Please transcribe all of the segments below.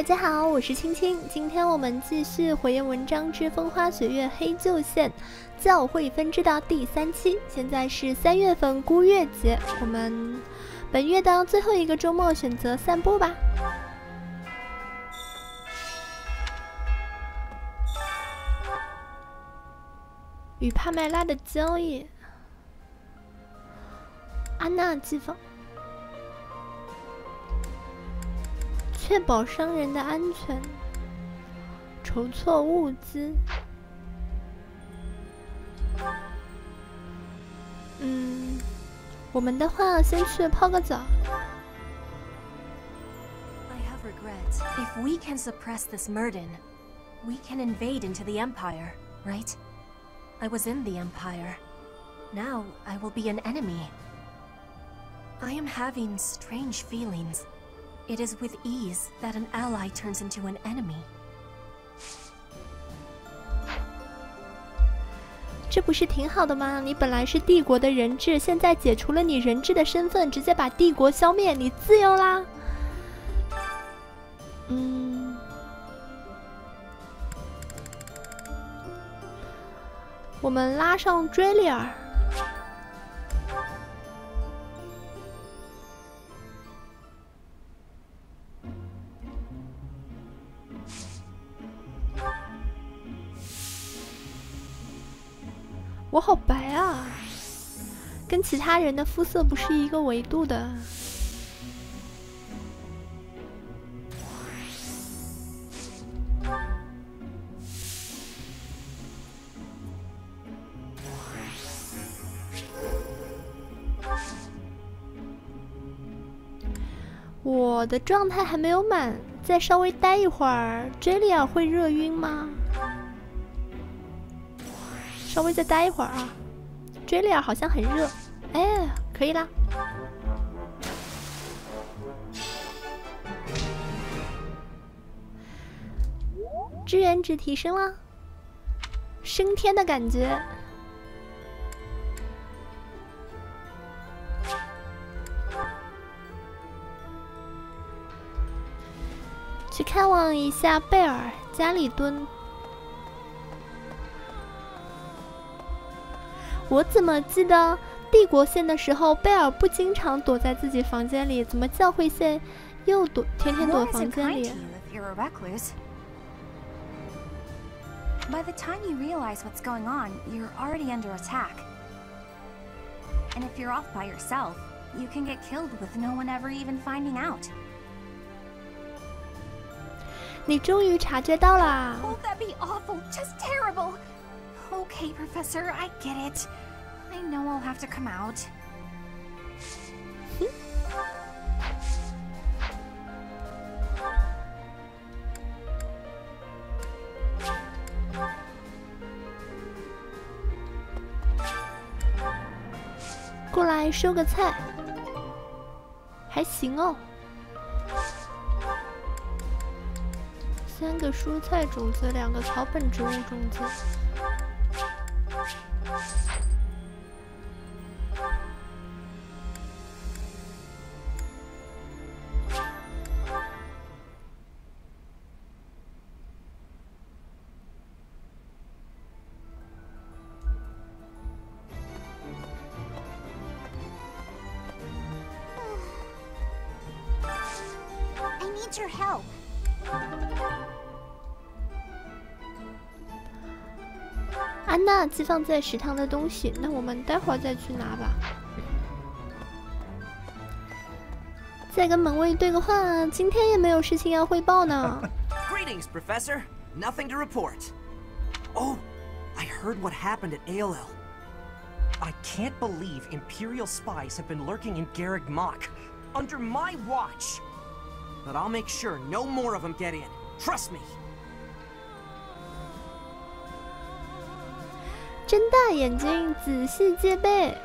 大家好，我是青青。今天我们继续《火焰纹章之风花雪月黑旧线教会分支》的第3期。现在是3月份孤月节，我们本月的最后一个周末选择散步吧。与帕麦拉的交易，安娜祭坊。确保商人的安全，筹措物资。我们的话先去泡个澡。I have regret. If we can suppress this Murden, we can invade into the Empire, right? I was in the Empire. Now I will be an enemy. I am having strange feelings. It is with ease that an ally turns into an enemy. 这不是挺好的吗？你本来是帝国的人质，现在解除了你人质的身份，直接把帝国消灭，你自由啦。我们拉上追利尔。我好白啊，跟其他人的肤色不是一个维度的。我的状态还没有满，再稍微待一会儿。追利尔会热晕吗？稍微再待一会儿啊，追利尔好像很热，哎，可以啦。支援值提升了，升天的感觉。去看望一下贝尔、加里敦。我怎么记得帝国线的时候，贝尔不经常躲在自己房间里，怎么教会线又天天躲房间里？By the time you realize what's going on, you're already under attack. And if you're off by yourself, you can get killed with no one ever even finding out. 你终于察觉到啦 Oh, that'd be awful, just terrible. Okay, Professor, I get it. I know I'll have to come out. 过来收个菜，还行哦。3个蔬菜种子，2个草本植物种子。I need your help. 安娜寄放在食堂的东西，那我们待会儿再去拿吧。再跟门卫对个话，今天也没有事情要汇报呢。Greetings, Professor. Nothing to report. Oh, I heard what happened at ALL. I can't believe Imperial spies have been lurking in Garreg Mach under my watch. But I'll make sure no more of them get in. Trust me. 睁大眼睛，仔细戒备。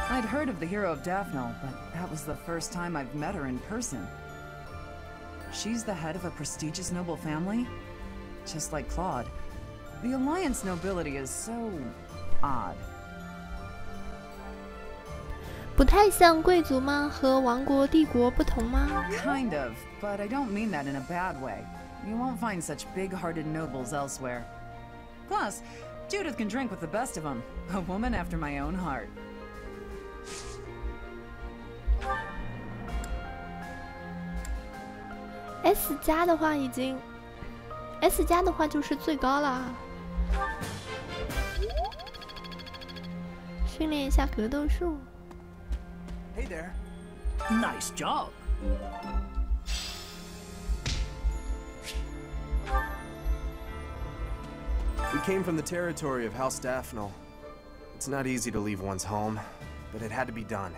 I'd heard of the hero of Daphne, but that was the first time I've met her in person. She's the head of a prestigious noble family, just like Claude. The Alliance nobility is so odd. 不太像贵族吗？和王国、帝国不同吗？ Kind of, but I don't mean that in a bad way. You won't find such big-hearted nobles elsewhere. Plus, Judith can drink with the best of them. A woman after my own heart. S 加的话已经 ，S 加的话就是最高了。训练一下格斗术。 Hey there. Nice job. We came from the territory of House Daphne. It's not easy to leave one's home, but it had to be done.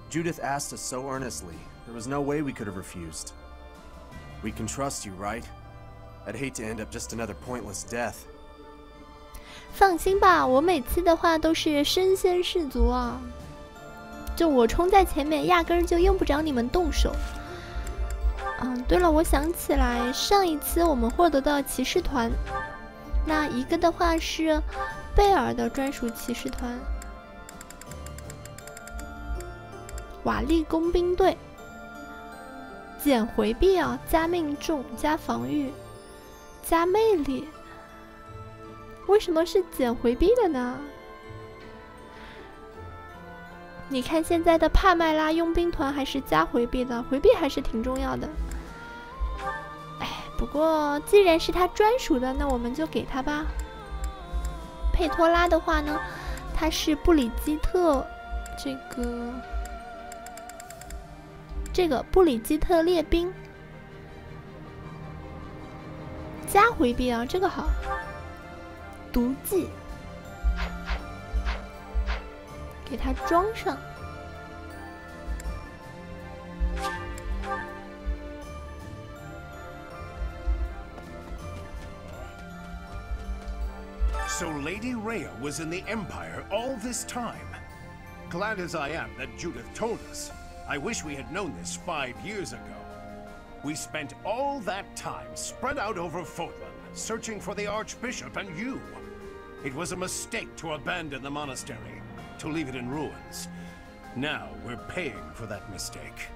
Judith asked us so earnestly, there was no way we could have refused. We can trust you, right? I'd hate to end up just another pointless death. 放心吧，我每次的话都是身先士卒啊。 就我冲在前面，压根儿就用不着你们动手。对了，我想起来，上一次我们获得的骑士团，那一个的话是贝尔的专属骑士团，瓦砾工兵队，减回避啊，加命中，加防御，加魅力。为什么是减回避的呢？ 你看现在的帕麦拉佣兵团还是加回避的，回避还是挺重要的。哎，不过既然是他专属的，那我们就给他吧。佩托拉的话呢，他是布里基特，这个布里基特列兵，加回避啊，这个好。毒技。 给它装上。So Lady Rhea was in the Empire all this time. Glad as I am that Judith told us. I wish we had known this 5 years ago. We spent all that time spread out over Fodlan, searching for the Archbishop and you. It was a mistake to abandon the monastery. To leave it in ruins. Now we're paying for that mistake.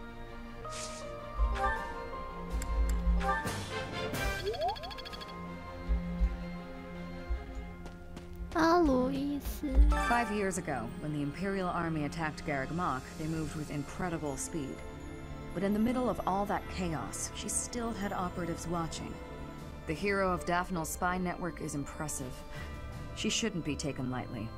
阿罗伊斯。 5 years ago, when the Imperial army attacked Garreg Mach, they moved with incredible speed. But in the middle of all that chaos, she still had operatives watching. The hero of Daphne's spy network is impressive. She shouldn't be taken lightly.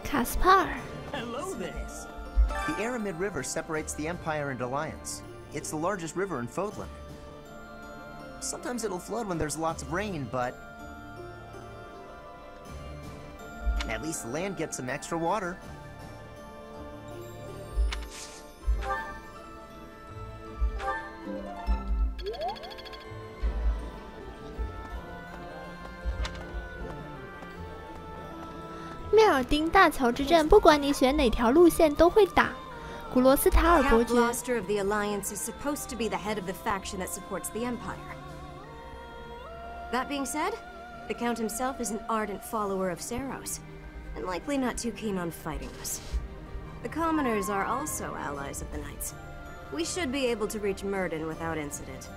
Kaspar. Hello there. The Aramid River separates the Empire and Alliance. It's the largest river in Fodlan. Sometimes it'll flood when there's lots of rain, but at least the land gets some extra water.《妙尔丁大桥之战》，不管你选哪条路线都会打。古罗斯塔尔伯 Count 爵， Gloucester of the Alliance is supposed to be the head of the faction that supports the Empire. That being said, the Count himself is an ardent follower of Seros, and likely not too keen on fighting us. The commoners are also allies of the Knights. We should be able to reach Murden without incident.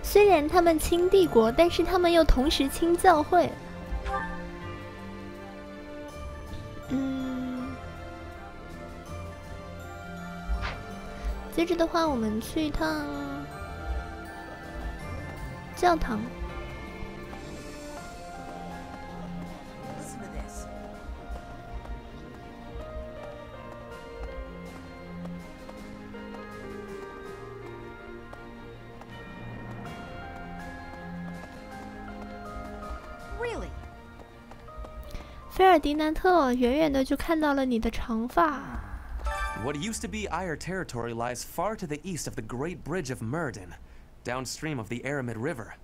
虽然他们亲帝国，但是他们又同时亲教会。接着的话，我们去一趟教堂。 Listen to this. Really? 菲尔迪南特远远的就看到了你的长发。 What used to be Eyre territory lies far to the east of the Great Bridge of Murden, downstream of the Aramid River.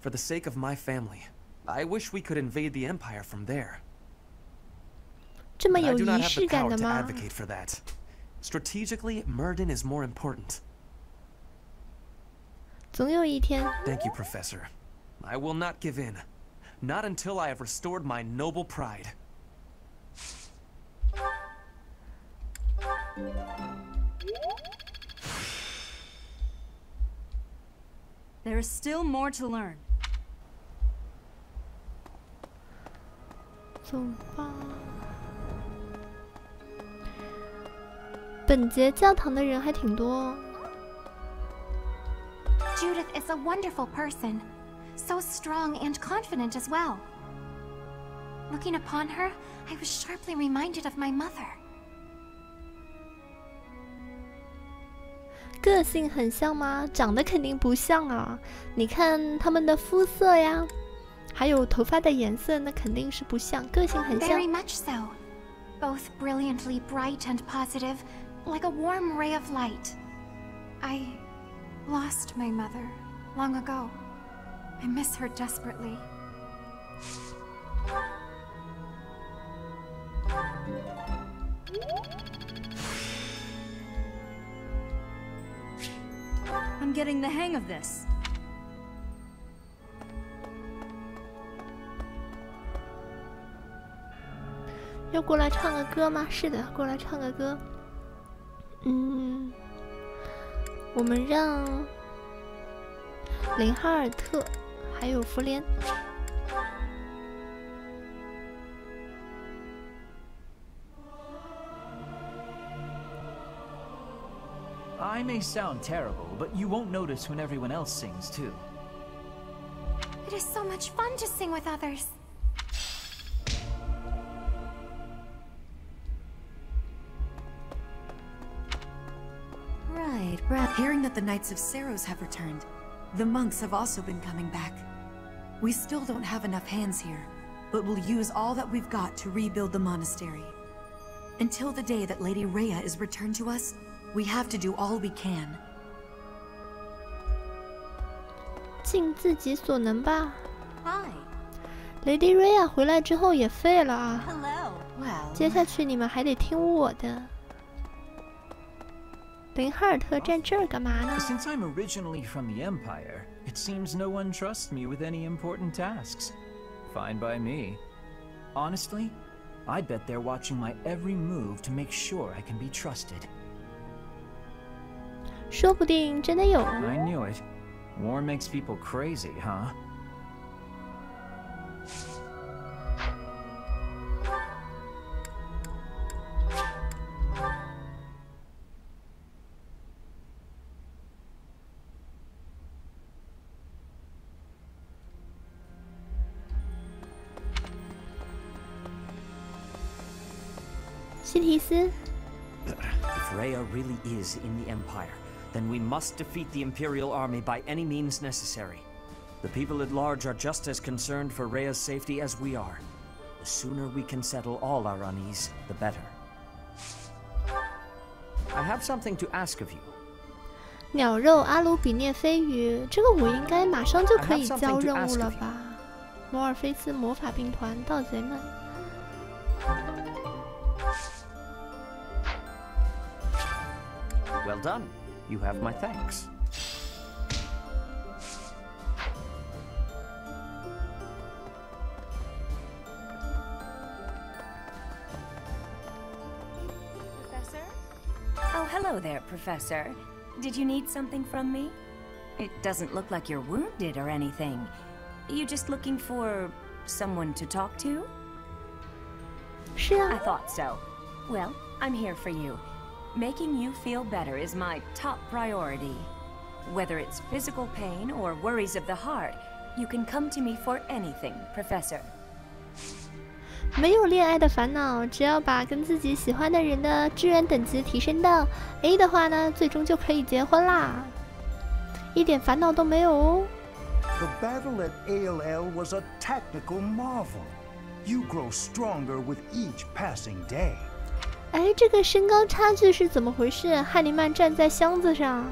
For the sake of my family, I wish we could invade the Empire from there. 这么 But I 有 do not 仪 have 式 the 感 power 的 to 吗？ advocate for that. Strategically, Murden is more important. 总有一天。 Thank you, Professor. I will not give in. Not until I have restored my noble pride. There is still more to learn. 走吧。本节教堂的人还挺多。 Judith is a wonderful person, so strong and confident as well. Looking upon her, I was sharply reminded of my mother. 个性很像吗？长得肯定不像啊！你看他们的肤色呀，还有头发的颜色，那肯定是不像。个性很像。 Very much so. Both brilliantly bright and positive, like a warm ray of light. I lost my mother long ago. I miss her desperately. I'm getting the hang of this. 要过来唱个歌吗？是的，过来唱个歌。我们让林哈尔特还有弗莲。 I may sound terrible, but you won't notice when everyone else sings too. It is so much fun to sing with others. Right, Brad. Hearing that the Knights of Saros have returned, the monks have also been coming back. We still don't have enough hands here, but we'll use all that we've got to rebuild the monastery. Until the day that Lady Rhea is returned to us, we have to do all we can. 尽自己所能吧。 Hi. Lady Rhea 回来之后也废了啊。 Hello. Well, 接下去你们还得听我的。林哈尔特站这儿干嘛呢？ Since I'm originally from the Empire, it seems no one trusts me with any important tasks. Fine by me. Honestly, I bet they're watching my every move to make sure I can be trusted. 说不定真的有。 I knew it. War makes people crazy, huh? If Rhea really is in the Empire, then we must defeat the Imperial army by any means necessary. The people at large are just as concerned for Rhea's safety as we are. The sooner we can settle all our unease, the better. I have something to ask of you. 鸟肉阿鲁比涅飞鱼，这个我应该马上就可以交任务了吧？摩尔菲斯魔法兵团盗贼们。 Well done. You have my thanks. Professor? Oh, hello there, Professor. Did you need something from me? It doesn't look like you're wounded or anything. You just looking for someone to talk to? 是啊。 I thought so. Well, I'm here for you. Making you feel better is my top priority. Whether it's physical pain or worries of the heart, you can come to me for anything, Professor. 没有恋爱的烦恼，只要把跟自己喜欢的人的志愿等级提升到 A 的话呢，最终就可以结婚啦，一点烦恼都没有哦。 The battle at ALL was a tactical marvel. You grow stronger with each passing day. 哎，这个身高差距是怎么回事？汉尼曼站在箱子上。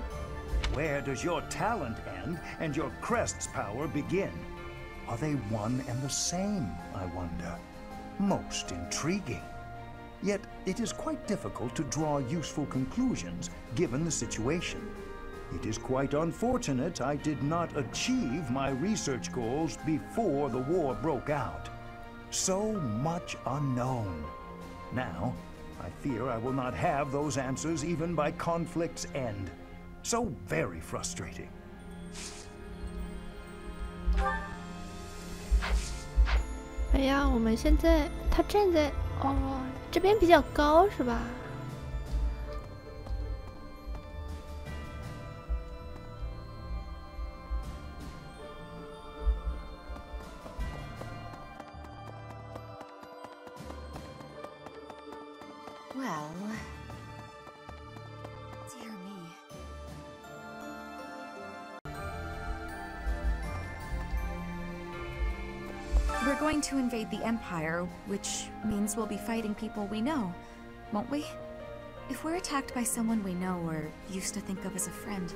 Where does your talent end and your crest's power begin? Are they one and the same, I wonder? Most intriguing. Yet it is quite difficult to draw useful conclusions given the situation. It is quite unfortunate I did not achieve my research goals before the war broke out. So much unknown. Now, I fear I will not have those answers even by conflict's end. So very frustrating. 哎呀，我们现在他站在这边比较高是吧？We're going to invade the Empire, which means we'll be fighting people we know, won't we? If we're attacked by someone we know or used to think of as a friend,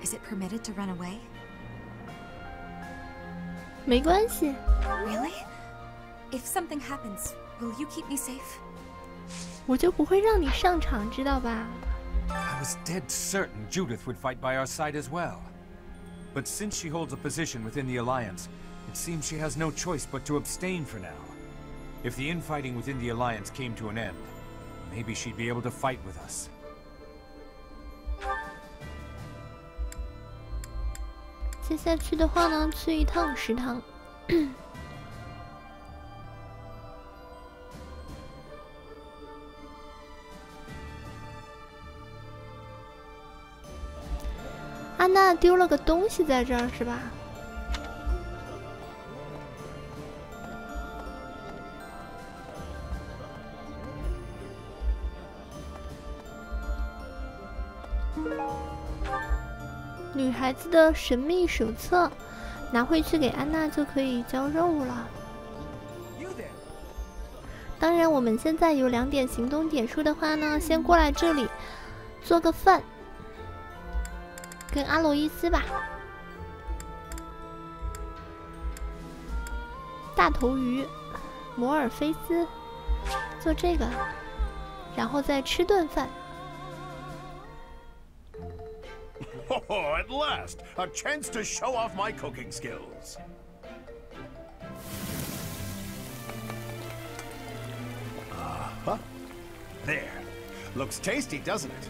is it permitted to run away? 没关系。 Really? If something happens, will you keep me safe? 我就不会让你上场，知道吧？ I was dead certain Judith would fight by our side as well. But since she holds a position within the Alliance, it seems she has no choice but to abstain for now. If the infighting within the Alliance came to an end, maybe she'd be able to fight with us. 接下去的话呢，去一趟食堂。安娜丢了个东西在这儿是吧？女孩子的神秘手册，拿回去给安娜就可以交任务了。当然，我们现在有2点行动点数的话呢，先过来这里做个饭，跟阿罗伊斯吧。大头鱼，摩尔菲斯，做这个，然后再吃顿饭。 Oh, at last! A chance to show off my cooking skills. Uh-huh. There. Looks tasty, doesn't it?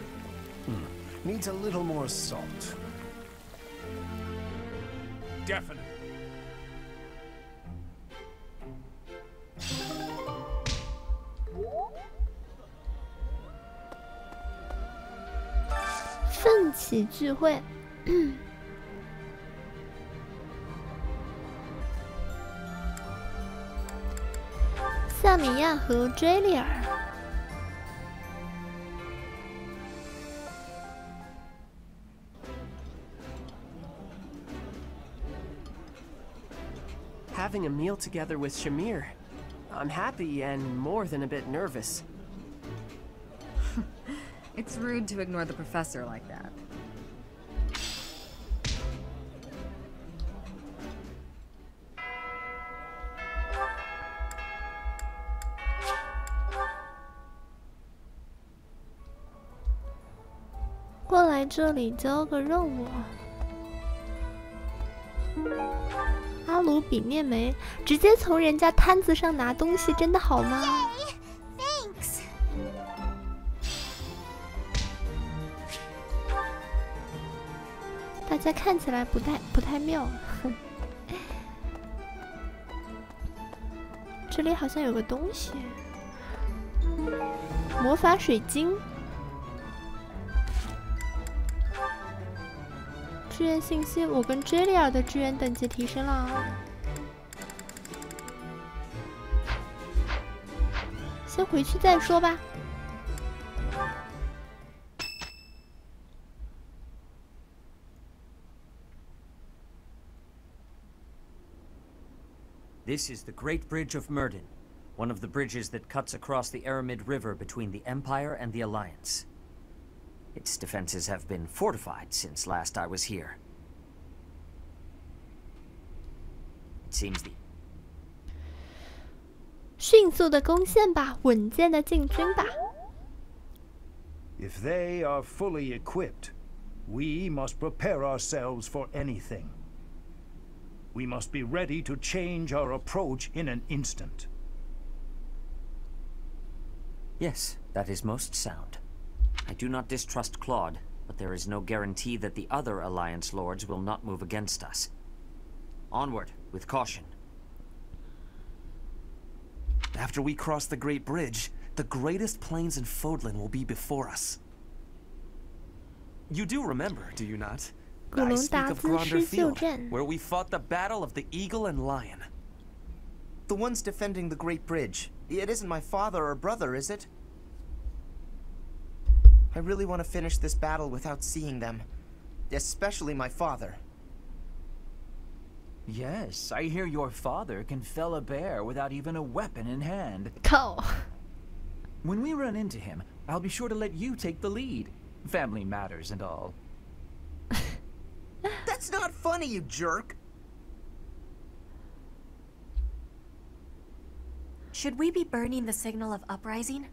Needs a little more salt. Definitely. "奋起聚会，夏米亚和追丽尔。Having a meal together with Shamir. I'm happy and more than a bit nervous. It's rude to ignore the professor like that. "过来这里交个任务。阿鲁比涅梅直接从人家摊子上拿东西，真的好吗？ Thanks. 大家看起来不太妙。这里好像有个东西，魔法水晶。志愿信息，我跟 j 莉尔的志愿等级提升了。先回去再说吧。 This is the Great Bridge of Myrden, one of the bridges that cuts across the Aramid River between the Empire and the Alliance. Its defenses have been fortified since last I was here. It seems the 迅速的攻陷吧，稳健的进军吧。If they are fully equipped, we must prepare ourselves for anything. We must be ready to change our approach in an instant. Yes, that is most sound. I do not distrust Claude, but there is no guarantee that the other Alliance lords will not move against us. Onward, with caution. After we cross the Great Bridge, the greatest plains in Fodlan will be before us. You do remember, do you not? I speak of Gronder Field, where we fought the Battle of the Eagle and Lion. The ones defending the Great Bridge. It isn't my father or brother, is it? I really want to finish this battle without seeing them. Especially my father. Yes, I hear your father can fell a bear without even a weapon in hand. Go. When we run into him, I'll be sure to let you take the lead. Family matters and all. That's not funny, you jerk! Should we be burning the signal of uprising?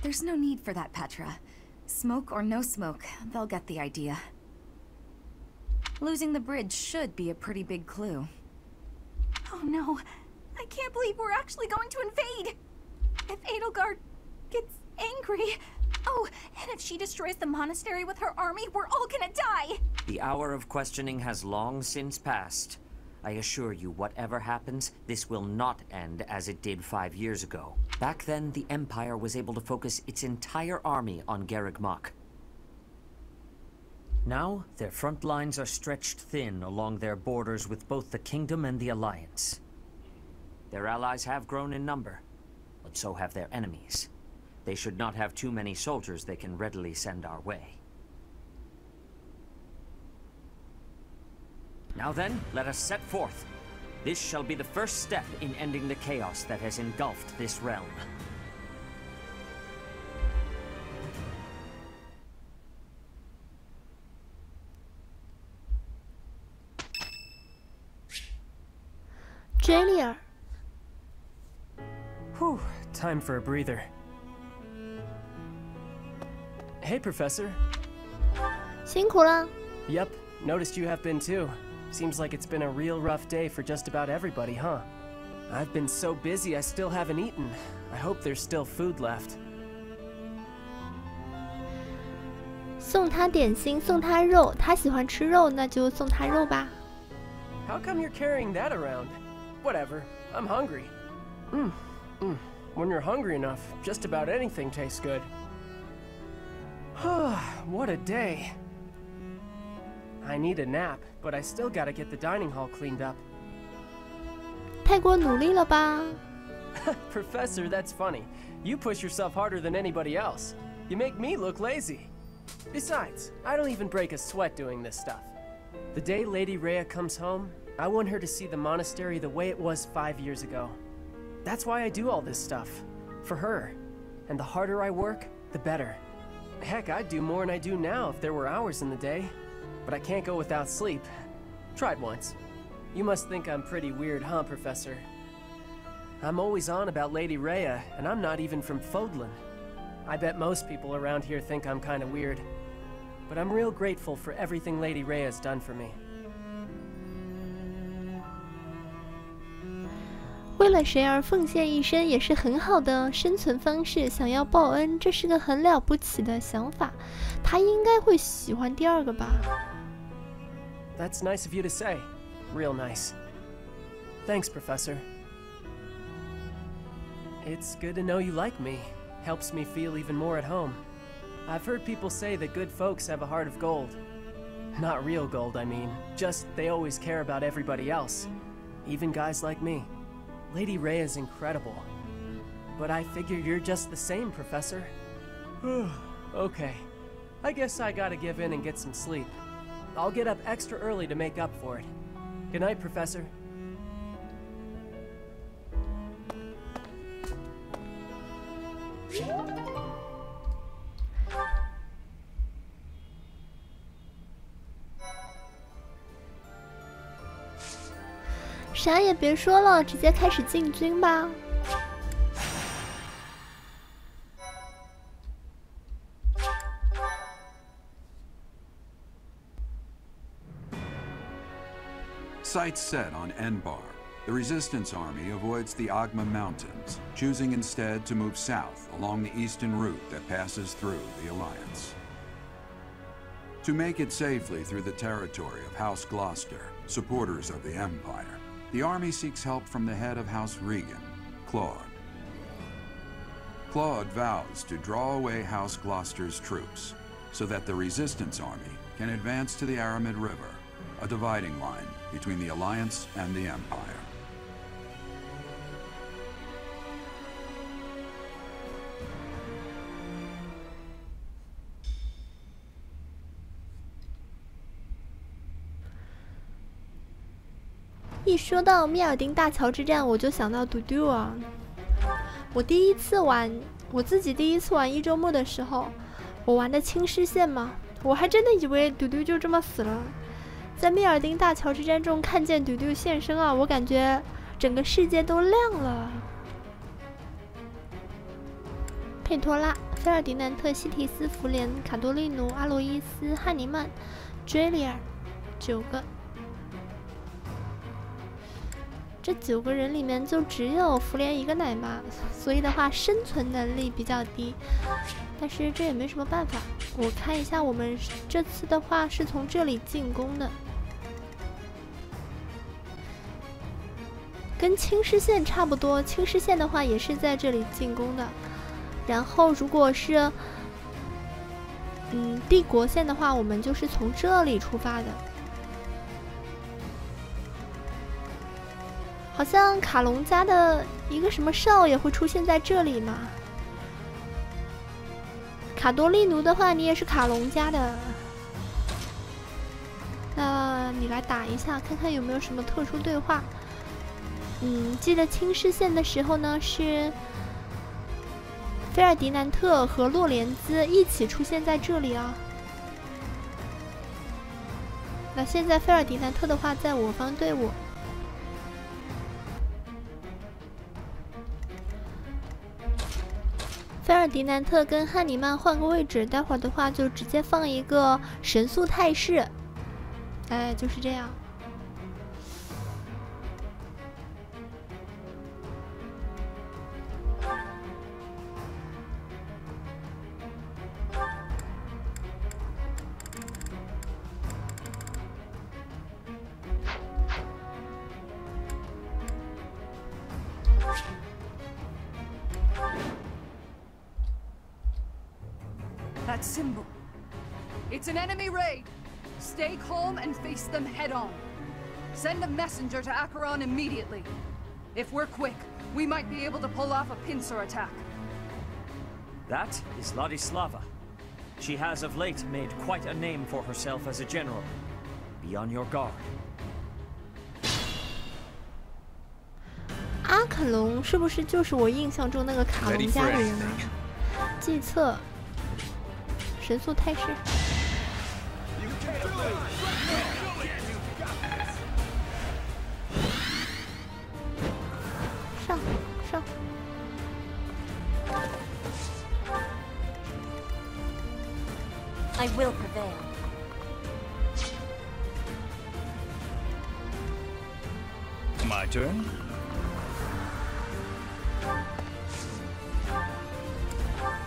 There's no need for that, Petra. Smoke or no smoke, they'll get the idea. Losing the bridge should be a pretty big clue. Oh no, I can't believe we're actually going to invade! If Edelgard gets angry... Oh, and if she destroys the monastery with her army, we're all gonna die! The hour of questioning has long since passed. I assure you, whatever happens, this will not end as it did 5 years ago. Back then, the Empire was able to focus its entire army on Garreg Mach. Now, their front lines are stretched thin along their borders with both the Kingdom and the Alliance. Their allies have grown in number, but so have their enemies. They should not have too many soldiers they can readily send our way. Now then, let us set forth. This shall be the first step in ending the chaos that has engulfed this realm. Jalier. Whew, time for a breather. Hey, Professor. 辛苦了。 Yep, noticed you have been too. Seems like it's been a real rough day for just about everybody, huh? I've been so busy I still haven't eaten. I hope there's still food left. 送他点心，送他肉，他喜欢吃肉，那就送他肉吧。 How come you're carrying that around? Whatever, I'm hungry. When you're hungry enough, just about anything tastes good. What a day. I need a nap, but I still gotta get the dining hall cleaned up. 太过努力了吧？ Professor, that's funny. You push yourself harder than anybody else. You make me look lazy. Besides, I don't even break a sweat doing this stuff. The day Lady Rhea comes home, I want her to see the monastery the way it was 5 years ago. That's why I do all this stuff. For her. And the harder I work, the better. Heck, I'd do more than I do now if there were hours in the day. But I can't go without sleep. Tried once. You must think I'm pretty weird, huh, Professor? I'm always on about Lady Rhea, and I'm not even from Fodlan. I bet most people around here think I'm kinda weird. But I'm real grateful for everything Lady Rhea's done for me. 为了谁而奉献一生也是很好的生存方式。想要报恩，这是个很了不起的想法。他应该会喜欢第二个吧。 That's nice of you to say. Real nice. Thanks, Professor. It's good to know you like me. Helps me feel even more at home. I've heard people say that good folks have a heart of gold. Not real gold, I mean. Just they always care about everybody else. Even guys like me. Lady Rhea's incredible. But I figure you're just the same, Professor. Okay. I guess I gotta give in and get some sleep. I'll get up extra early to make up for it. Good night, Professor. 啥也别说了，直接开始进军吧。Sights set on Enbar. The Resistance Army avoids the Agma Mountains, choosing instead to move south along the eastern route that passes through the Alliance. To make it safely through the territory of House Gloucester, supporters of the Empire, the army seeks help from the head of House Regan, Claude. Claude vows to draw away House Gloucester's troops, so that the Resistance Army can advance to the Aramid River, a dividing line between the Alliance and the Empire. 一说到密尔丁大桥之战，我就想到嘟嘟啊。我自己第一次玩一周目的时候，我玩的青狮线嘛，我还真的以为嘟嘟就这么死了。在密尔丁大桥之战中看见嘟嘟现身啊，我感觉整个世界都亮了。佩托拉、菲尔迪南特、西提斯、弗莲、卡多利努、阿罗伊斯、汉尼曼、追里尔，9个。这9个人里面就只有弗莲一个奶妈，所以的话生存能力比较低。但是这也没什么办法。我看一下，我们这次的话是从这里进攻的，跟青狮线差不多。青狮线的话也是在这里进攻的。然后如果是帝国线的话，我们就是从这里出发的。好像卡隆家的一个什么少爷会出现在这里吗？卡多利奴的话，你也是卡隆家的，那你来打一下，看看有没有什么特殊对话。记得青狮线的时候呢，是菲尔迪南特和洛莲兹一起出现在这里啊。那现在菲尔迪南特的话，在我方队伍。菲尔迪南特跟汉尼曼换个位置，待会儿的话就直接放一个神速态势，哎，就是这样。That symbol. It's an enemy raid. Stay calm and face them head on. Send a messenger to Acheron immediately. If we're quick, we might be able to pull off a pincer attack. That is Ladislava. She has of late made quite a name for herself as a general. Be on your guard. 阿肯隆是不是就是我印象中那个卡隆家的人啊？计策。神速态势，上。I will prevail. My turn.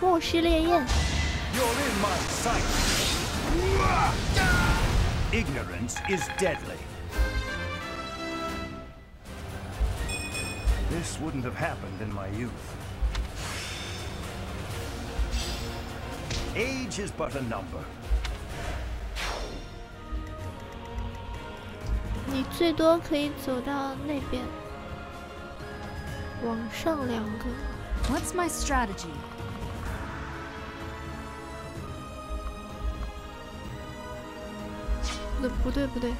末世烈焰。You're in my sight. Ignorance is deadly. This wouldn't have happened in my youth. Age is but a number. 你最多可以走到那边，往上2个。What's my strategy? 不对。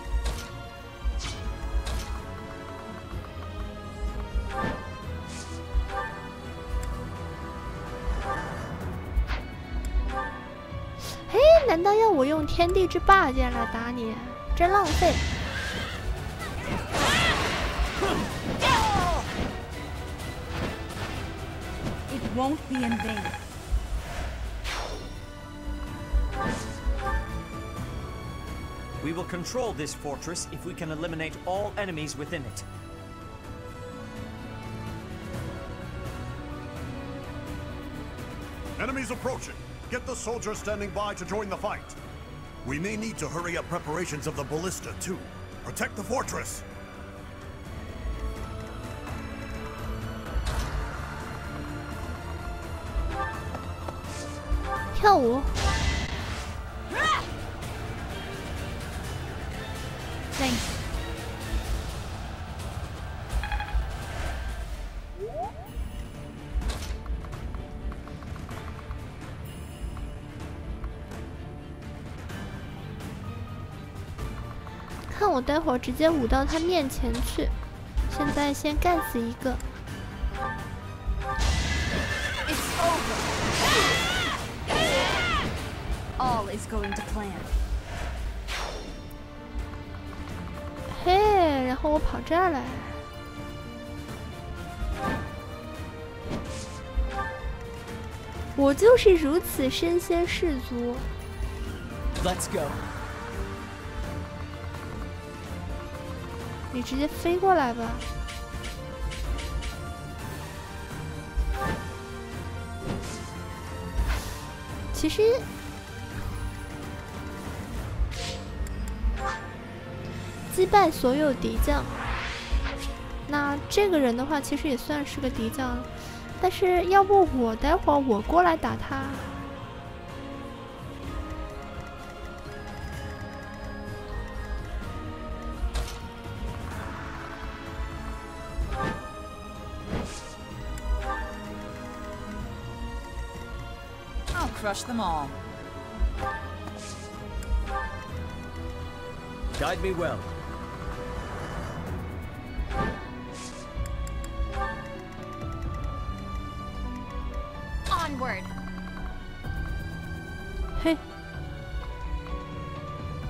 嘿，难道要我用天地之霸剑来打你？真浪费！ won't be in vain. We will control this fortress if we can eliminate all enemies within it. Enemies approaching. Get the soldiers standing by to join the fight. We may need to hurry up preparations of the ballista, too. Protect the fortress! 跳舞。Thanks。看我待会儿直接舞到他面前去，现在先干死一个。 All is going to plan. 嘿，然后我跑这儿来。我就是如此身先士卒。Let's go. 你直接飞过来吧。其实。 击败所有敌将，那这个人的话其实也算是个敌将，但是要不我待会儿我过来打他。I'll crush them all. Guide me well. Onward. 嘿，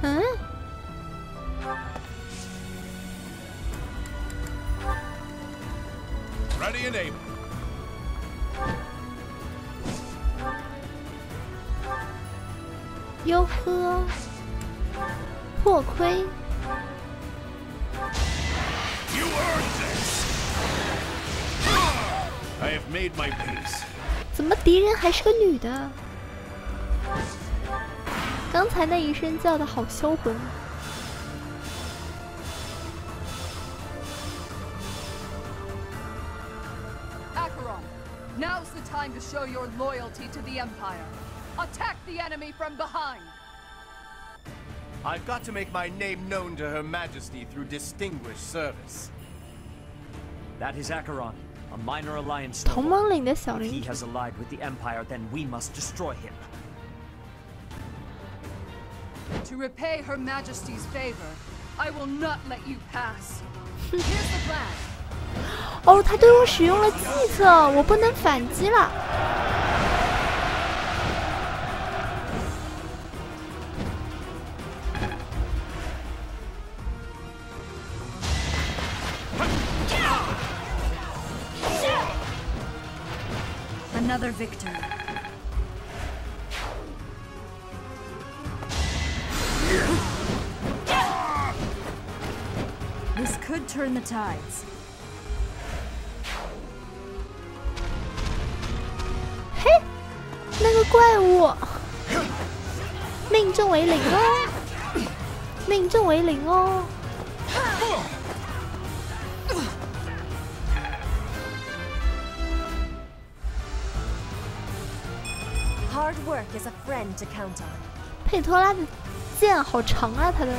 嗯？Ready and able. 哟呵，破盔。 You earned this. I have made my peace. 怎么敌人还是个女的？刚才那一声叫的好销魂。Acheron, now's the time to show your loyalty to the Empire. Attack the enemy from behind. I've got to make my name known to Her Majesty through distinguished service. That is Acheron, a minor alliance. 同盟领的小 If 领 he 主。 has allied with the Empire, then we must destroy him. To repay Her Majesty's favor, I will not let you pass. Here's the plan. 哦，他对我使用了计策，我不能反击了。 Another victor. This could turn the tides. 嘿，那个怪物，命中为零哦，命中为零哦。 Hard work is a friend to count on. 佩托拉的剑好长啊，他的。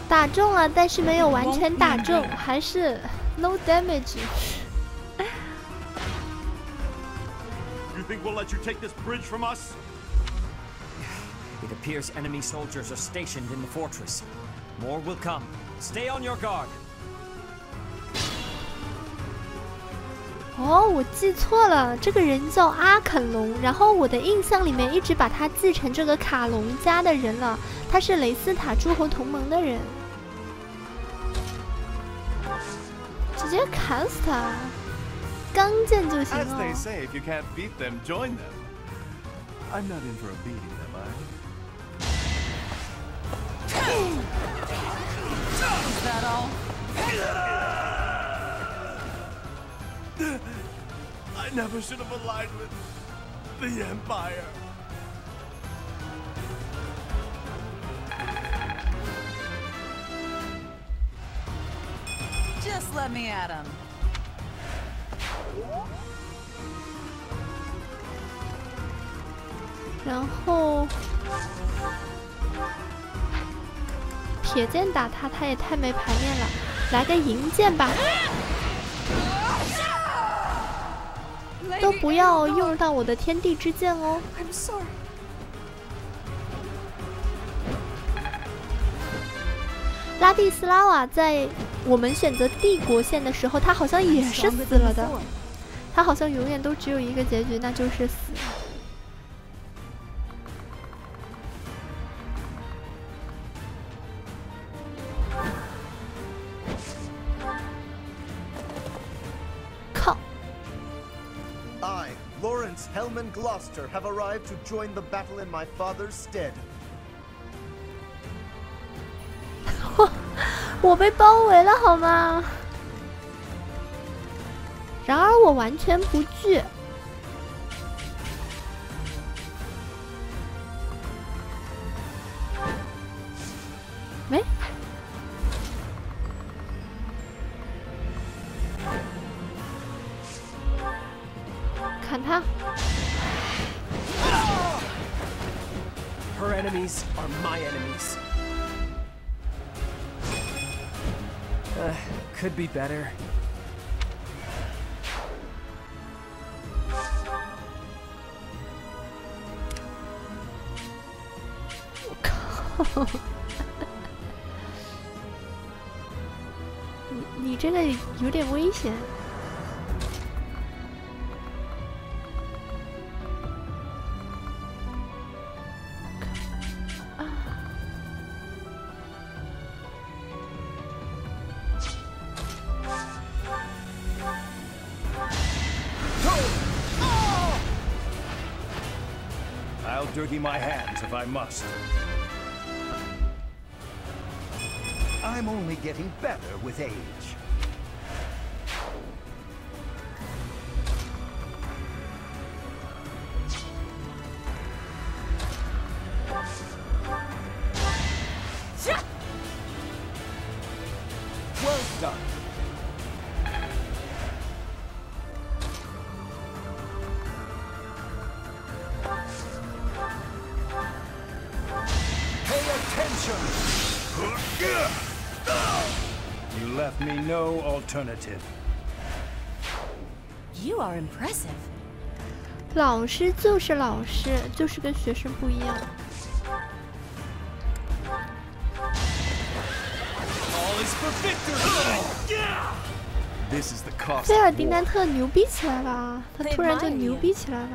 打中了，但是没有完全打中，还是 no damage。 You think we'll let you take this bridge from us? It appears enemy soldiers are stationed in the fortress. More will come. Stay on your guard. 哦，我记错了，这个人叫阿肯龙，然后我的印象里面一直把他记成这个卡隆家的人了，他是雷斯塔诸侯同盟的人，直接砍死他，刚剑就行了。 As they say, if you can't beat them, join them. I'm not in for a beating, am I? Is that all? I never should have aligned with the Empire. Just let me at him. 然后铁剑打他，他也太没牌面了，来个银剑吧。 都不要用到我的天地之剑哦！拉蒂斯拉瓦在我们选择帝国线的时候，他好像也是死了的。他好像永远都只有一个结局，那就是死。靠！ I, Lawrence Hellman Gloucester, have arrived to join the battle in my father's stead. 我被包围了，好吗？然而我完全不惧。没。砍他！ Her enemies are my enemies. Could be better. 我靠！你这个有点危险。 I'll dirty my hands if I must. I'm only getting better with age. Well done. You left me no alternative. You are impressive. 老师就是老师，就是跟学生不一样。菲尔迪南特牛逼起来了，他突然就牛逼起来了。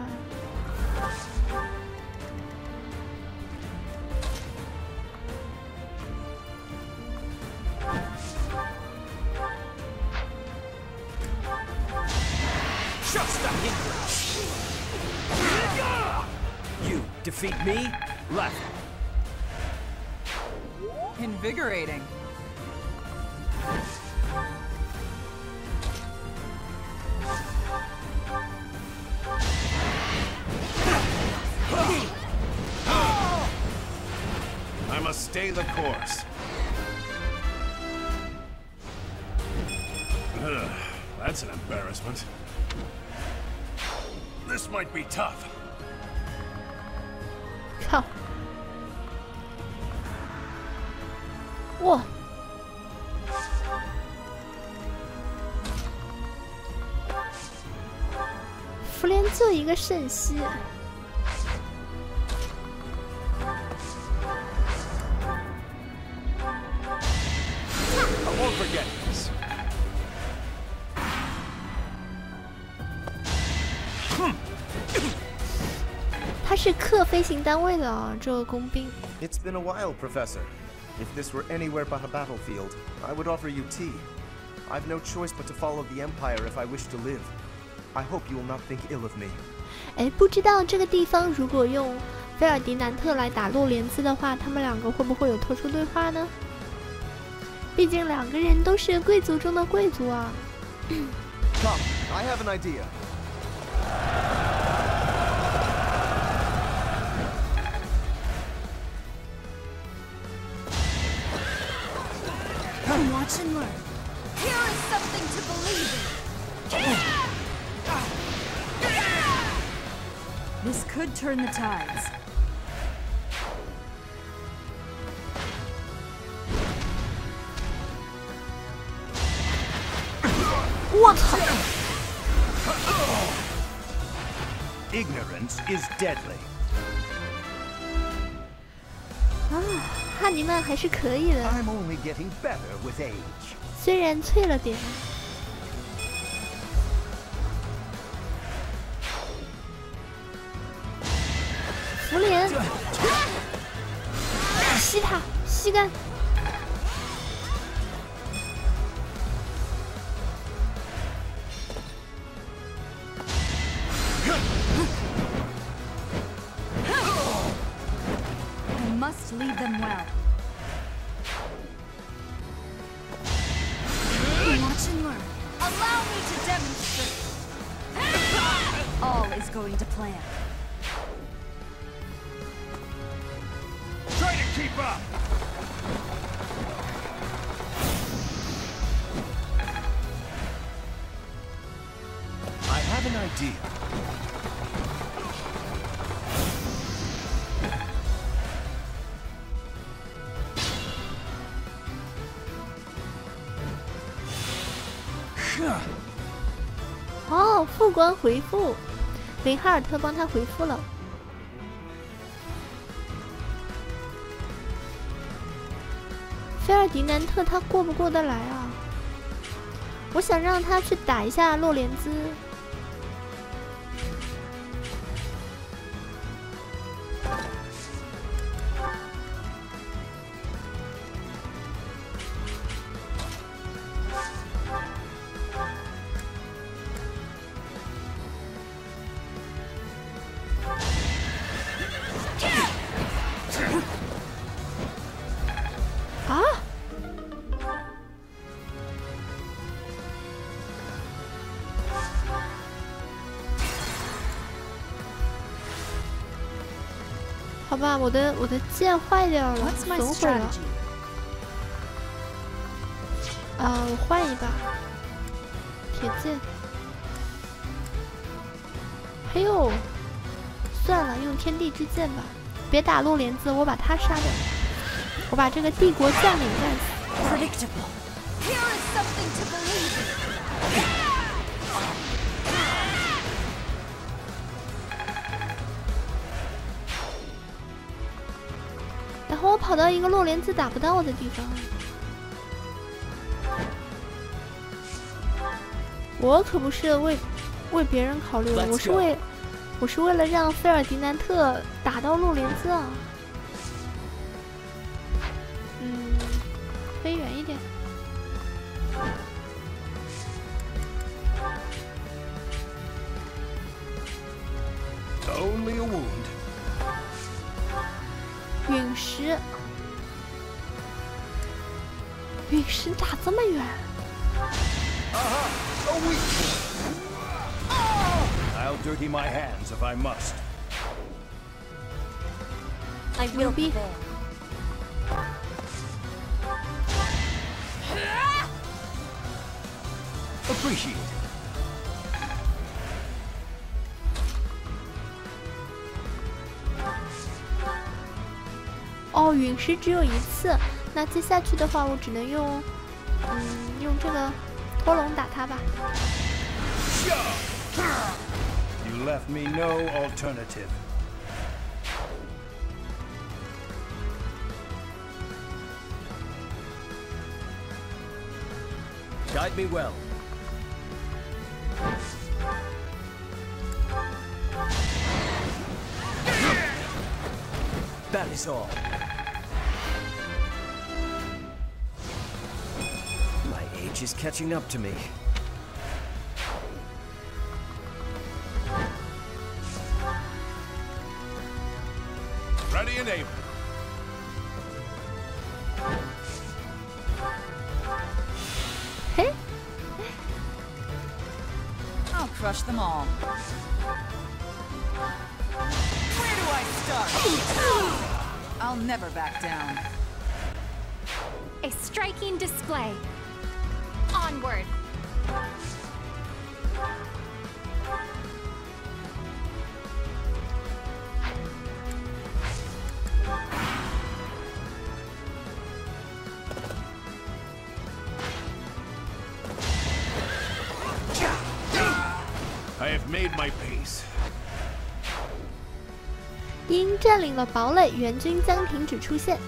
You defeat me? Left. Invigorating. I must stay the course. That's an embarrassment. This might be tough. 靠！哇！福连就一个圣溪。 I won't forget this. 是克飞行单位的啊，这个工兵。It's been a while, Professor. If this were anywhere but a battlefield, I would offer you tea. I've no choice but to follow the Empire if I wish to live. I hope you will not think ill of me. 哎，不知道这个地方如果用菲尔迪南特来打洛莲兹的话，他们两个会不会有特殊对话呢？毕竟两个人都是贵族中的贵族啊。Come, I have an idea. Watch and learn. Here is something to believe in. This could turn the tides. 我操 Ignorance is deadly. 啊，哈尼曼还是可以的， I'm only getting better with age. 虽然脆了点。福莲，吸他，吸干。I must lead them well. Watch and learn. Allow me to demonstrate. All is going to plan. Try to keep up. I have an idea. Huh. 哦，副官回复，林哈尔特帮他回复了。菲尔迪南特他过不过得来啊？我想让他去打一下洛莲兹。啊！好吧，我的剑坏掉了，损毁了。啊，我换一把铁剑。哎呦，算了，用天地之剑吧，别打洛莲兹，我把他杀掉。我把这个帝国将领干死。Predictable. Here is something to believe in. 然后我跑到一个洛莲兹打不到我的地方。我可不是为别人考虑，我是为了让菲尔迪南特打到洛莲兹啊。飞远一点。Only a wound. 陨石，陨石打这么远。I'll dirty my hands if I must. I will be there. Appreciate it. 哦，陨石只有一次，那接下去的话，我只能用，用这个拖龙打他吧。You left me no alternative. Guide me well. That is all. My age is catching up to me. Ready and able. Hey. I'll crush them all. Where do I start? I'll never back down. A striking display. Onward. I have made my peace. 因占领了堡垒，援军将停止出现。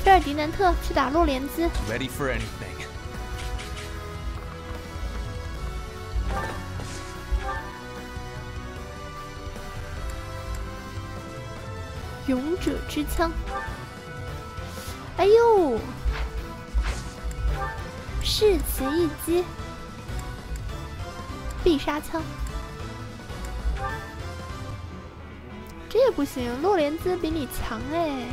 菲尔迪南特去打洛莲兹。 Ready for anything. 勇者之枪。哎呦！士奇一击，必杀枪。这也不行，洛莲兹比你强哎。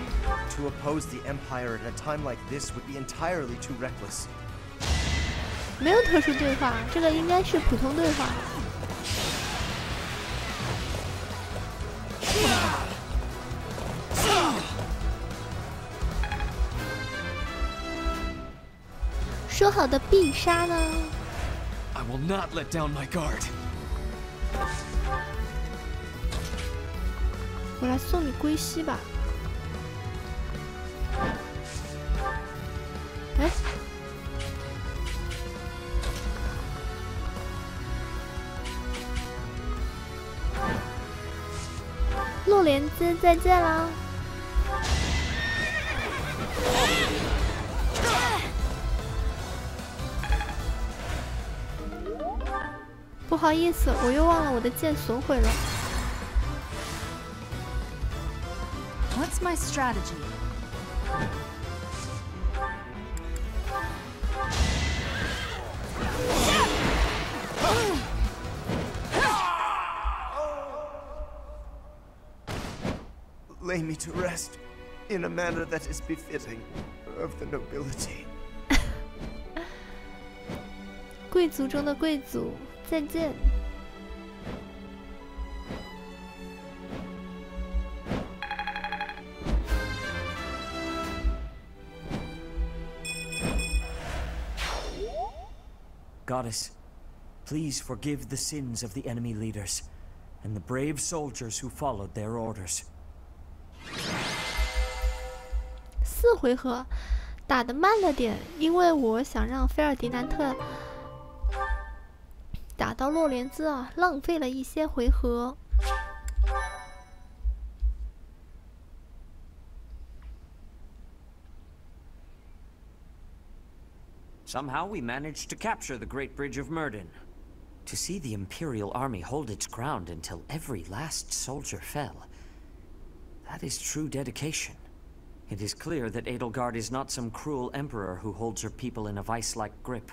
To oppose the Empire at a time like this would be entirely too reckless. 没有特殊对话，这个应该是普通对话。说好的必杀呢 I will not let down my guard. 我来送你归西吧。哎，洛莲兹再见啦！不好意思，我又忘了我的剑损毁了。 What's my strategy? Lay me to rest in a manner that is befitting of the nobility. 贵族中的贵族，再见。 Goddess, please forgive the sins of the enemy leaders and the brave soldiers who followed their orders. 4回合打得慢了点，因为我想让菲尔迪南特打到洛莲兹啊，浪费了一些回合。 Somehow we managed to capture the Great Bridge of Myrddin. To see the Imperial army hold its ground until every last soldier fell. That is true dedication. It is clear that Edelgard is not some cruel emperor who holds her people in a vice-like grip.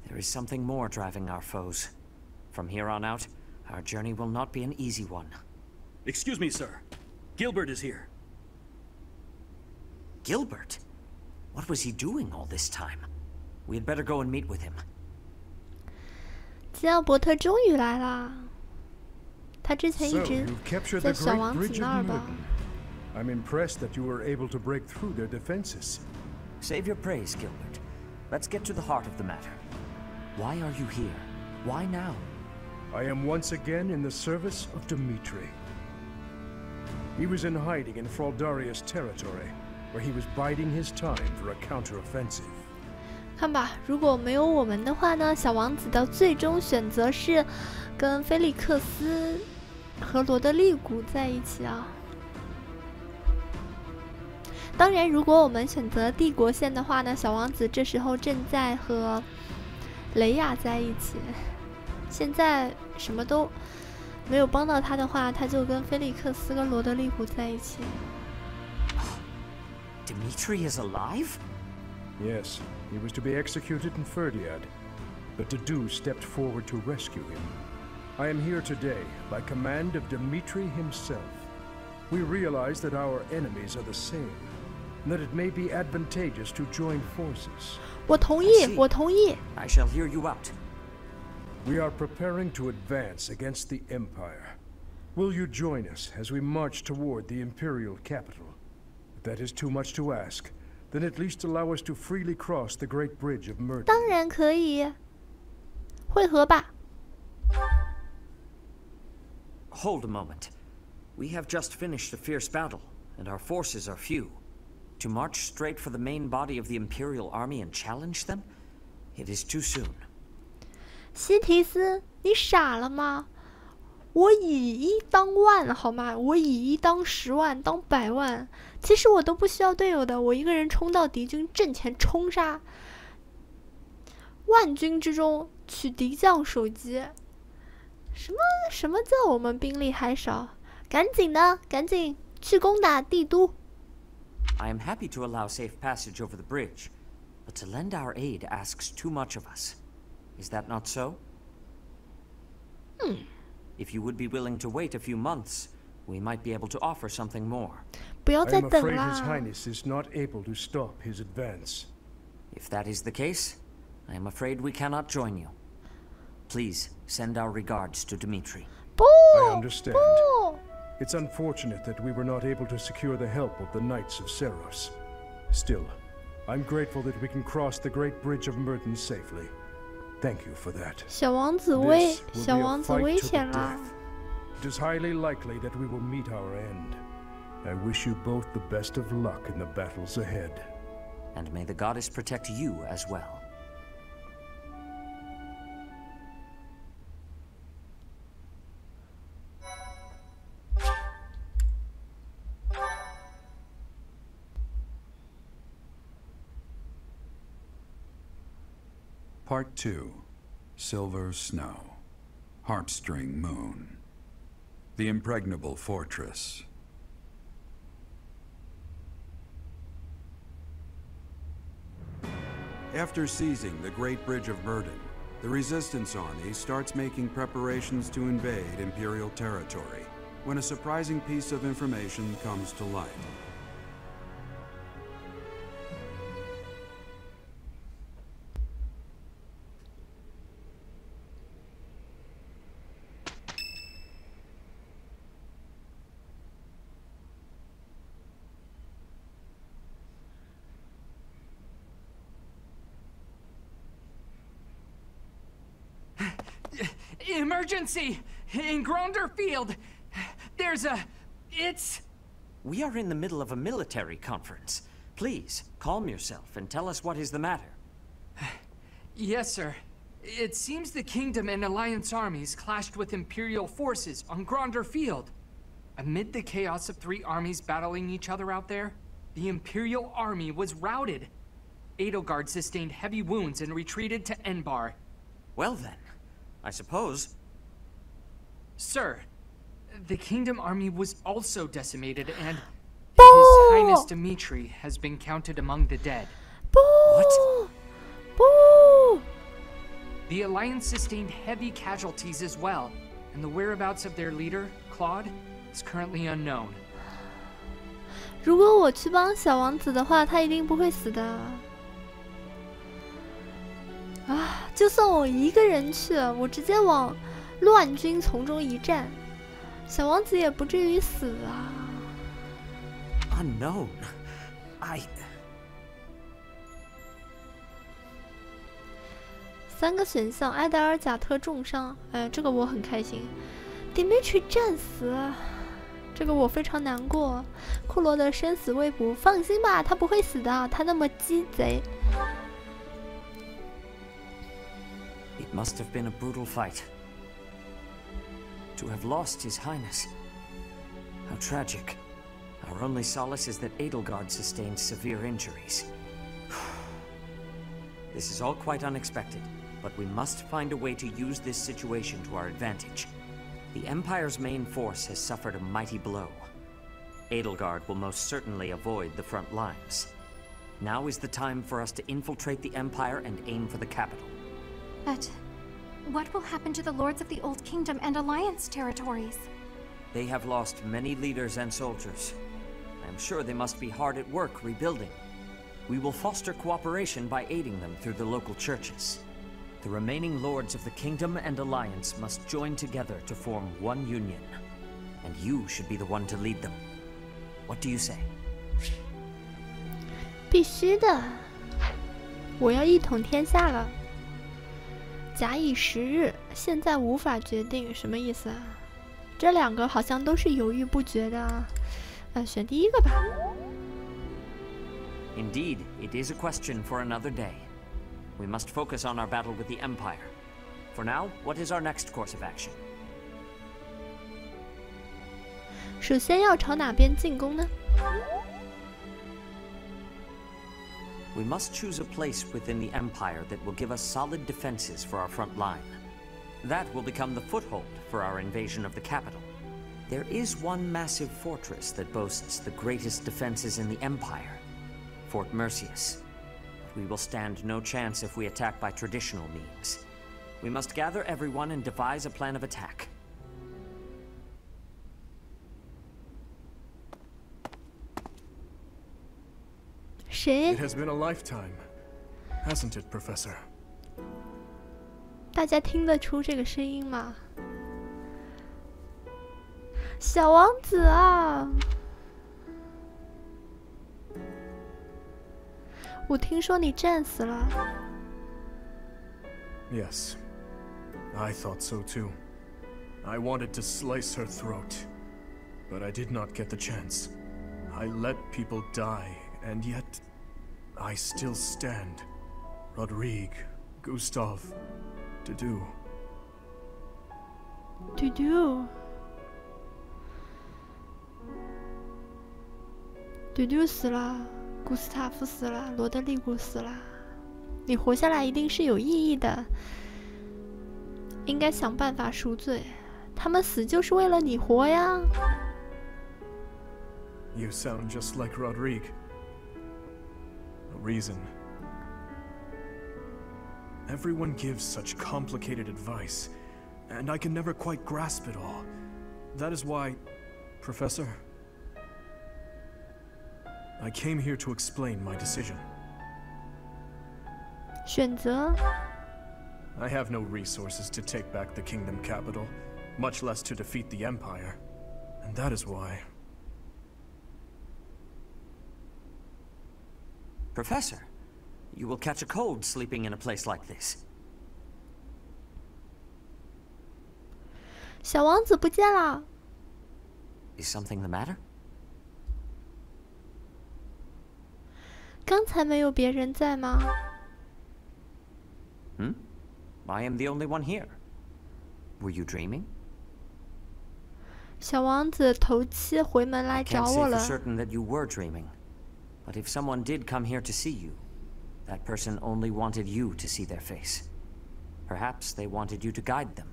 There is something more driving our foes. From here on out, our journey will not be an easy one. Excuse me, sir. Gilbert is here. Gilbert? What was he doing all this time? We had better go and meet with him. 基奥伯特终于来啦！他之前一直在小王子那儿吧？ I'm impressed that you were able to break through their defenses. Save your praise, Gilbert. Let's get to the heart of the matter. Why are you here? Why now? I am once again in the service of Dimitri. He was in hiding in Fraldaria's territory, where he was biding his time for a counteroffensive. 看吧，如果没有我们的话呢，小王子的最终选择是跟菲利克斯和罗德利古在一起啊。当然，如果我们选择帝国线的话呢，小王子这时候正在和雷亚在一起。现在什么都没有帮到他的话，他就跟菲利克斯跟罗德利湖在一起。Dimitri is alive? Yes, he was to be executed in Ferdiad, but Dedu stepped forward to rescue him. I am here today by command of Dimitri himself. We realize that our enemies are the same, and that it may be advantageous to join forces. 我同意，我同意。 I shall hear you out. We are preparing to advance against the Empire. Will you join us as we march toward the Imperial capital? If that is too much to ask, then at least allow us to freely cross the Great Bridge of Murder. 当然可以。会合吧。 Hold a moment. We have just finished a fierce battle, and our forces are few. To march straight for the main body of the Imperial army and challenge them? It is too soon. 西提斯，你傻了吗？我以一当万，好吗？我以一当10万，当100万。其实我都不需要队友的，我一个人冲到敌军阵前冲杀，万军之中取敌将首级。什么叫我们兵力还少？赶紧的，赶紧去攻打帝都。 I am happy to allow safe passage over the bridge, but to lend our aid asks too much of us. Is that not so? If you would be willing to wait a few months, we might be able to offer something more. 不要再 I am 等 afraid 啦。 His Highness is not able to stop his advance. If that is the case, I am afraid we cannot join you. Please send our regards to Dimitri. 不 I understand. 不， It's unfortunate that we were not able to secure the help of the Knights of Seros. Still, I'm grateful that we can cross the Great Bridge of Murden safely. Thank you for that. 小王子危 This will be a 小王子 fight 危 to the 险啦！ death. It is highly likely that we will meet our end. I wish you both the best of luck in the battles ahead. And may the goddess protect you as well. Part 2. Silver Snow. Heartstring Moon. The Impregnable Fortress. After seizing the Great Bridge of Murden, the Resistance Army starts making preparations to invade Imperial territory, when a surprising piece of information comes to light. Emergency! In Gronder Field! There's a... It's... We are in the middle of a military conference. Please, calm yourself and tell us what is the matter. Yes, sir. It seems the Kingdom and Alliance armies clashed with Imperial forces on Gronder Field. Amid the chaos of 3 armies battling each other out there, the Imperial army was routed. Edelgard sustained heavy wounds and retreated to Enbar. Well then, I suppose... Sir, the Kingdom army was also decimated and... Boo! His Highness Dimitri has been counted among the dead. Boo! What? Boo! The Alliance sustained heavy casualties as well, and the whereabouts of their leader, Claude, is currently unknown. 如果我去帮小王子的话，他一定不会死的。啊，就算我一个人去，我直接往乱军丛中一站，小王子也不至于死啊。Unknown. 3个选项：埃达尔、贾特重伤。哎，这个我很开心。Dimitri 战死，这个我非常难过。库罗的生死未卜，放心吧，他不会死的，他那么鸡贼。It must have been a brutal fight. To have lost His Highness. How tragic. Our Our only solace is that Edelgard sustained severe injuries. This is all quite unexpected, but we must find a way to use this situation to our advantage. The Empire's main force has suffered a mighty blow. Edelgard will most certainly avoid the front lines. Now is the time for us to infiltrate the Empire and aim for the capital. But what will happen to the Lords of the Old Kingdom and Alliance territories? They have lost many leaders and soldiers. I am sure they must be hard at work rebuilding. We will foster cooperation by aiding them through the local churches. The remaining Lords of the Kingdom and Alliance must join together to form one union. And you should be the one to lead them. What do you say? 必须的，我要一统天下了。假以时日，现在无法决定，什么意思啊？这两个好像都是犹豫不决的。选第一个吧。Indeed, it is a question for another day. We must focus on our battle with the Empire. For now, what is our next course of action? 首先要朝哪边进攻呢？ We must choose a place within the Empire that will give us solid defenses for our front line. That will become the foothold for our invasion of the capital. There is one massive fortress that boasts the greatest defenses in the Empire, Fort Mercius. We will stand no chance if we attack by traditional means. We must gather everyone and devise a plan of attack. It has been a lifetime, hasn't it, Professor? 大家听得出这个声音吗？小王子啊！我听说你战死了。Yes, I thought so too. I wanted to slice her throat, but I did not get the chance. I let people die, and yet I still stand. Rodrigue, Gustav, Dudu. Dudu 死了，古斯塔夫死了，罗德利古死了。你活下来一定是有意义的，应该想办法赎罪。他们死就是为了你活呀。You sound just like Rodrigue. A reason. Everyone gives such complicated advice, and I can never quite grasp it all. That is why, Professor, I came here to explain my decision. 选择 I have no resources to take back the kingdom capital, much less to defeat the Empire. And that is why... Professor, you will catch a cold sleeping in a place like this. 小王子不见了。 Is something the matter? 刚才没有别人在吗？ I am the only one here. Were you dreaming? 小王子头七回门来找我了。 I can't say for certain that you were dreaming. But if someone did come here to see you, that person only wanted you to see their face. Perhaps they wanted you to guide them.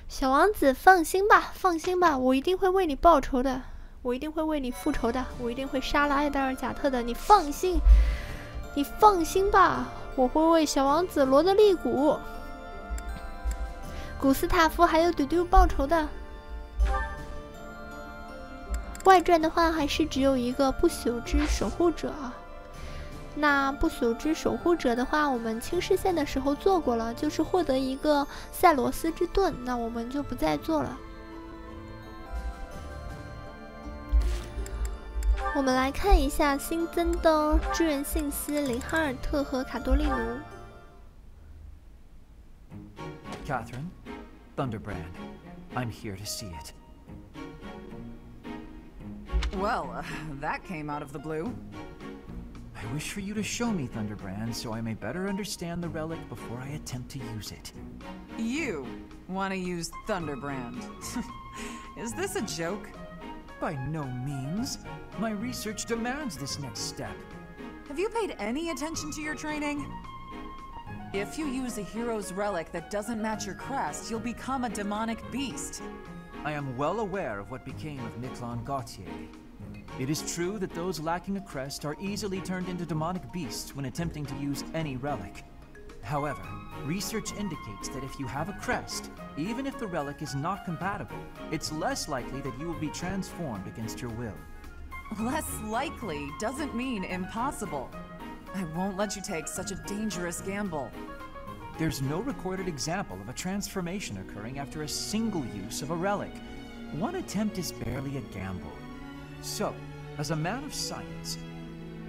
小王子，放心吧，放心吧，我一定会为你报仇的，我一定会为你复仇的，我一定会杀了艾德尔贾特的，你放心，你放心吧，我会为小王子罗德利古、古斯塔夫还有嘟嘟报仇的。外传的话，还是只有一个不朽之守护者。那不朽之守护者的话，我们青视线的时候做过了，就是获得一个赛罗斯之盾，那我们就不再做了。我们来看一下新增的支援信息：林哈尔特和卡多利奴。Catherine, Thunderbrand, I'm here to see it. Well, that came out of the blue. I wish for you to show me Thunderbrand so I may better understand the relic before I attempt to use it. You want to use Thunderbrand? Is this a joke? By no means. My research demands this next step. Have you paid any attention to your training? If you use a hero's relic that doesn't match your crest, you'll become a demonic beast. I am well aware of what became of Miquelon Gautier. It is true that those lacking a crest are easily turned into demonic beasts when attempting to use any relic. However, research indicates that if you have a crest, even if the relic is not compatible, it's less likely that you will be transformed against your will. Less likely doesn't mean impossible. I won't let you take such a dangerous gamble. There's no recorded example of a transformation occurring after a single use of a relic. One attempt is barely a gamble. So, as a man of science,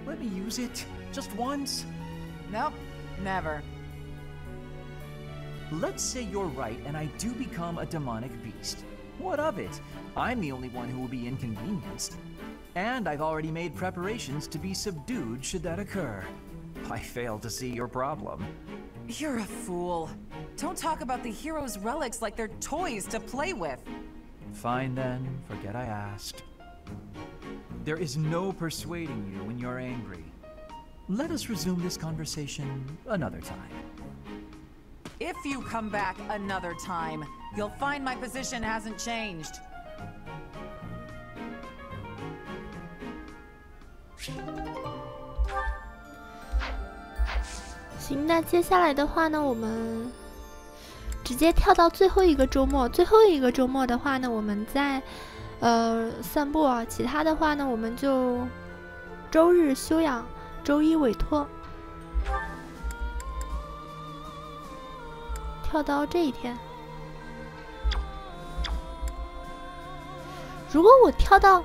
let me use it just once? Nope, never. Let's say you're right and I do become a demonic beast. What of it? I'm the only one who will be inconvenienced. And I've already made preparations to be subdued should that occur. I fail to see your problem. You're a fool. Don't talk about the hero's relics like they're toys to play with. Fine then, forget I asked. There is no persuading you when you're angry. Let us resume this conversation another time. If you come back another time, you'll find my position hasn't changed. 行，那接下来的话呢，我们直接跳到最后一个周末。最后一个周末的话呢，我们在散步啊，其他的话呢，我们就周日休养，周一委托。跳到这一天，如果我跳到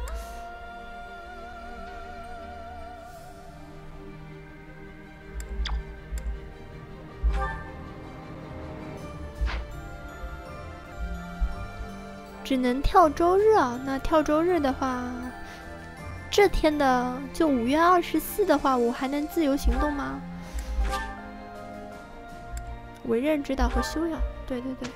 只能跳周日啊，那跳周日的话，这天的就5月24的话，我还能自由行动吗？委任指导和修养，对对对。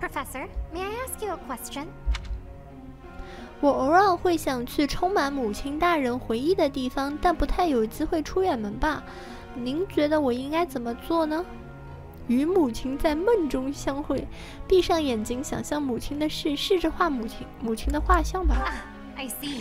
Professor, may I ask you a question? 我偶尔会想去充满母亲大人回忆的地方，但不太有机会出远门吧？您觉得我应该怎么做呢？与母亲在梦中相会，闭上眼睛想象母亲的事，试着画母亲的画像吧。I see.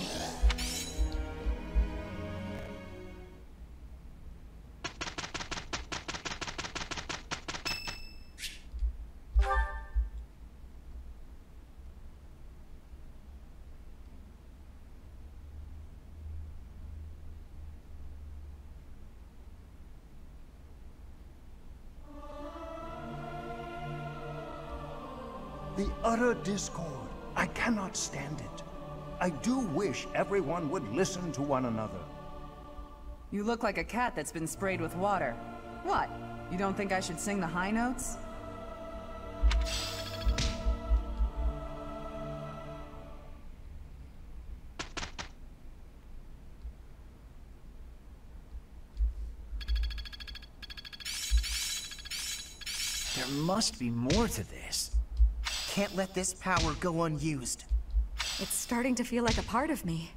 The utter discord. I cannot stand it. I do wish everyone would listen to one another. You look like a cat that's been sprayed with water. What? You don't think I should sing the high notes? There must be more to this. Can't let this power go unused. It's starting to feel like a part of me.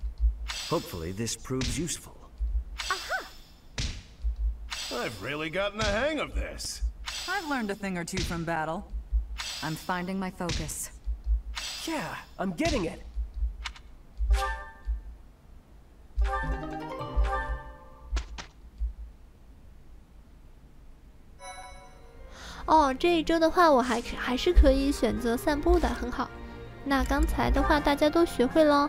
Hopefully this proves useful. I've really gotten the hang of this. I've learned a thing or two from battle. I'm finding my focus. Yeah, I'm getting it. 哦，这一周的话，我还是可以选择散步的，很好。那刚才的话，大家都学会了，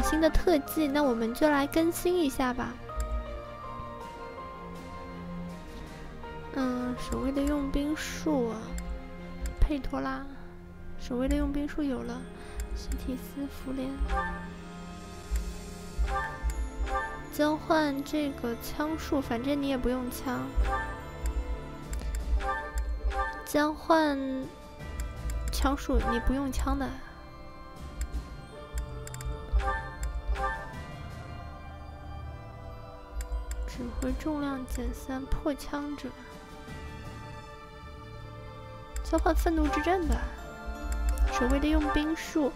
新的特技，那我们就来更新一下吧。守卫的用兵术啊，佩托拉，守卫的用兵术有了，史提斯、福莲，交换这个枪术，反正你也不用枪。交换枪术，你不用枪的。指挥重量减3，破枪者。交换愤怒之刃吧。守卫的用兵术，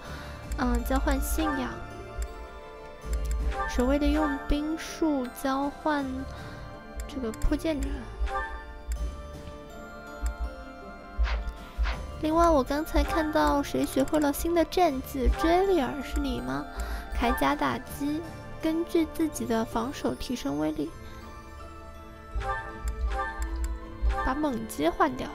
交换信仰。守卫的用兵术交换这个破剑者。另外，我刚才看到谁学会了新的战技，追利尔是你吗？铠甲打击，根据自己的防守提升威力。把猛击换掉。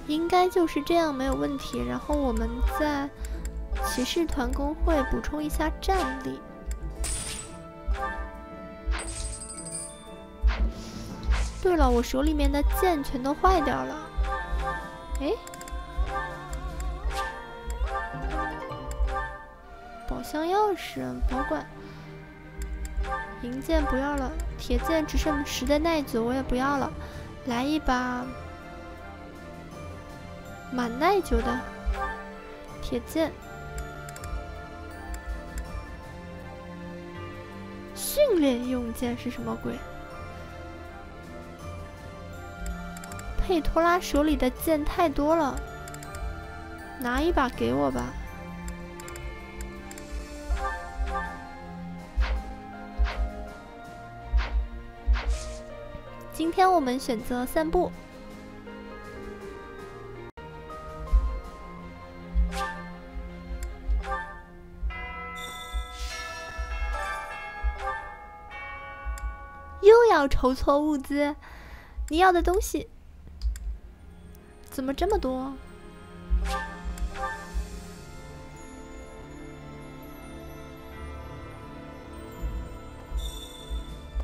应该就是这样，没有问题。然后我们在骑士团工会补充一下战力。对了，我手里面的剑全都坏掉了。哎，宝箱钥匙保管。银剑不要了，铁剑只剩10的耐久，我也不要了。来一把满耐久的铁剑。训练用剑是什么鬼？佩托拉手里的剑太多了，拿一把给我吧。今天我们选择散步。又要筹措物资，你要的东西怎么这么多？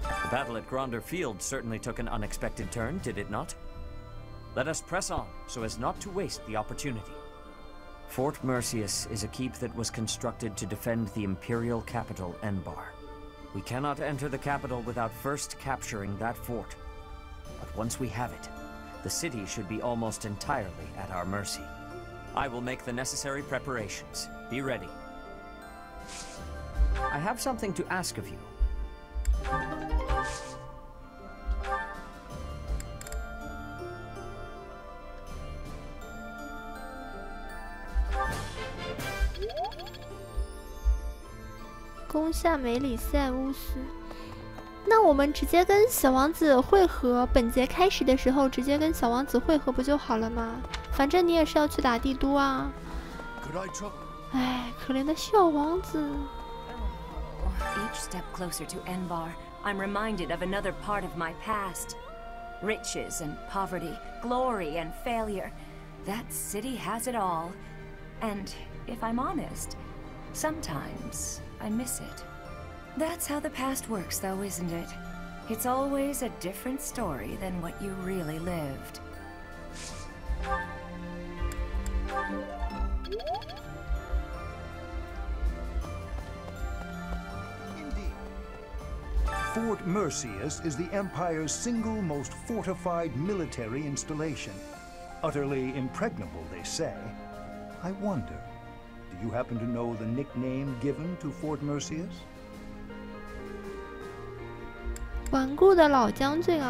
The battle at Gronder Field certainly took an unexpected turn, did it not? Let us press on, so as not to waste the opportunity. Fort Mercius is a keep that was constructed to defend the imperial capital, Enbar. We cannot enter the capital without first capturing that fort. But once we have it, the city should be almost entirely at our mercy. I will make the necessary preparations. Be ready. I have something to ask of you. "攻下梅里塞乌斯。那我们直接跟小王子会合，本节开始的时候直接跟小王子会合不就好了吗？反正你也是要去打帝都啊。哎，可怜的小王子。 Each step closer to Enbar, I'm reminded of another part of my past. Riches and poverty, glory and failure. That city has it all. And if I'm honest, sometimes I miss it. That's how the past works, though, isn't it? It's always a different story than what you really lived. Fort Mercius is the Empire's single most fortified military installation. Utterly impregnable, they say. I wonder, do you happen to know the nickname given to Fort Mercius? 顽固的老将军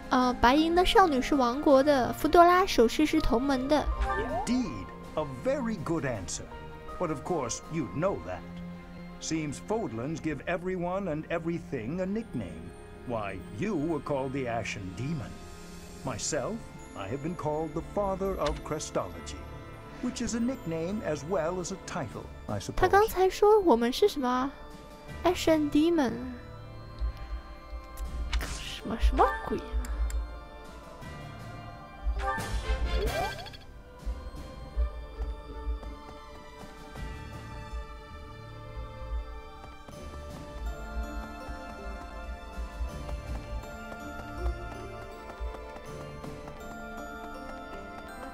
啊，白银的少女是王国的，福多拉手势是同盟的。Indeed, a very good answer. But of course, you'd know that. Seems Fodlands give everyone and everything a nickname. Why, you were called the Ashen Demon. Myself, I have been called the Father of Crestology, which is a nickname as well as a title, I suppose. 他刚才说我们是什么 ？Ashen Demon， 什么鬼啊？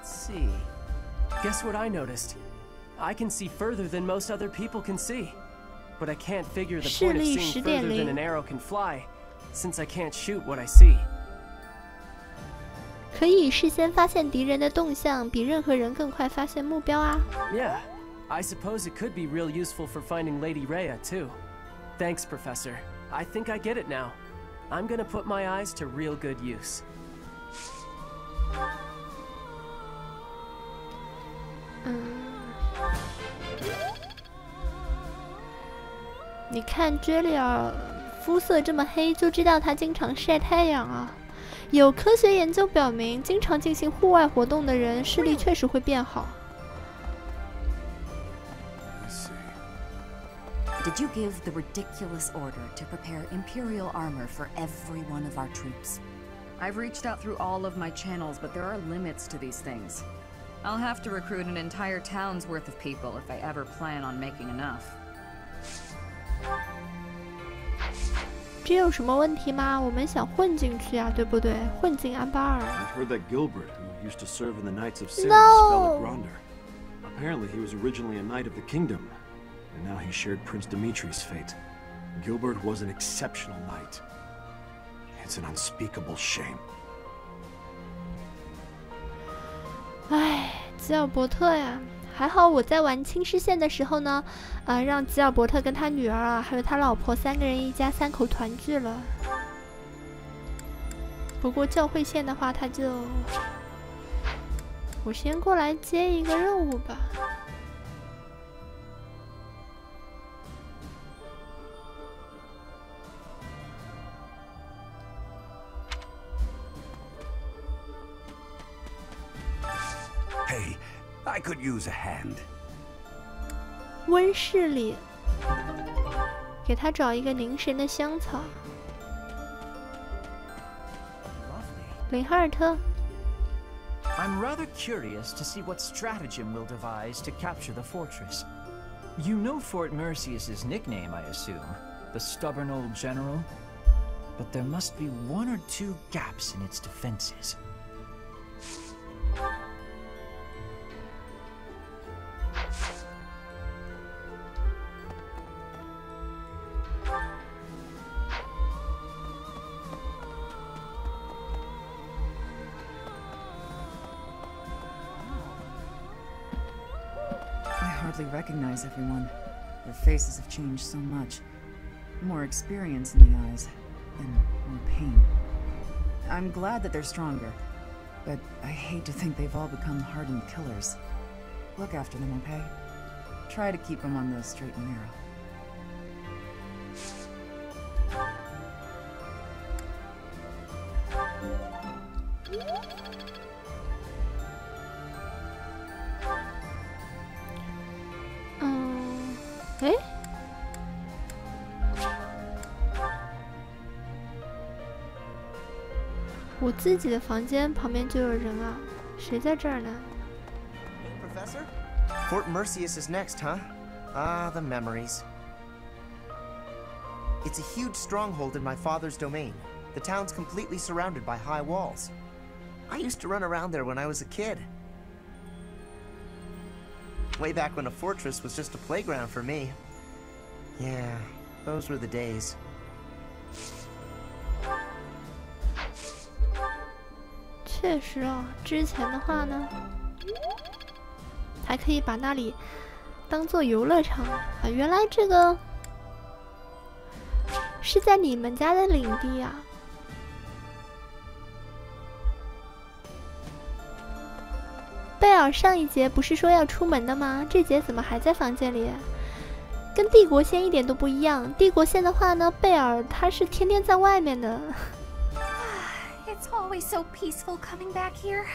See. Guess what I noticed? I can see further than most other people can see. but I can't figure the 视 point of 力 seeing further than an 10.0 arrow can fly, since I can't shoot what I see. 可以事先发现敌人的动向，比任何人更快发现目标啊。Yeah, I suppose it could be real useful for finding Lady Rhea, too. Thanks, Professor. I think I get it now. I'm gonna put my eyes to real good use. 你看追里尔肤色这么黑，就知道他经常晒太阳啊。有科学研究表明，经常进行户外活动的人视力确实会变好。Did you give the ridiculous order to prepare Imperial armor for every one of our troops? I've reached out through all of my channels, but there are limits to these things. I'll have to recruit an entire town's worth of people if I ever plan on making enough. 这有什么问题吗？我们想混进去啊，对不对？混进安巴尔。I've heard that Gilbert, who used to serve in the Knights of Ceres, No! fell at Gronder. Apparently, he was originally a knight of the kingdom, and now he shared Prince Dimitri's fate. Gilbert was an exceptional knight. It's an unspeakable shame. 唉，吉尔伯特呀，还好我在玩青狮县的时候呢，让吉尔伯特跟他女儿啊，还有他老婆3个人一家3口团聚了。不过教会线的话，他就，我先过来接一个任务吧。Hey, I could use a hand. 温室里，给他找一个凝神的香草。林哈尔特。 I'm rather curious to see what stratagem we'll devise to capture the fortress. You know Fort Mercius's nickname, I assume, the stubborn old general? But there must be 1 or 2 gaps in its defenses. I hardly recognize everyone. Their faces have changed so much. More experience in the eyes, and more pain. I'm glad that they're stronger, but I hate to think they've all become hardened killers. Look after them, okay? Try to keep them on the straight and narrow. Eh? 我自己的房间旁边就有人啊，谁在这儿呢？ Hey, Professor? Fort Mercius is next, huh? Ah, the memories. It's a huge stronghold in my father's domain. The town's completely surrounded by high walls. I used to run around there when I was a kid. Way back when a fortress was just a playground for me. Yeah, those were the days. 确实哦，之前的话呢，还可以把那里当做游乐场啊。原来这个是在你们家的领地啊。贝尔上一节不是说要出门的吗？这节怎么还在房间里？跟帝国线一点都不一样。帝国线的话呢，贝尔他是天天在外面的。It's always so peaceful coming back here.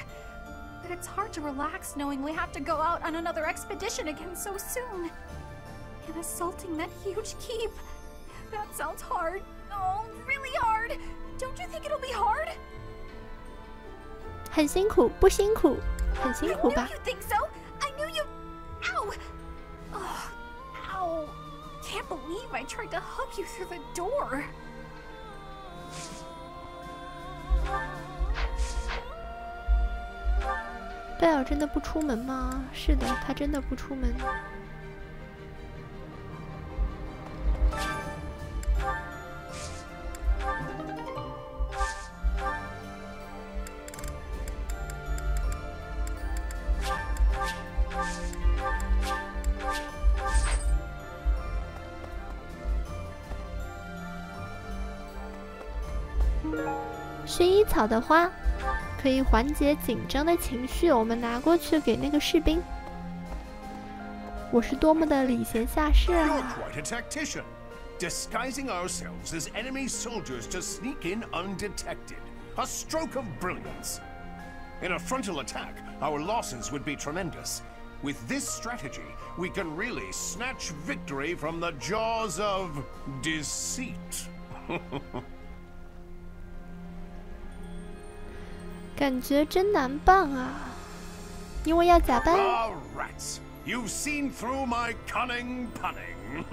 But it's hard to relax knowing we have to go out on another expedition again so soon. And assaulting that huge keep. That sounds hard. Oh, really hard. Don't you think it'll be hard? 很辛苦，不辛苦，很辛苦吧 I knew you think so. I knew you. Ow. Oh, ow. Can't believe I tried to hug you through the door. 贝尔真的不出门吗？是的，他真的不出门。薰衣草的花可以缓解紧张的情绪，我们拿过去给那个士兵。我是多么的礼贤下士啊！ You're quite a tactician, disguising ourselves as enemy soldiers to sneak in undetected. A stroke of brilliance. In a frontal attack, our losses would be tremendous. With this strategy, we can really snatch victory from the jaws of deceit. 感觉真难办啊，因为要假扮。 Ah, rats! You've seen through my cunning punning.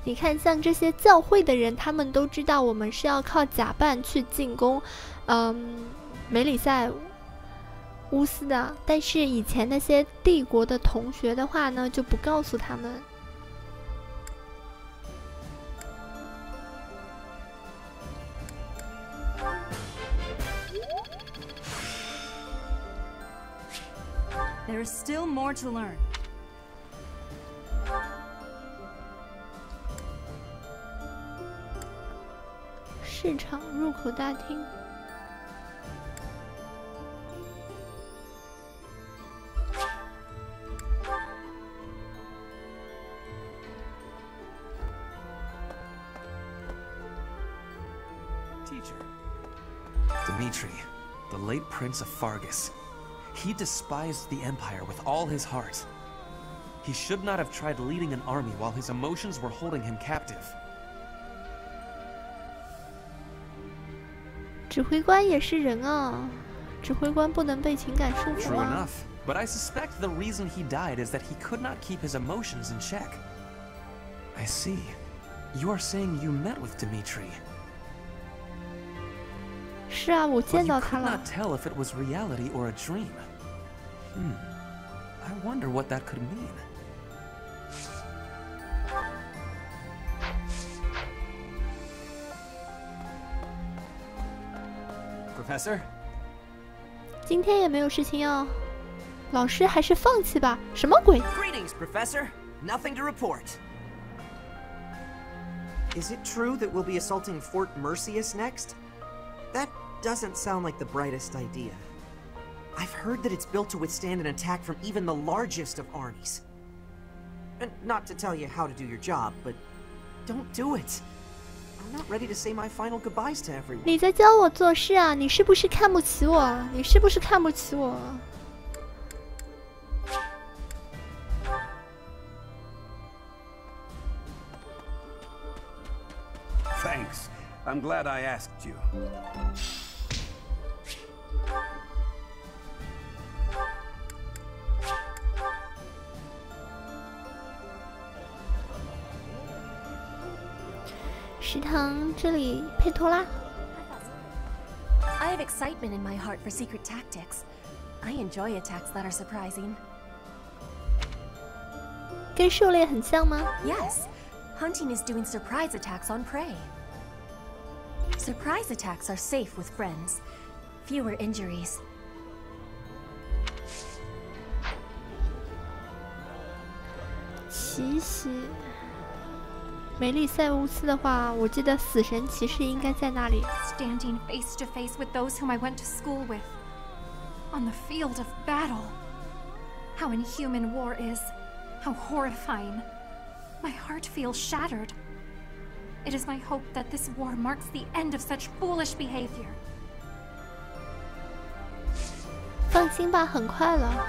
你看，像这些教会的人，他们都知道我们是要靠假扮去进攻，梅里塞乌斯的。但是以前那些帝国的同学的话呢，就不告诉他们。 There is still more to learn. 市场入口大厅。Teacher. Dimitri, the late Prince of Fargus. He despised the Empire with all his heart. He should not have tried leading an army while his emotions were holding him captive. 指挥官也是人啊，指挥官不能被情感束缚 True 啊。 enough, but I suspect the reason he died is that he could not keep his emotions in check. I see. You are saying you met with Dimitri. 是啊，我见到 But 他 you could 了 not。tell if it was reality or a dream. I wonder what that could mean. Professor? 今天也没有事情要，老师还是放弃吧。什么鬼？ Greetings, Professor. Nothing to report. Is it true that we'll be assaulting Fort Mercius next? That doesn't sound like the brightest idea. I've heard that it's built to withstand an attack from even the largest of armies. And not to tell you how to do your job, but don't do it. I'm not ready to say my final goodbyes to everyone. 你在教我做事啊？你是不是看不起我？你是不是看不起我？ Thanks. I'm glad I asked you. 食堂这里佩托拉。 I have excitement in my heart for secret tactics. I enjoy attacks that are surprising. 跟狩猎很像吗？ Yes, hunting is doing surprise attacks on prey. Surprise attacks are safe with friends. Fewer injuries. 奇袭。梅丽塞乌斯的话，我记得死神骑士应该在那里。 Standing face to face with those whom I went to school with. On the field of battle. How inhuman war is. How horrifying. My heart feels shattered. It is my hope that this war marks the end of such foolish behavior. 放心吧，很快了。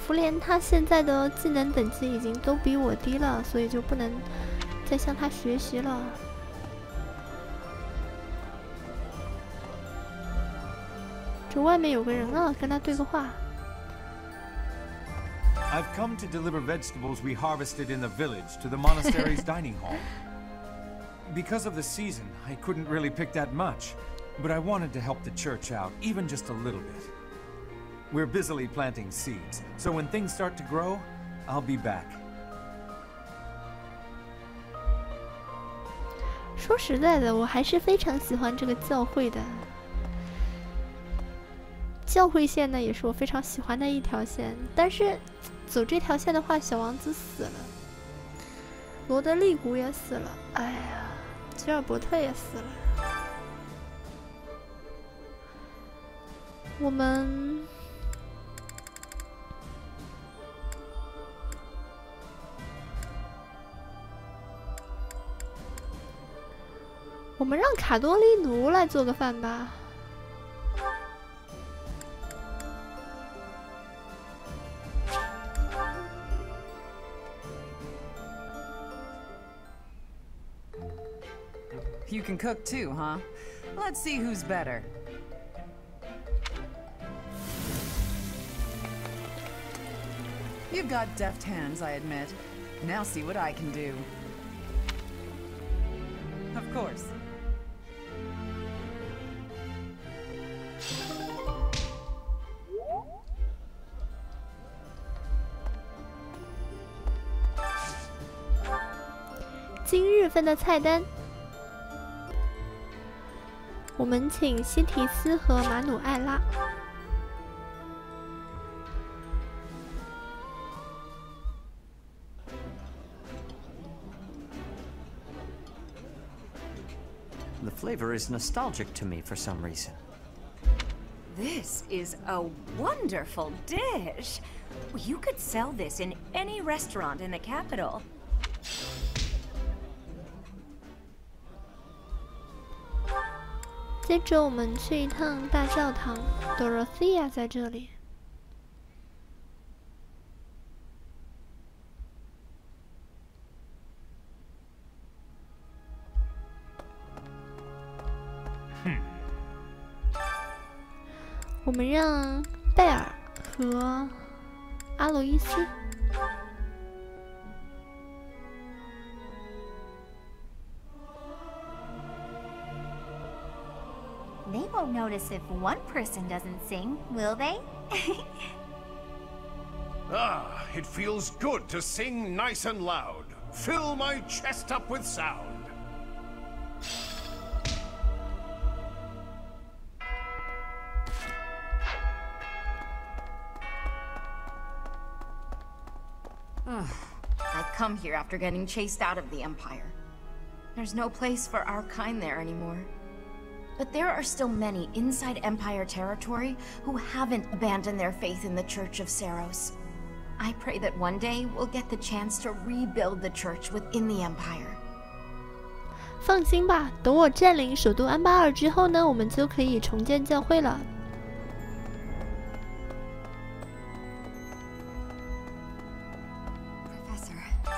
福莲他现在的技能等级已经都比我低了，所以就不能再向他学习了。这外面有个人啊，跟他对个话。 I've come to deliver vegetables we harvested in the village to the monastery's dining hall. Because of the season, I couldn't really pick that much, but I wanted to help the church out, even just a little bit. We're busily planting seeds, so when things start to grow, I'll be back. 说实在的，我还是非常喜欢这个教会的。教会线呢，也是我非常喜欢的一条线，但是走这条线的话，小王子死了，罗德利古也死了，哎呀。吉尔伯特也死了。我们让卡多利奴来做个饭吧。You can cook too, huh? Let's see who's better. You've got deft hands, I admit. Now see what I can do. Of course. 今日份的菜单，我们请西提斯和马努艾拉。The flavor is nostalgic to me for some reason. This is a wonderful dish. You could sell this in any restaurant in the capital. 接着我们去一趟大教堂 ，Dorothea 在这里。我们让贝尔和阿罗伊斯。 They won't notice if one person doesn't sing, will they? Ah, it feels good to sing nice and loud. Fill my chest up with sound. I've come here after getting chased out of the Empire. There's no place for our kind there anymore. But there are still many inside Empire territory who haven't abandoned their faith in the Church of Saros. I pray that one day we'll get the chance to rebuild the church within the Empire. 放心吧，等我占领首都安巴尔之后呢，我们就可以重建教会了。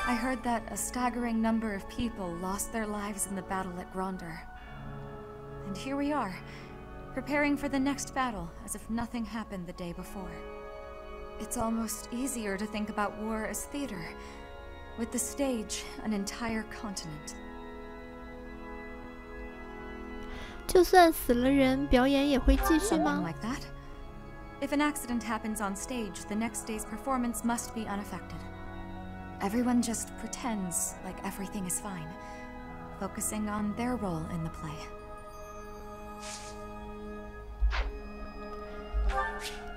I heard that a staggering number of people lost their lives in the battle at Gronder. And here we are, preparing for the next battle as if nothing happened the day before. It's almost easier to think about war as theater, with the stage an entire continent. 就算死了人，表演也会继续吗？ Something like that. If an accident happens on stage, the next day's performance must be unaffected. Everyone just pretends like everything is fine, focusing on their role in the play.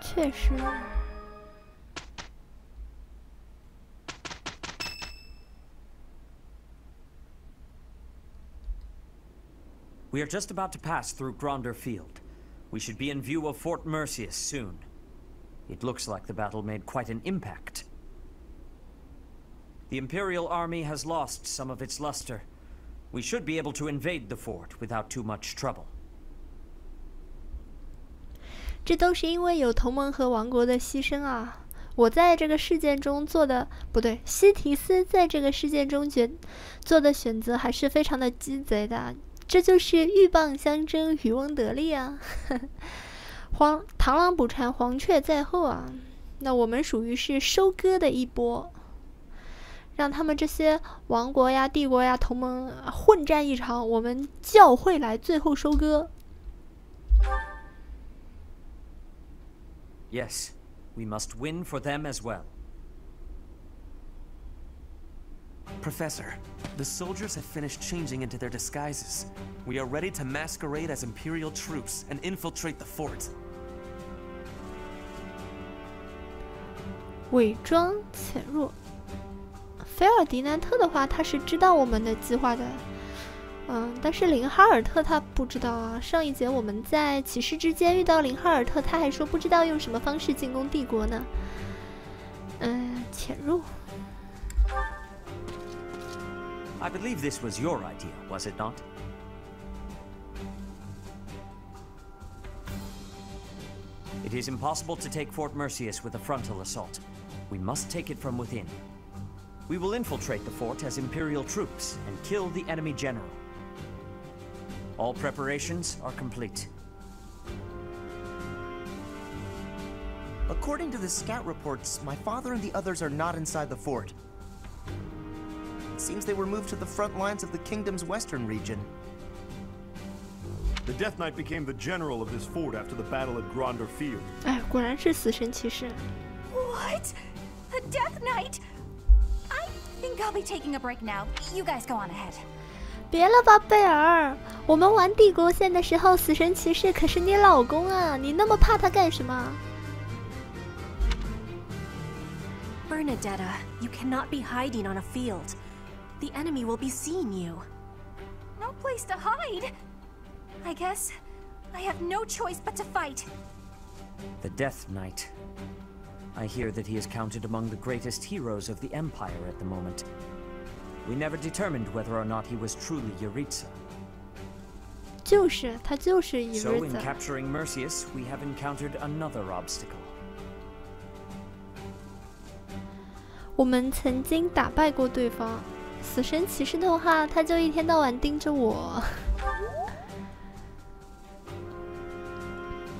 确实。 We are just about to pass through Gronder Field. We should be in view of Fort Mercius soon. It looks like the battle made quite an impact. The Imperial army has lost some of its luster. We should be able to invade the fort without too much trouble. 这都是因为有同盟和王国的牺牲啊！我在这个事件中做的不对，西提斯在这个事件中做的选择还是非常的鸡贼的，这就是鹬蚌相争，渔翁得利啊！螳螂捕蝉，黄雀在后啊！那我们属于是收割的一波，让他们这些王国呀、帝国呀、同盟混战一场，我们教会来最后收割。 Yes, we must win for them as well. Professor, the soldiers have finished changing into their disguises. We are ready to masquerade as Imperial troops and infiltrate the fort. 伪装潜入。菲尔迪南特的话，他是知道我们的计划的。但是林哈尔特他不知道啊。上一节我们在骑士之间遇到林哈尔特，他还说不知道用什么方式进攻帝国呢。潜入。I believe this was your idea, was it not? It is impossible to take Fort Merceus with a frontal assault. We must take it from within. We will infiltrate the fort as Imperial troops and kill the enemy general. All preparations are complete. According to the scout reports, my father and the others are not inside the fort. It seems they were moved to the front lines of the kingdom's western region. The Death Knight became the general of this fort after the battle at Gronder Field. 哎，果然是死神骑士。What? The Death Knight? I think I'll be taking a break now. You guys go on ahead. 别了吧，贝尔！我们玩帝国线的时候，死神骑士可是你老公啊！你那么怕他干什么？ Bernadetta, you cannot be hiding on a field. The enemy will be seeing you. No place to hide. I guess I have no choice but to fight. The Death Knight. I hear that he is counted among the greatest heroes of the Empire at the moment. We never determined whether or not he was truly Yuritsa. 就是他就是 So in Yuritsa。 capturing Merceus, we have encountered another obstacle. 我们曾经打败过对方。死神骑士的话，他就一天到晚盯着我。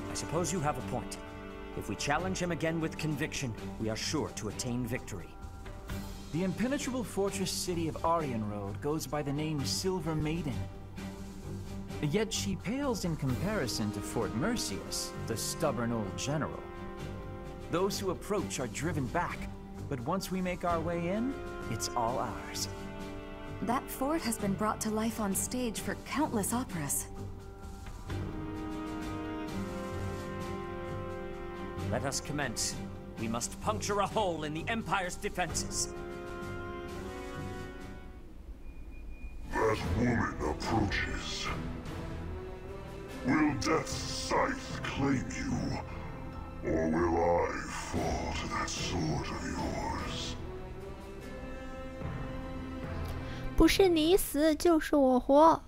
I suppose you have a point. If we challenge him again with conviction, we are sure to attain victory. The impenetrable fortress city of Arianrode goes by the name Silver Maiden. Yet she pales in comparison to Fort Merceus, the stubborn old general. Those who approach are driven back, but once we make our way in, it's all ours. That fort has been brought to life on stage for countless operas. Let us commence. We must puncture a hole in the Empire's defenses. That woman approaches. Will Death's scythe claim you? Or will I fall to that sword of yours? 不是你死，就是我活。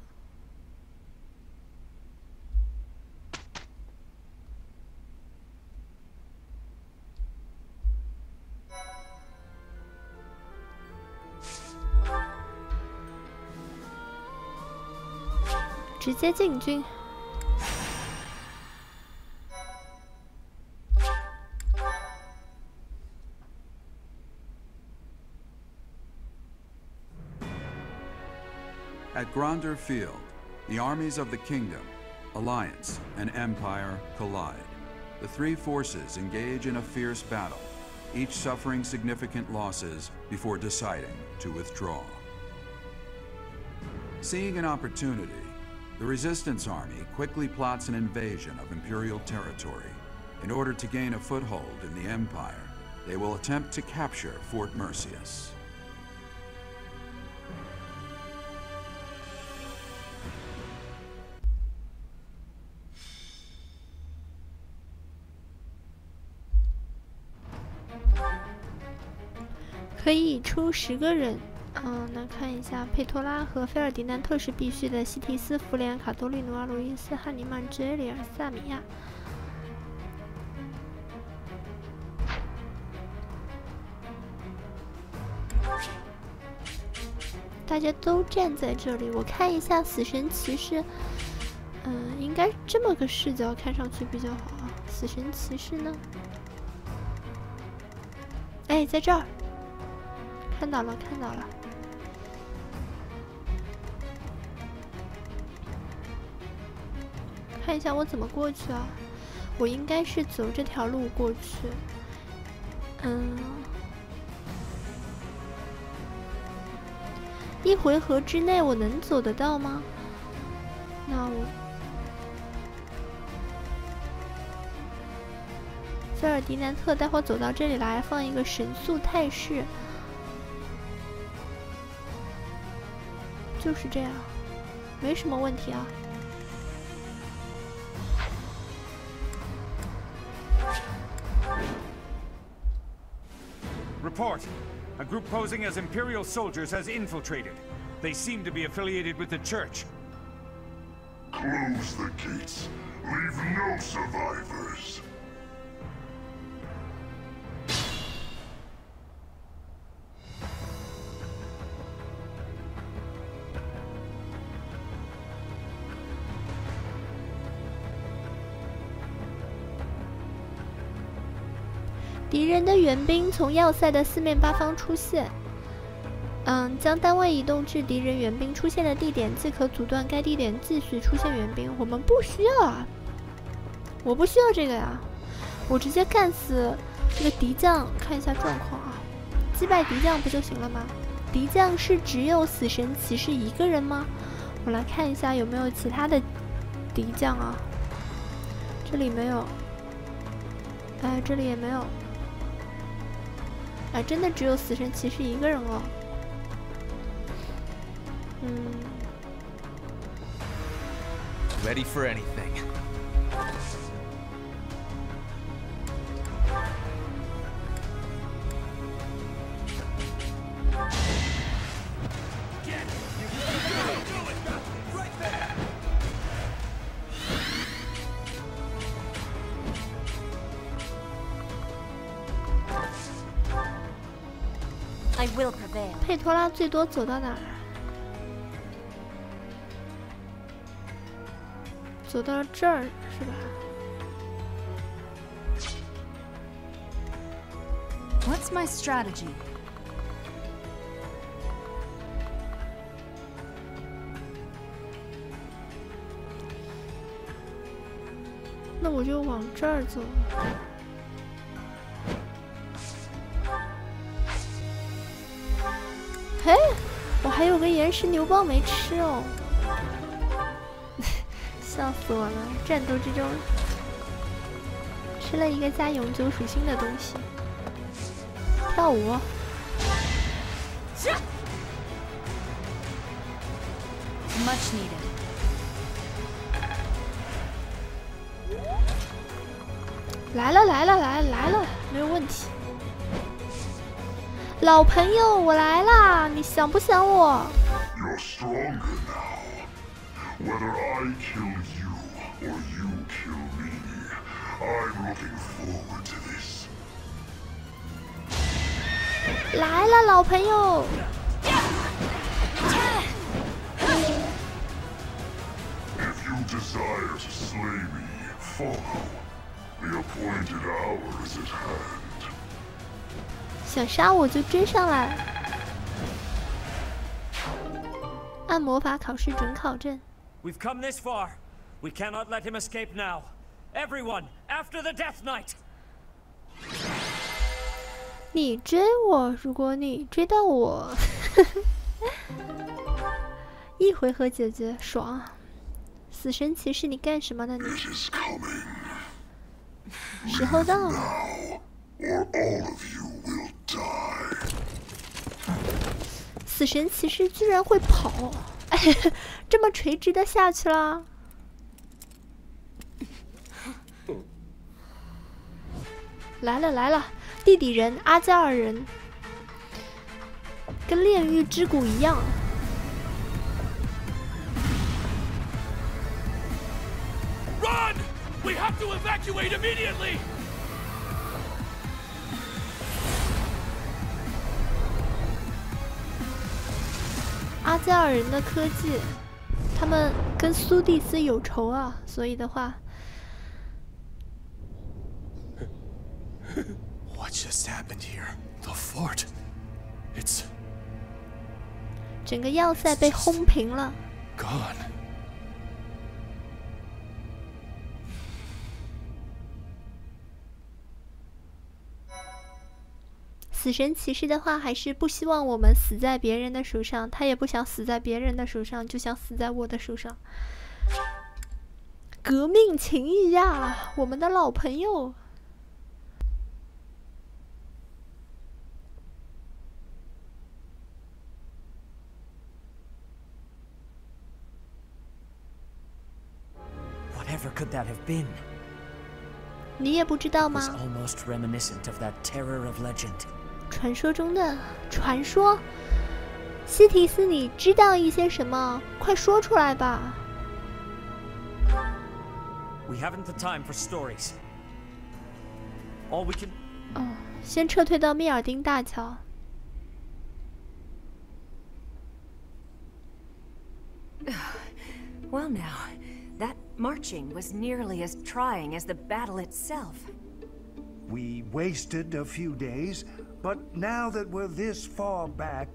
直接进军。 At Gronder Field, the armies of the Kingdom, Alliance, and Empire collide. The three forces engage in a fierce battle, each suffering significant losses before deciding to withdraw. Seeing an opportunity, the Resistance Army quickly plots an invasion of Imperial territory. In order to gain a foothold in the Empire, they will attempt to capture Fort Merceus. "可以出10个人。那看一下，佩托拉和菲尔迪南特是必须的，西提斯、弗莲、卡多利努、阿路易斯、汉尼曼、哲里尔、萨米亚。大家都站在这里，我看一下死神骑士。应该这么个视角看上去比较好啊。死神骑士呢？哎，在这儿，看到了，看到了。 看一下我怎么过去啊？我应该是走这条路过去。一回合之内我能走得到吗？那我菲尔迪南特待会儿走到这里来，放一个神速态势，就是这样。没什么问题啊。Report. A group posing as Imperial soldiers has infiltrated. They seem to be affiliated with the church. Close the gates. Leave no survivors. 敌人的援兵从要塞的四面八方出现。将单位移动至敌人援兵出现的地点，即可阻断该地点继续出现援兵。我们不需要啊，我不需要这个呀，我直接干死这个敌将。看一下状况啊，击败敌将不就行了吗？敌将是只有死神骑士一个人吗？我来看一下有没有其他的敌将啊。这里没有，哎，这里也没有。哎，真的只有死神骑士一个人哦。Ready for anything. I will prevail. 佩托拉最多走到哪儿？走到这儿是吧 What's my strategy? 那我就往这儿走。嘿，我还有个岩石牛蒡没吃哦。笑死我了！战斗之中吃了一个加永久属性的东西。跳舞。Much needed. 来了来了来了来了，没有问题。老朋友，我来啦！你想不想我？ You're stronger now. Whether I kill you or you kill me, I'm looking forward to this. 来了，老朋友。If you desire to slay me, follow. The appointed hour is at hand. 想杀我就追上来。按魔法考试准考证。 We've come this far. We cannot let him escape now. Everyone, after the Death Knight. 你追我，如果你追到我，一回合解决，爽！死神骑士，你干什么呢？你时候到了。死神骑士居然会跑，哎，这么垂直的下去了。来了来了，地底人阿加尔人，跟炼狱之谷一样。 Run! We have to evacuate immediately! 阿加尔人的科技，他们跟苏蒂斯有仇啊，所以的话， What just happened here? The fort. It's 整个要塞被轰平了。 gone. 死神骑士的话，还是不希望我们死在别人的手上，他也不想死在别人的手上，就想死在我的手上。革命情谊呀，我们的老朋友。Whatever could that have been? 你也不知道 It was 吗？ almost reminiscent of that terror of legend. 传说中的传说。西提斯，你知道一些什么？快说出来吧。 We haven't the time for stories. All we can... 哦，先撤退到密尔丁大桥。 Well now, that marching was nearly as trying as the battle itself. We wasted a few days, but now that we're this far back,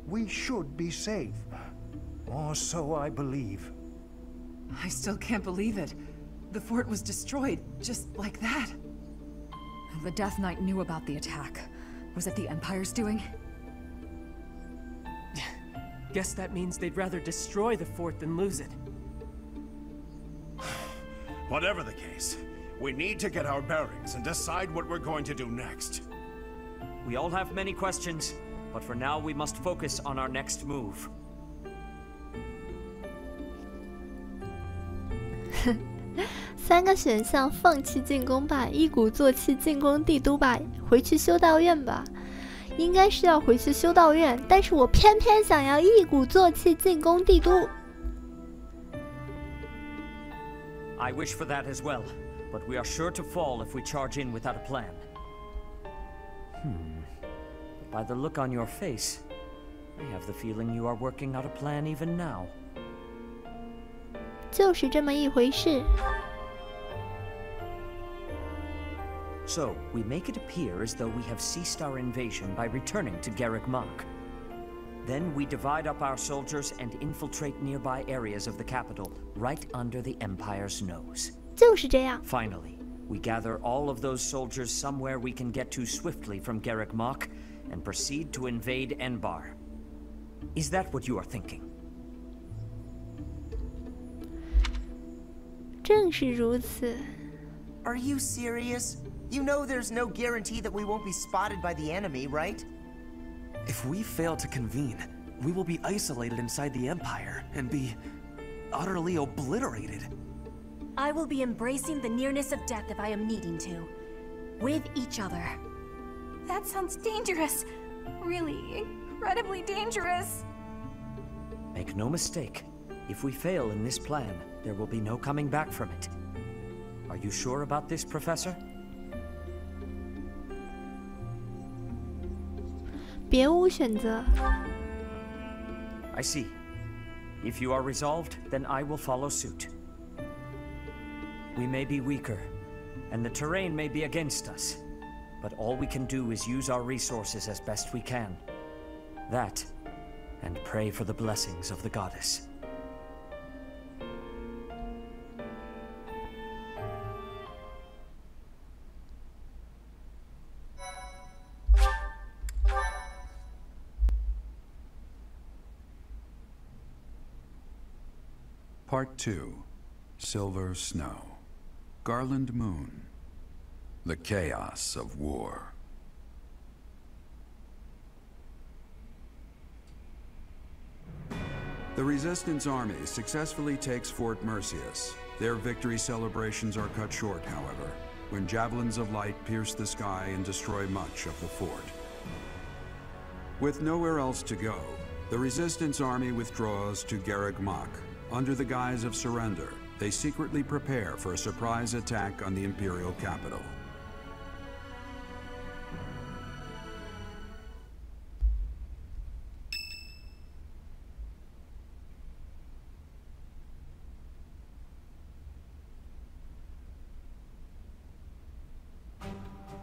we should be safe. Or so I believe. I still can't believe it. The fort was destroyed, just like that. The Death Knight knew about the attack. Was it the Empire's doing? Guess that means they'd rather destroy the fort than lose it. Whatever the case, we need to get our bearings and decide what we're going to do next. We all have many questions, but for now we must focus on our next move. 3个选项：放弃进攻吧，一鼓作气进攻帝都吧，回去修道院吧。应该是要回去修道院，但是我偏偏想要一鼓作气进攻帝都。 I wish for that as well, but we are sure to fall if we charge in without a plan. By the look on your face, I have the feeling you are working out a plan even now. 就是这么一回事。 So, we make it appear as though we have ceased our invasion by returning to Garrick Mach. Then we divide up our soldiers and infiltrate nearby areas of the capital, right under the Empire's nose. 就是这样。 Finally, we gather all of those soldiers somewhere we can get to swiftly from Garrick Mach and proceed to invade Enbar. Is that what you are thinking? 正是如此。 Are you serious? You know there's no guarantee that we won't be spotted by the enemy, right? If we fail to convene, we will be isolated inside the Empire and be utterly obliterated. I will be embracing the nearness of death if I am needing to. With each other. That sounds dangerous. Really, incredibly dangerous. Make no mistake, if we fail in this plan, there will be no coming back from it. Are you sure about this, Professor? 别无选择。 I see. If you are resolved, then I will follow suit. We may be weaker, and the terrain may be against us, but all we can do is use our resources as best we can. That, and pray for the blessings of the goddess. Part 2. Silver Snow. Garland Moon. The Chaos of War. The Resistance Army successfully takes Fort Merceus. Their victory celebrations are cut short, however, when javelins of light pierce the sky and destroy much of the fort. With nowhere else to go, the Resistance Army withdraws to Garrick Mach. Under the guise of surrender, they secretly prepare for a surprise attack on the Imperial capital.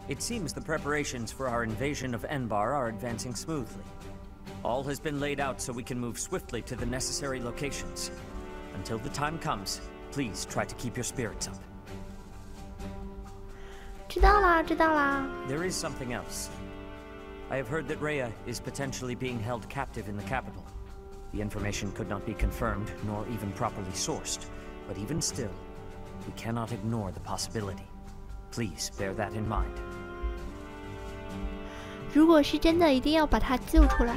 It seems the preparations for our invasion of Enbar are advancing smoothly. All has been laid out so we can move swiftly to the necessary locations. Until the time comes, please try to keep your spirits up. 知道啦，知道啦。 There is something else. I have heard that Rhea is potentially being held captive in the capital. The information could not be confirmed, nor even properly sourced. But even still, we cannot ignore the possibility. Please bear that in mind. 如果是真的，一定要把她救出来。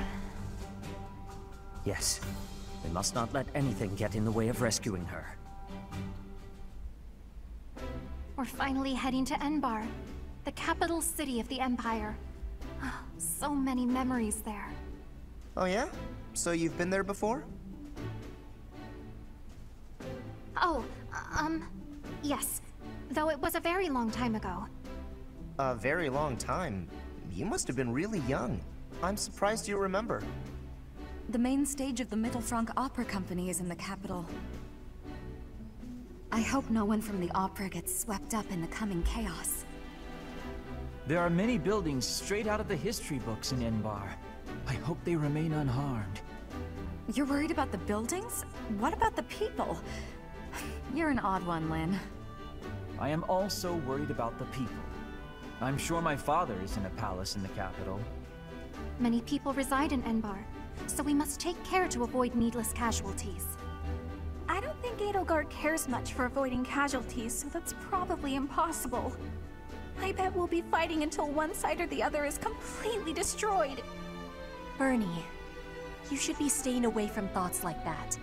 Yes, we must not let anything get in the way of rescuing her. We're finally heading to Enbar, the capital city of the Empire. So many memories there. Oh yeah? So you've been there before? Oh, yes. Though it was a very long time ago. A very long time? You must have been really young. I'm surprised you remember. The main stage of the Mittelfrank Opera Company is in the capital. I hope no one from the opera gets swept up in the coming chaos. There are many buildings straight out of the history books in Enbar. I hope they remain unharmed. You're worried about the buildings? What about the people? You're an odd one, Lynn. I am also worried about the people. I'm sure my father is in a palace in the capital. Many people reside in Enbar, so we must take care to avoid needless casualties. I don't think Edelgard cares much for avoiding casualties, so that's probably impossible. I bet we'll be fighting until one side or the other is completely destroyed. Bernie, you should be staying away from thoughts like that.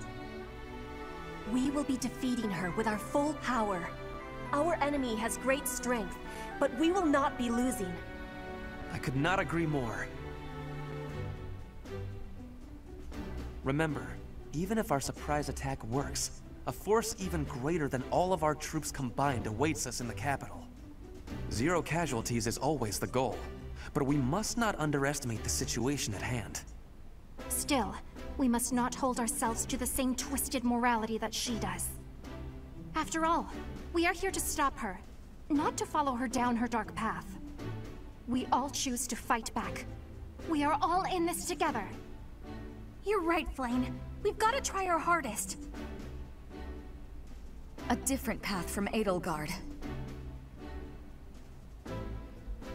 We will be defeating her with our full power. Our enemy has great strength, but we will not be losing. I could not agree more. Remember, even if our surprise attack works, a force even greater than all of our troops combined awaits us in the capital. 0 casualties is always the goal, but we must not underestimate the situation at hand. Still, we must not hold ourselves to the same twisted morality that she does. After all, we are here to stop her, not to follow her down her dark path. We all choose to fight back. We are all in this together. You're right, Flayn. We've got to try our hardest. A different path from Edelgard.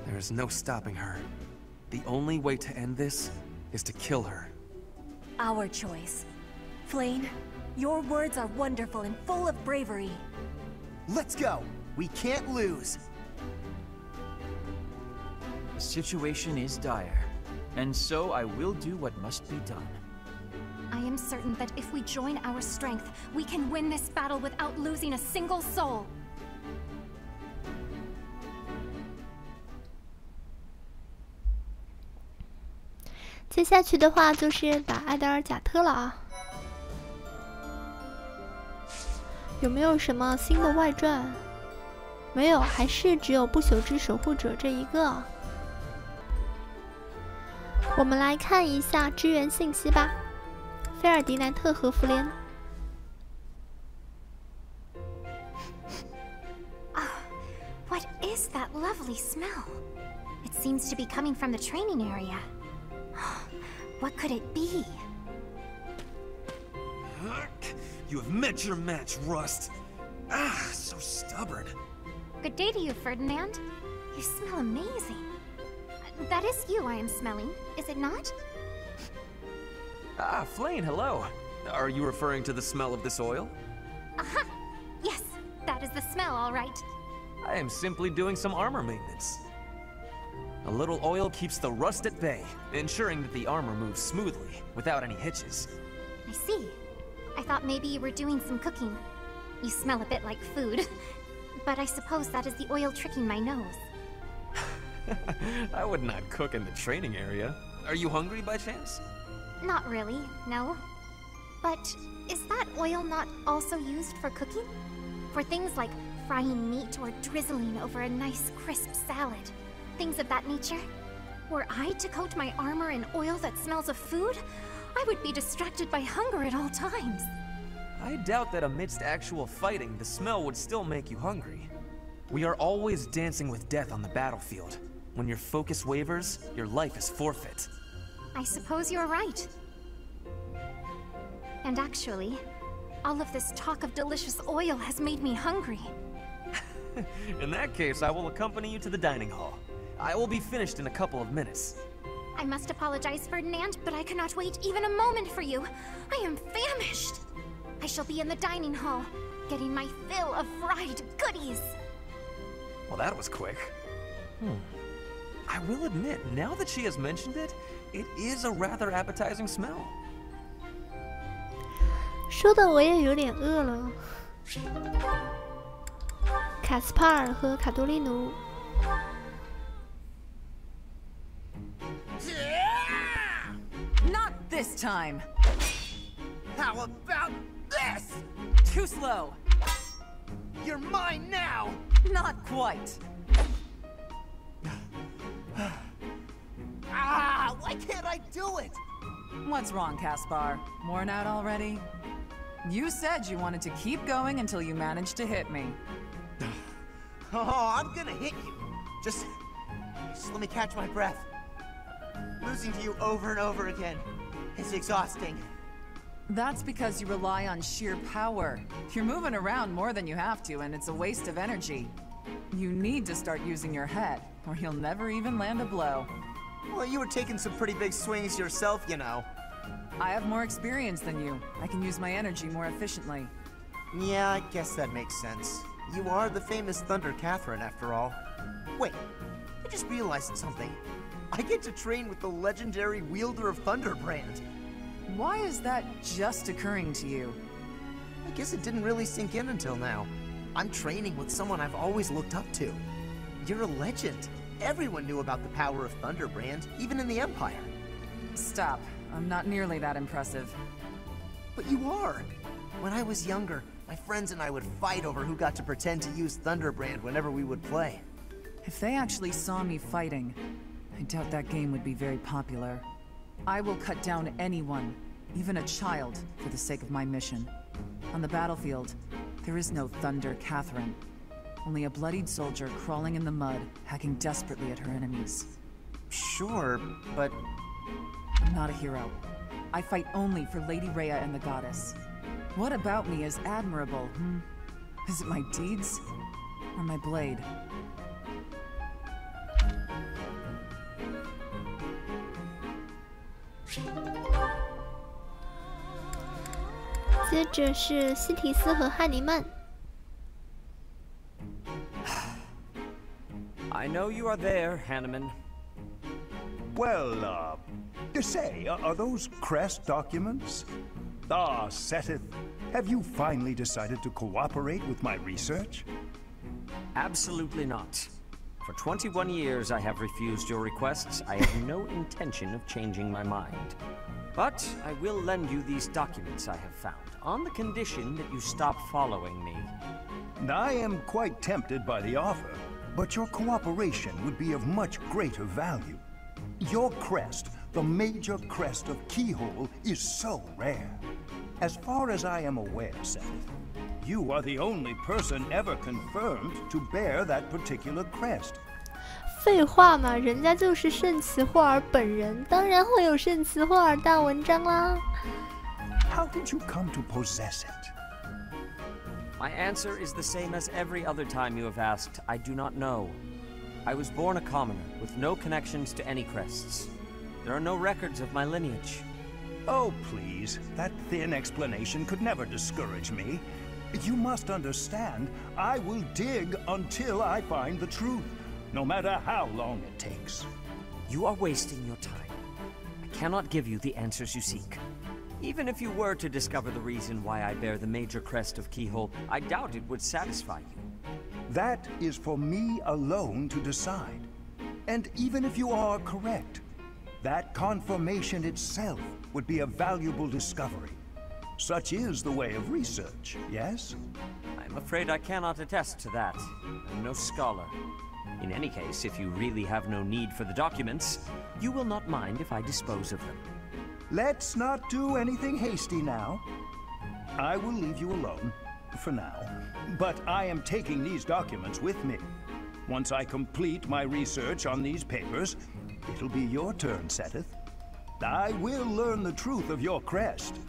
There is no stopping her. The only way to end this is to kill her. Our choice. Flayn, your words are wonderful and full of bravery. Let's go! We can't lose! The situation is dire, and so I will do what must be done. I am certain that if we join our strength, we can win this battle without losing a single soul. 接下去的话就是打艾德尔贾特了啊！有没有什么新的外传？没有，还是只有不朽之守护者这一个。我们来看一下支援信息吧。菲尔迪南特和弗莲。What is that lovely smell? It seems to be coming from the training area. What could it be? You have met your match, Rust. Ah, so stubborn. Good day to you, Ferdinand. You smell amazing. That is you I am smelling, is it not? Ah, Flayn, hello. Are you referring to the smell of this oil? Aha! Yes, that is the smell, all right. I am simply doing some armor maintenance. A little oil keeps the rust at bay, ensuring that the armor moves smoothly, without any hitches. I see. I thought maybe you were doing some cooking. You smell a bit like food. But I suppose that is the oil tricking my nose. I would not cook in the training area. Are you hungry by chance? Not really, no. But is that oil not also used for cooking? For things like frying meat or drizzling over a nice crisp salad? Things of that nature? Were I to coat my armor in oil that smells of food, I would be distracted by hunger at all times. I doubt that amidst actual fighting, the smell would still make you hungry. We are always dancing with death on the battlefield. When your focus wavers, your life is forfeit. I suppose you're right. And actually, all of this talk of delicious oil has made me hungry. In that case, I will accompany you to the dining hall. I will be finished in a couple of minutes. I must apologize, Ferdinand, but I cannot wait even a moment for you. I am famished. I shall be in the dining hall, getting my fill of fried goodies. Well, that was quick. I will admit, now that she has mentioned it, it is a rather appetizing smell. 说的我也有点饿了。卡斯帕尔和卡多利奴。Not this time. How about this? Too slow. You're mine now. Not quite. Why can't I do it? What's wrong, Caspar? Worn out already? You said you wanted to keep going until you managed to hit me. Oh, I'm gonna hit you. Just let me catch my breath. Losing to you over and over again is exhausting. That's because you rely on sheer power. You're moving around more than you have to, and it's a waste of energy. You need to start using your head, or you'll never even land a blow. Well, you were taking some pretty big swings yourself, you know. I have more experience than you. I can use my energy more efficiently. Yeah, I guess that makes sense. You are the famous Thunder Catherine, after all. Wait, I just realized something. I get to train with the legendary wielder of Thunderbrand. Why is that just occurring to you? I guess it didn't really sink in until now. I'm training with someone I've always looked up to. You're a legend. Everyone knew about the power of Thunderbrand, even in the Empire. Stop. I'm not nearly that impressive. But you are. When I was younger, my friends and I would fight over who got to pretend to use Thunderbrand whenever we would play. If they actually saw me fighting, I doubt that game would be very popular. I will cut down anyone, even a child, for the sake of my mission. On the battlefield, there is no Thunder Catherine. Only a bloodied soldier crawling in the mud, hacking desperately at her enemies. Sure, but... I'm not a hero. I fight only for Lady Rhea and the Goddess. What about me is admirable, Is it my deeds? Or my blade?接着是西提斯和汉尼曼。I know you are there, Hanneman. Well, say, are those crest documents? Ah, Sethith, have you finally decided to cooperate with my research? Absolutely not. For 21 years I have refused your requests. I have no intention of changing my mind. But I will lend you these documents I have found, on the condition that you stop following me. I am quite tempted by the offer, but your cooperation would be of much greater value. Your crest, the major crest of Keyhole, is so rare. As far as I am aware, Seth, you are the only person ever confirmed to bear that particular crest. 废话嘛，人家就是圣骑霍尔本人，当然会有圣骑霍尔大文章啦。How did you come to possess it? My answer is the same as every other time you have asked. I do not know. I was born a commoner, with no connections to any crests. There are no records of my lineage. Oh, please. That thin explanation could never discourage me. You must understand, I will dig until I find the truth, no matter how long it takes. You are wasting your time. I cannot give you the answers you seek. Even if you were to discover the reason why I bear the major crest of Keyhole, I doubt it would satisfy you. That is for me alone to decide. And even if you are correct, that confirmation itself would be a valuable discovery. Such is the way of research, yes? I'm afraid I cannot attest to that. I'm no scholar. In any case, if you really have no need for the documents, you will not mind if I dispose of them. Let's not do anything hasty now. I will leave you alone, for now. But I am taking these documents with me. Once I complete my research on these papers, it'll be your turn, Sethith. I will learn the truth of your crest.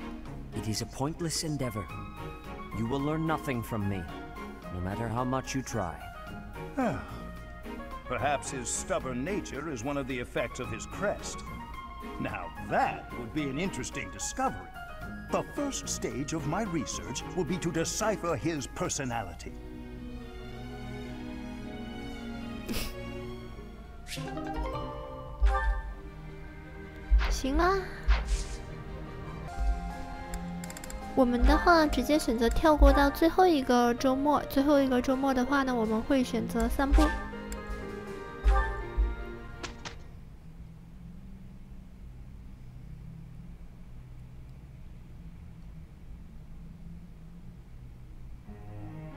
It is a pointless endeavor. You will learn nothing from me, no matter how much you try. Perhaps his stubborn nature is one of the effects of his crest. Now that would be an interesting discovery. The first stage of my research will be to decipher his personality. 行啦。我们的话直接选择跳过到最后一个周末。最后一个周末的话呢，我们会选择散步。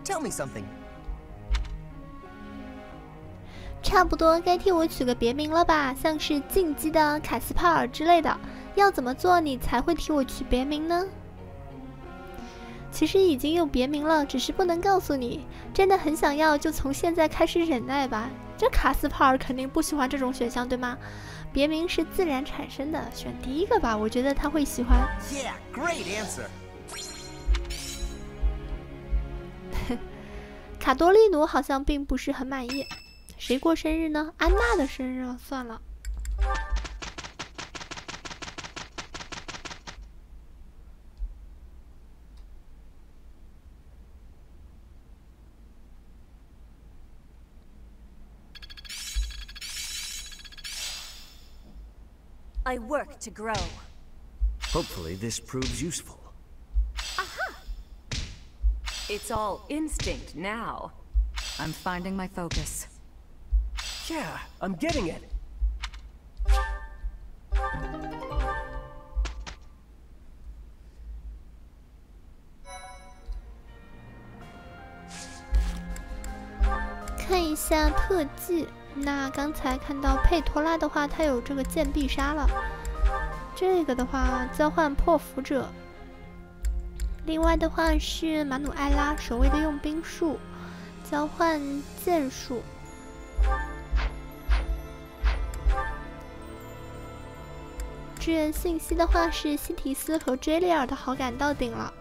Tell me something. 差不多该替我取个别名了吧，像是进击的卡斯帕尔之类的。要怎么做你才会替我取别名呢？其实已经有别名了，只是不能告诉你。真的很想要，就从现在开始忍耐吧。这卡斯帕尔肯定不喜欢这种选项，对吗？别名是自然产生的，选第一个吧，我觉得他会喜欢。Yeah, great answer. 卡多利努好像并不是很满意。谁过生日呢？安娜的生日啊，算了。I work to grow. Hopefully this proves useful. Aha! It's all instinct now. I'm finding my focus. Yeah, I'm getting it. 看一下特技。那刚才看到佩托拉的话，他有这个剑必杀了。这个的话，交换破斧者。另外的话是马努埃拉守卫的用兵术，交换剑术。支援信息的话是西提斯和追利尔的好感到顶了。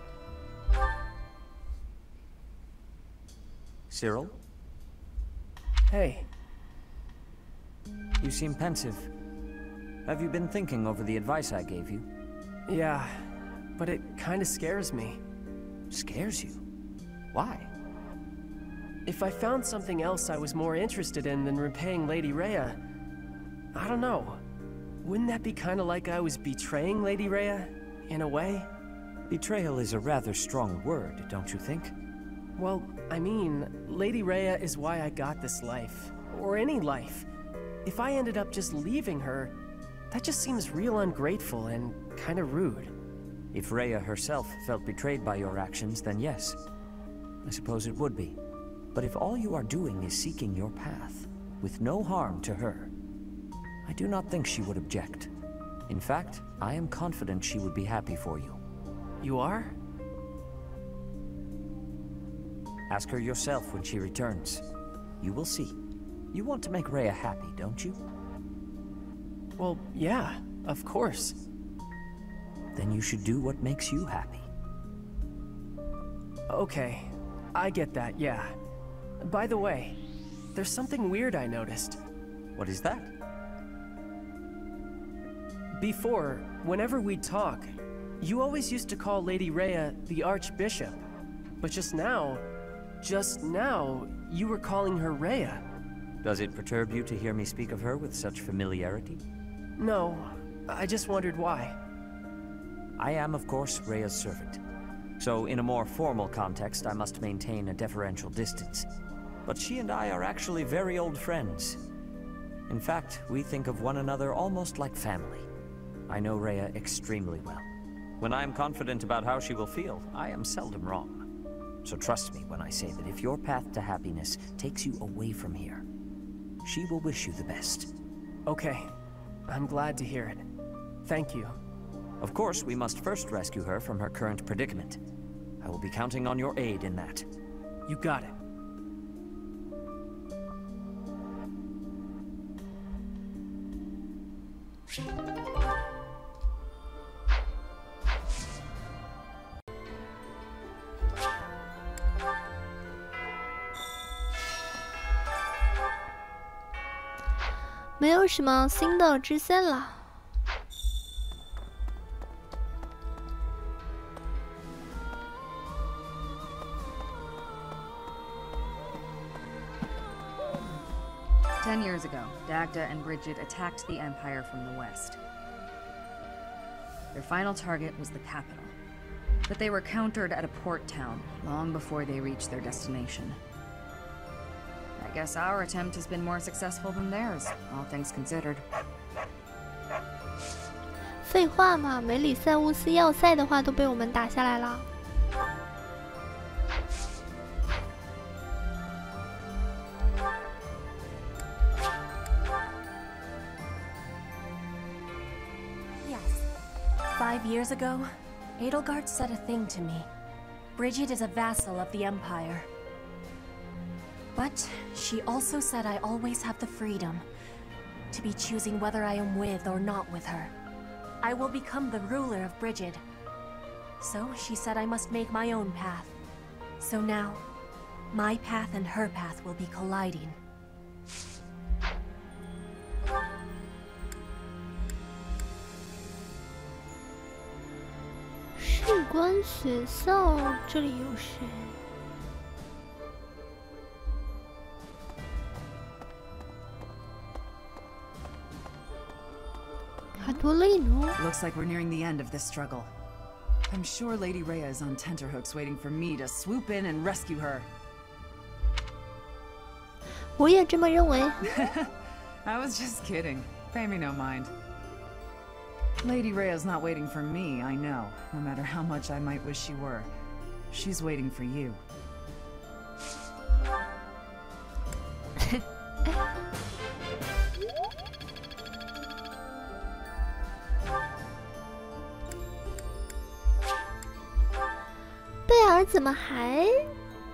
Cyril? Hey. You seem pensive. Have you been thinking over the advice I gave you? Yeah, but it kinda scares me. Scares you? Why? If I found something else I was more interested in than repaying Lady Rhea, I don't know. Wouldn't that be kinda like I was betraying Lady Rhea, in a way? Betrayal is a rather strong word, don't you think? Well, I mean, Lady Rhea is why I got this life. Or any life. If I ended up just leaving her, that just seems real ungrateful and kinda rude. If Rhea herself felt betrayed by your actions, then yes. I suppose it would be. But if all you are doing is seeking your path, with no harm to her, I do not think she would object. In fact, I am confident she would be happy for you. You are? Ask her yourself when she returns. You will see. You want to make Rhea happy, don't you? Well, yeah, of course. Then you should do what makes you happy. Okay, I get that, yeah. By the way, there's something weird I noticed. What is that? Before, whenever we'd talk, you always used to call Lady Rhea the Archbishop. But just now, you were calling her Rhea. Does it perturb you to hear me speak of her with such familiarity? No, I just wondered why. I am, of course, Rhea's servant. So, in a more formal context, I must maintain a deferential distance. But she and I are actually very old friends. In fact, we think of one another almost like family. I know Rhea extremely well. When I am confident about how she will feel, I am seldom wrong. So trust me when I say that if your path to happiness takes you away from here, she will wish you the best. Okay. I'm glad to hear it. Thank you. Of course, we must first rescue her from her current predicament. I will be counting on your aid in that. You got it. "没有什么新的支线了。10 years ago, Dagda and Bridget attacked the Empire from the west. Their final target was the capital. but they were countered at a port town long before they reached their destination. I guess our attempt has been more successful than theirs, all things considered. 废话嘛，梅里塞乌斯要塞的话都被我们打下来了。5 years ago, Edelgard said a thing to me. Bridget is a vassal of the Empire. But she also said I always have the freedom to be choosing whether I am with or not with her. I will become the ruler of Bridget. So she said I must make my own path. So now, my path and her path will be colliding. 士官学校这里有谁？卡多利奴。Looks like we're nearing the end of this struggle. I'm sure Lady Rhea is on tenterhooks waiting for me to swoop in and rescue her. 我也这么认为。I was just kidding. Pay me no mind. Lady Rhea's not waiting for me, I know, no matter how much I might wish she were. She's waiting for you. 贝尔怎么还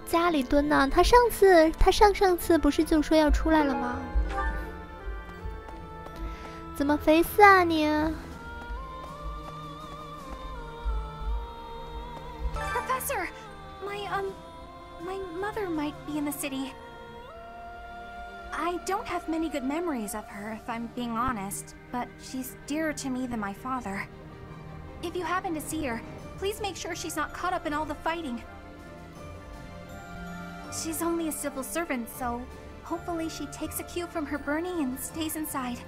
家里蹲呢？他上次不是就说要出来了吗？怎么肥死啊你？Professor, my mother might be in the city. I don't have many good memories of her, if I'm being honest, but she's dearer to me than my father. If you happen to see her, please make sure she's not caught up in all the fighting. She's only a civil servant, so hopefully she takes a cue from her Bernie and stays inside.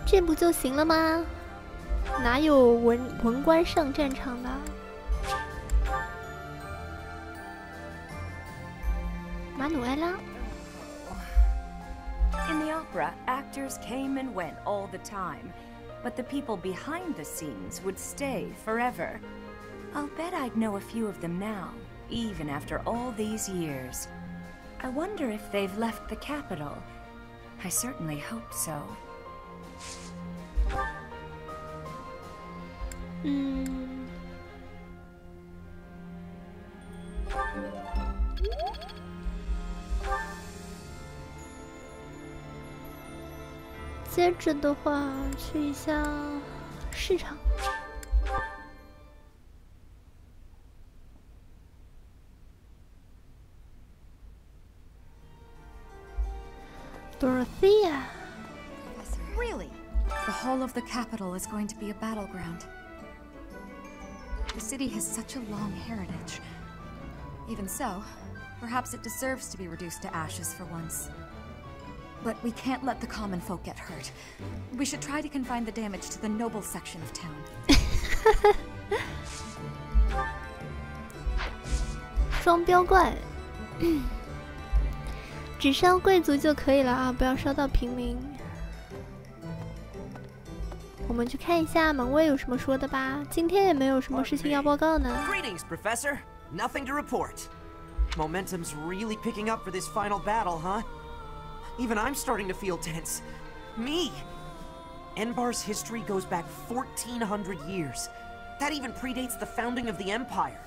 这不就行了吗？哪有文官上战场的？马努埃拉。In the opera, actors came and went all the time, but the people behind the scenes would stay forever. I'll bet I'd know a few of them now, even after all these years. I wonder if they've left the capital. I certainly hope so. 接着的话，去一下市场。Dorothea. Really? The whole of the capital is going to be a battleground. The city has such a long heritage. Even so, perhaps it deserves to be reduced to ashes for once. But we can't let the common folk get hurt. We should try to confine the damage to the noble section of town. 双标怪，只烧贵族就可以了啊，不要烧到平民。我们去看一下门卫有什么说的吧。今天也没有什么事情要报告呢。Greetings, Professor. Nothing to report. Momentum's really picking up for this final battle, huh? Even I'm starting to feel tense. Me! Enbar's history goes back 1,400 years. That even predates the founding of the Empire.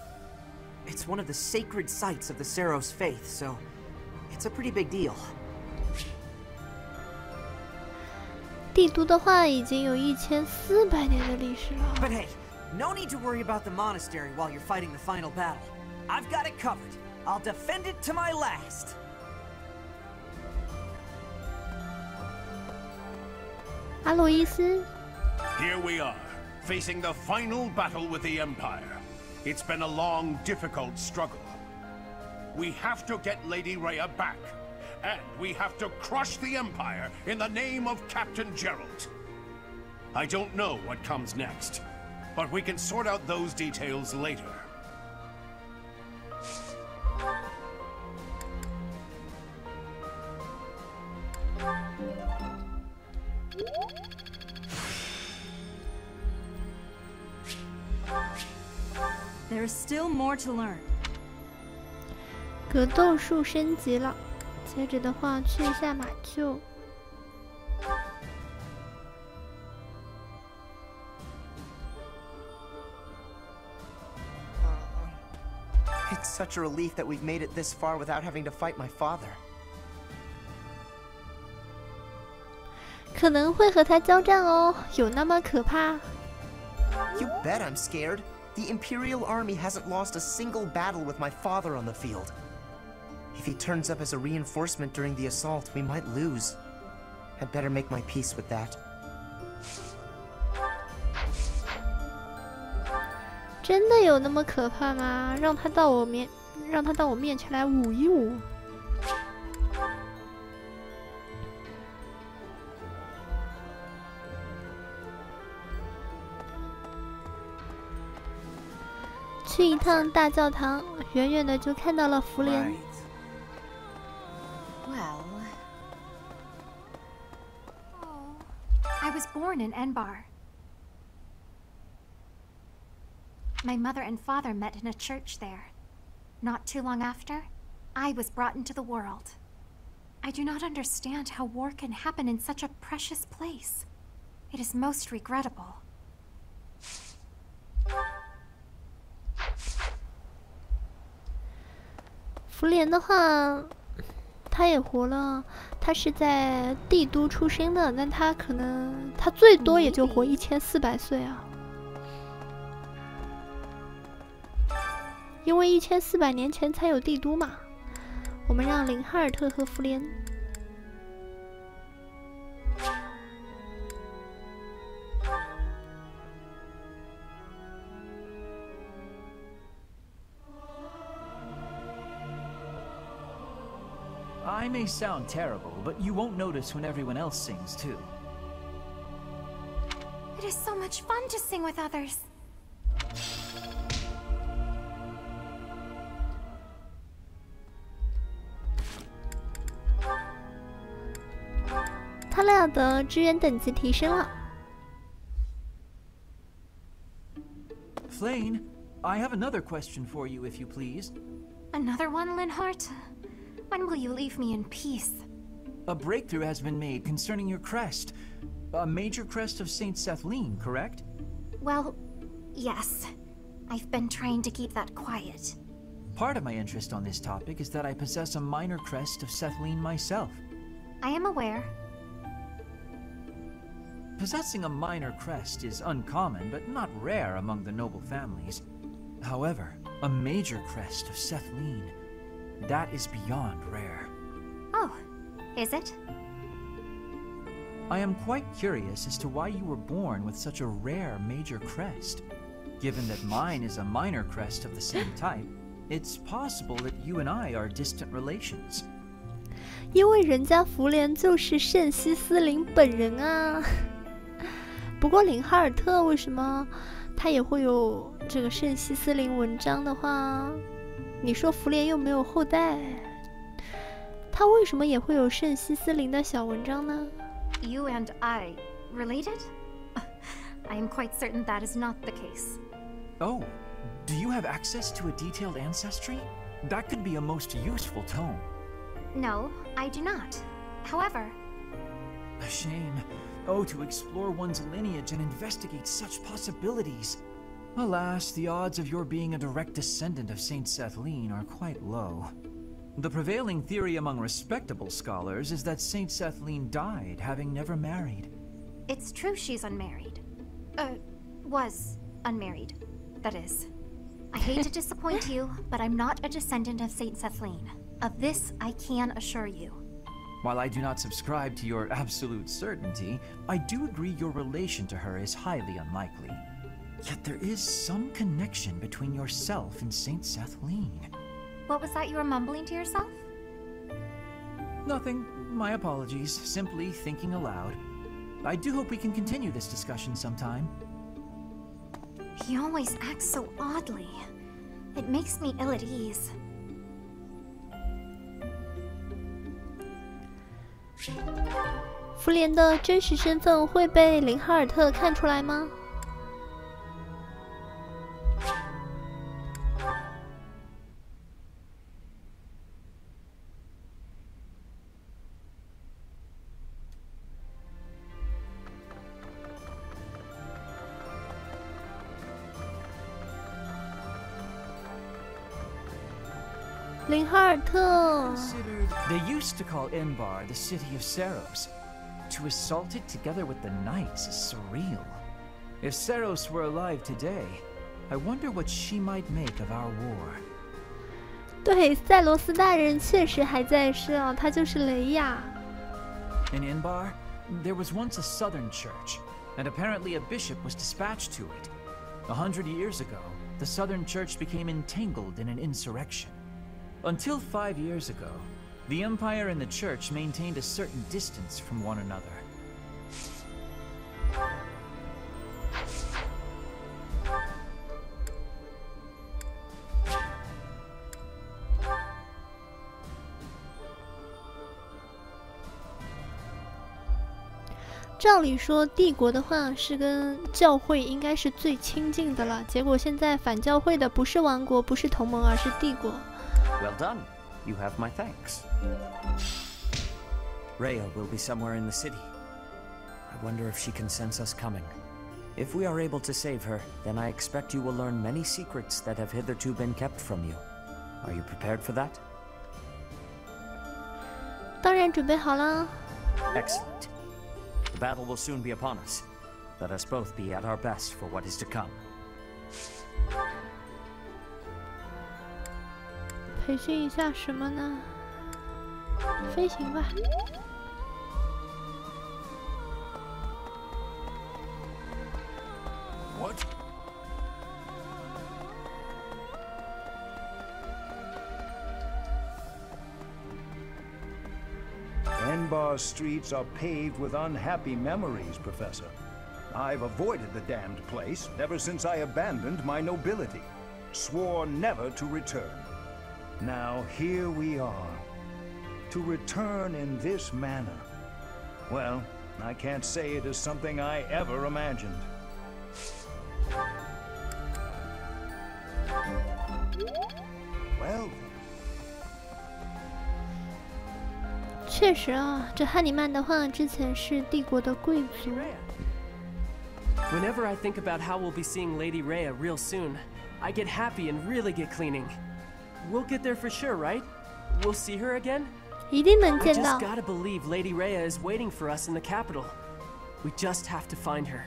It's one of the sacred sites of the Seros faith, so it's a pretty big deal. 帝都的话已经有1400年的历史了。 But hey, no need to worry about the monastery while you're fighting the final battle. I've got it covered. I'll defend it to my last. 阿洛伊斯。 Here we are, facing the final battle with the Empire. It's been a long, difficult struggle. We have to get Lady Rhea back. And we have to crush the Empire in the name of Captain Gerald. I don't know what comes next, but we can sort out those details later. There's still more to learn. 格斗术升级了，接着的话去一下马厩。It's such a relief that we've made it this far without having to fight my father. 可能会和他交战哦，有那么可怕？ You bet I'm scared. The Imperial Army hasn't lost a single battle with my father on the field. If he turns up as a reinforcement during the assault, we might lose. I'd better make my peace with that. 真的有那么可怕吗？让他到我面前来舞一舞。去一趟大教堂，远远的就看到了福莲。Well, I was born in Enbar. My mother and father met in a church there. Not too long after, I was brought into the world. I do not understand how war can happen in such a precious place. It is most regrettable. 福莲的话，他也活了。他是在帝都出生的，但他可能他最多也就活1400岁啊。因为1400年前才有帝都嘛。我们让林哈尔特和福莲。I may sound terrible, but you won't notice when everyone else sings too. It is so much fun to sing with others. 他俩的支援等级提升了。Flane, I have another question for you, if you please. Another one, Linhart? When will you leave me in peace? A breakthrough has been made concerning your crest. A major crest of Saint Sethlene, correct? Well, yes. I've been trying to keep that quiet. Part of my interest on this topic is that I possess a minor crest of Sethlene myself. I am aware. Possessing a minor crest is uncommon, but not rare among the noble families. However, a major crest of Sethlene, that is beyond rare. Oh, is it? I am quite curious as to why you were born with such a rare major crest. Given that mine is a minor crest of the same type, it's possible that you and I are distant relations. 因为人家福莲就是圣西斯林本人啊。不过林哈尔特为什么他也会有这个圣西斯林文章的话，你说福莲又没有后代，他为什么也会有圣西斯林的小文章呢？ You and I related? I am quite certain that is not the case. Oh, do you have access to a detailed ancestry? That could be a most useful tome. No, I do not. However... A shame. Oh, to explore one's lineage and investigate such possibilities. Alas, the odds of your being a direct descendant of Saint Sethlene are quite low. The prevailing theory among respectable scholars is that Saint Sethlene died, having never married. It's true she's unmarried. Was unmarried, that is. I hate to disappoint you, but I'm not a descendant of Saint Sethlene. Of this, I can assure you. While I do not subscribe to your absolute certainty, I do agree your relation to her is highly unlikely. Yet there is some connection between yourself and Saint Sethlene. What was that you were mumbling to yourself? Nothing. My apologies. Simply thinking aloud. I do hope we can continue this discussion sometime. He always acts so oddly. It makes me ill at ease. 福莲的真实身份会被林哈尔特看出来吗？林哈尔特。They used to call Enbar the city of Seros. To assault it together with the knights is surreal. If Seros were alive today, I wonder what she might make of our war. 对，塞罗斯大人确实还在世啊，他就是雷亚。In Enbar, there was once a southern church, and apparently a bishop was dispatched to it. 100 years ago, the southern church became entangled in an insurrection. Until 5 years ago, the Empire and the Church maintained a certain distance from one another. 照理说，帝国的话是跟教会应该是最亲近的了，结果现在反教会的不是王国，不是同盟，而是帝国。Well done. You have my thanks. Rhea will be somewhere in the city. I wonder if she can sense us coming. If we are able to save her, then I expect you will learn many secrets that have hitherto been kept from you. Are you prepared for that? 当然准备好了。Excellent. The battle will soon be upon us. Let us both be at our best for what is to come. 培训一下什么呢？飞行吧。What? Enbar's streets are paved with unhappy memories, Professor. I've avoided the damned place ever since I abandoned my nobility. Swore never to return. Now here we are. To return in this manner. Well, I can't say it is something I ever imagined. Well. 确实啊，这汉尼曼的话之前是帝国的贵族。Whenever I think about how we'll be seeing Lady Rhea real soon, I get happy and really get cleaning. We'll get there for sure, right? We'll see her again? 一定能 I 见到。 just gotta believe Lady Rhea is waiting for us in the capital. We just have to find her.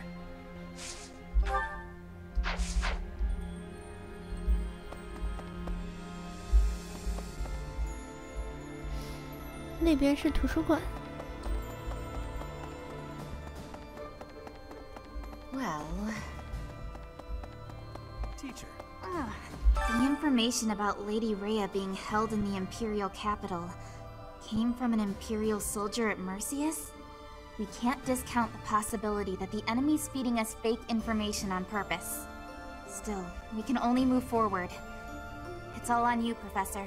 那边是图书馆。Well... Teacher. The information about Lady Rhea being held in the Imperial capital came from an Imperial soldier at Mercius? We can't discount the possibility that the enemy's feeding us fake information on purpose. Still, we can only move forward. It's all on you, Professor.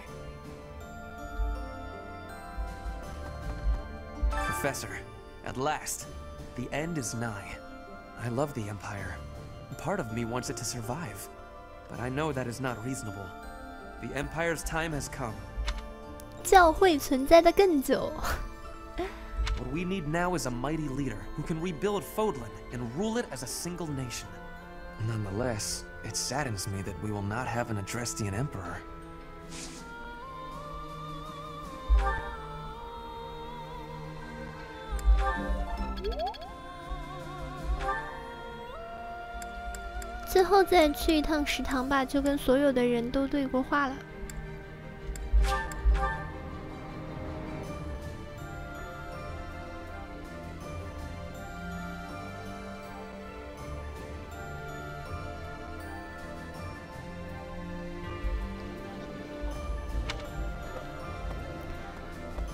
Professor, at last, the end is nigh. I love the Empire. Part of me wants it to survive, but I know that is not reasonable. The Empire's time has come. 教会存在的更久。What we need now is a mighty leader who can rebuild Fodlan and rule it as a single nation. Nonetheless, it saddens me that we will not have an Adrestian Emperor. 最后再去一趟食堂吧，就跟所有的人都对过话了。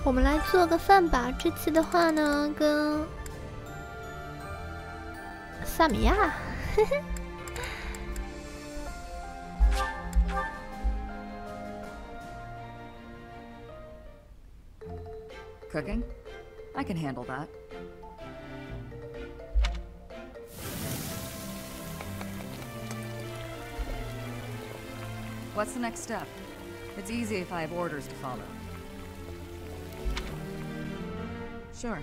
我们来做个饭吧。这期的话呢，跟萨米亚。Cooking? I can handle that. What's the next step? It's easy if I have orders to follow. Sure.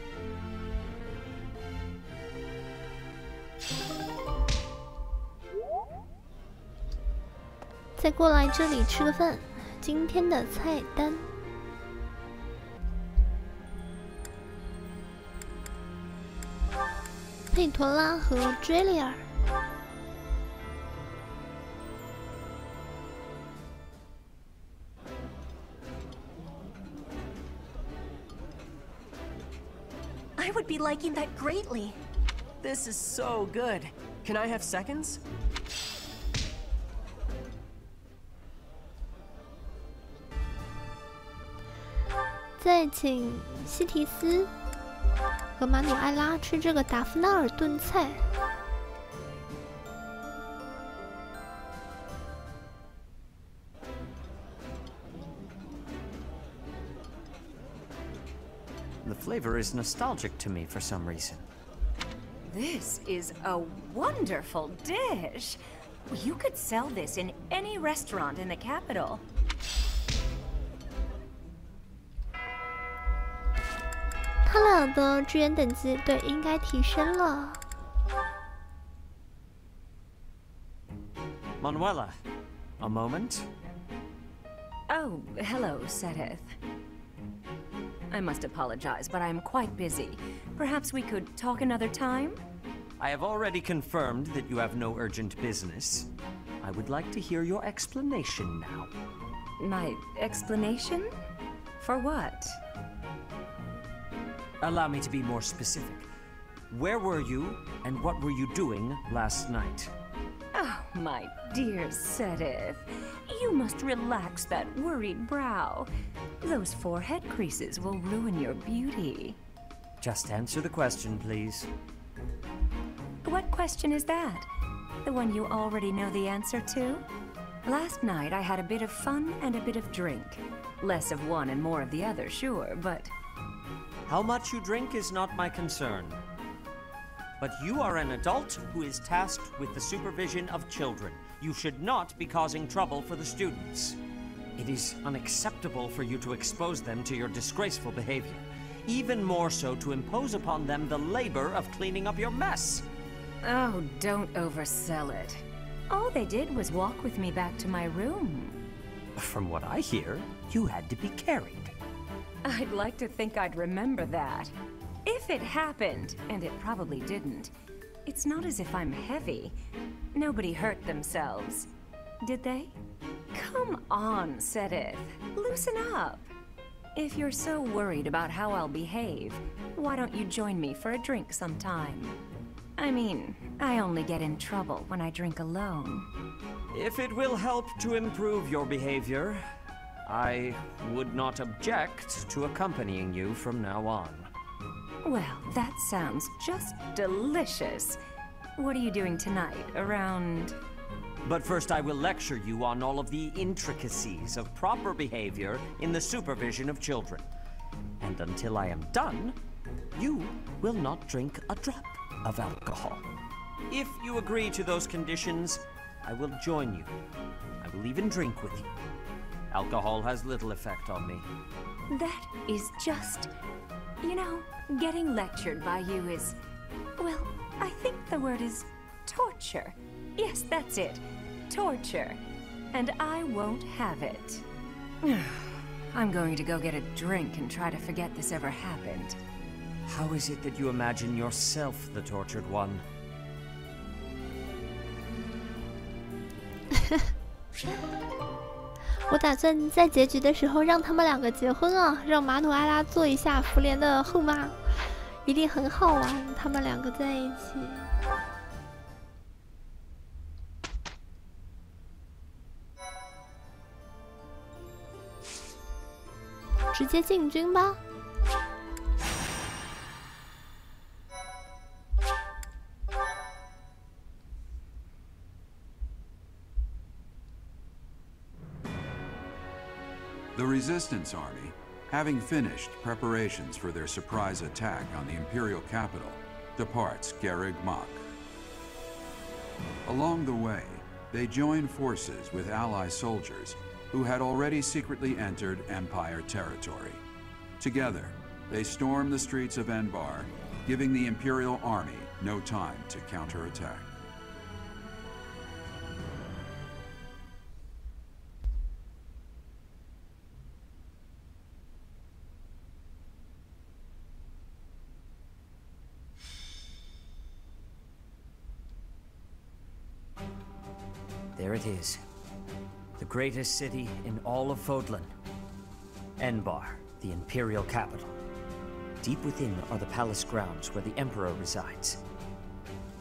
再过来这里吃个饭。今天的菜单。佩托拉和追利尔。I would be liking that greatly. This is so good. Can I have seconds? 再请西提斯和马努埃拉吃这个达夫纳尔炖菜。The flavor is nostalgic to me for some reason. This is a wonderful dish. You could sell this in any restaurant in the capital. 他俩的支援等级对应该提升了。Manuela, a moment? Oh, hello, Seteth. I must apologize, but I'm quite busy. Perhaps we could talk another time? I have already confirmed that you have no urgent business. I would like to hear your explanation now. My explanation? For what? Allow me to be more specific. Where were you, and what were you doing last night? Oh, my dear Seteth. You must relax that worried brow. Those forehead creases will ruin your beauty. Just answer the question, please. What question is that? The one you already know the answer to? Last night I had a bit of fun and a bit of drink. Less of one and more of the other, sure, but... How much you drink is not my concern. But you are an adult who is tasked with the supervision of children. You should not be causing trouble for the students. It is unacceptable for you to expose them to your disgraceful behavior. Even more so to impose upon them the labor of cleaning up your mess. Oh, don't oversell it. All they did was walk with me back to my room. From what I hear, you had to be carried. I'd like to think I'd remember that. If it happened, and it probably didn't, it's not as if I'm heavy. Nobody hurt themselves. Did they? Come on, Seteth. Loosen up. If you're so worried about how I'll behave, why don't you join me for a drink sometime? I mean, I only get in trouble when I drink alone. If it will help to improve your behavior, I would not object to accompanying you from now on. Well, that sounds just delicious. What are you doing tonight, around... But first I will lecture you on all of the intricacies of proper behavior in the supervision of children. And until I am done, you will not drink a drop of alcohol. If you agree to those conditions, I will join you. I will even drink with you. Alcohol has little effect on me. That is just... You know, getting lectured by you is... Well, I think the word is torture. Yes, that's it. Torture. And I won't have it. I'm going to go get a drink and try to forget this ever happened. How is it that you imagine yourself the tortured one? 我打算在结局的时候让他们两个结婚啊，让马努埃拉做一下福莲的后妈，一定很好玩，他们两个在一起。直接进军吧。The Resistance Army having finished preparations for their surprise attack on the Imperial capital, departs Garrig Mach. Along the way, they join forces with ally soldiers who had already secretly entered Empire territory. Together, they storm the streets of Enbar, giving the Imperial army no time to counterattack. There it is. The greatest city in all of Fodlan. Enbar, the Imperial capital. Deep within are the palace grounds where the Emperor resides.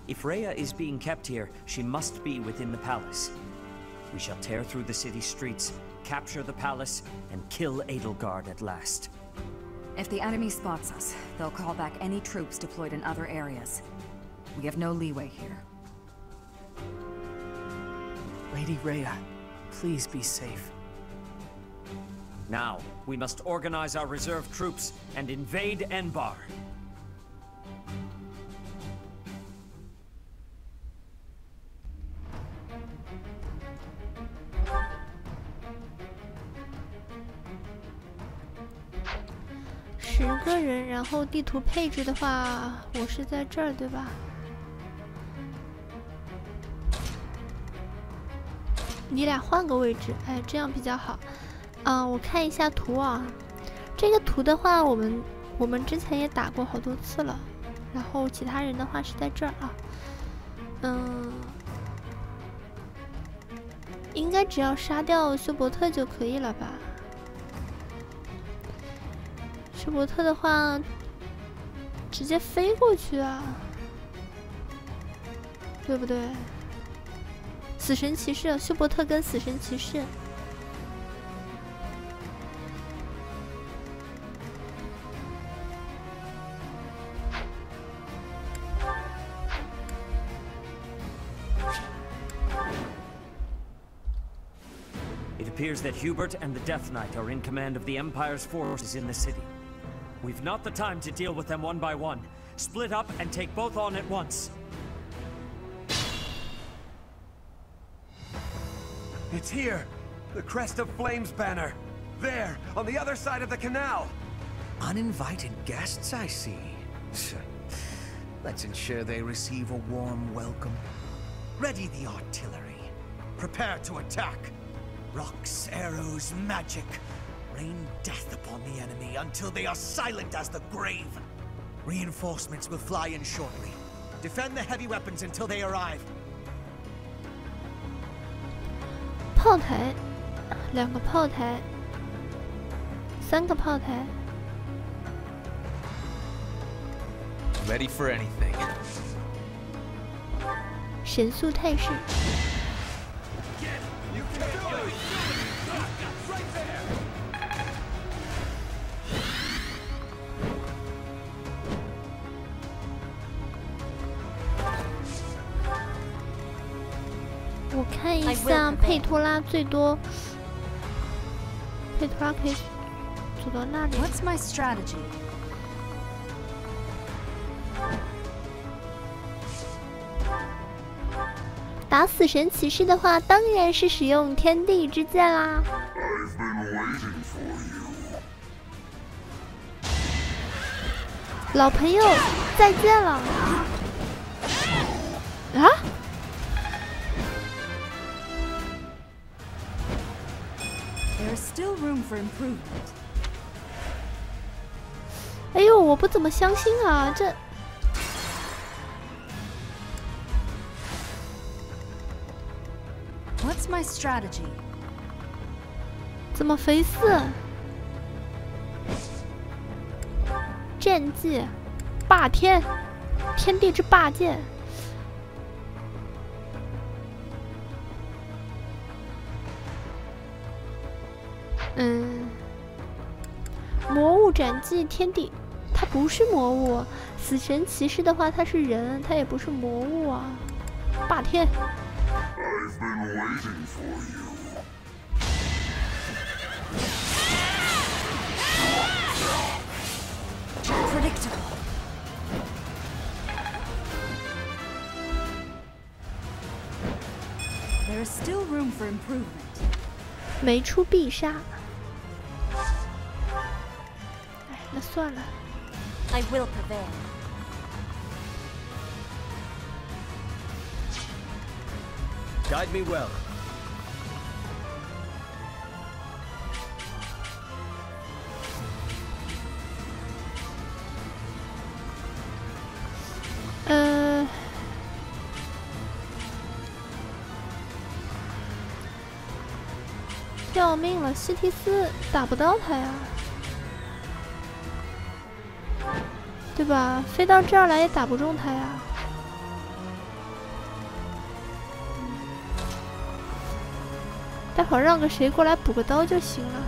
If Rhea is being kept here, she must be within the palace. We shall tear through the city streets, capture the palace, and kill Edelgard at last. If the enemy spots us, they'll call back any troops deployed in other areas. We have no leeway here. Lady Rhea, please be safe. Now, we must organize our reserve troops and invade Enbar.10个人，然后地图配置的话，我是在这儿，对吧？你俩换个位置，哎，这样比较好。我看一下图啊，这个图的话，我们之前也打过好多次了。然后其他人的话是在这儿啊，应该只要杀掉休伯特就可以了吧？休伯特的话，直接飞过去啊，对不对？死神骑士，休伯特跟死神骑士。It appears that Hubert and the Death Knight are in command of the Empire's forces in the city. We've not the time to deal with them one by one. Split up and take both on at once. It's here! The Crest of Flames banner! There, on the other side of the canal! Uninvited guests, I see. Let's ensure they receive a warm welcome. Ready the artillery. Prepare to attack. Rocks, arrows, magic. Rain death upon the enemy until they are silent as the grave. Reinforcements will fly in shortly. Defend the heavy weapons until they arrive. 炮台，2个炮台，3个炮台。Ready for anything. 神速态势。我看一下佩托拉最多，佩托拉可以走到那里。What's my strategy? 打死神骑士的话，当然是使用天地之剑啦。老朋友，再见了。啊？ There's still room for improvement. 哎呦，我不怎么相信啊，这。What's my strategy? 怎么肥四？剑技，霸天，天地之霸剑。魔物斩技天地，它不是魔物。死神骑士的话，它是人，它也不是魔物啊。霸天。没出必杀。哎，那算了。I will prevail. Guide me well.呃，要命了，西提斯打不到他呀，对吧？飞到这儿来也打不中他呀。待会儿让个谁过来补个刀就行了。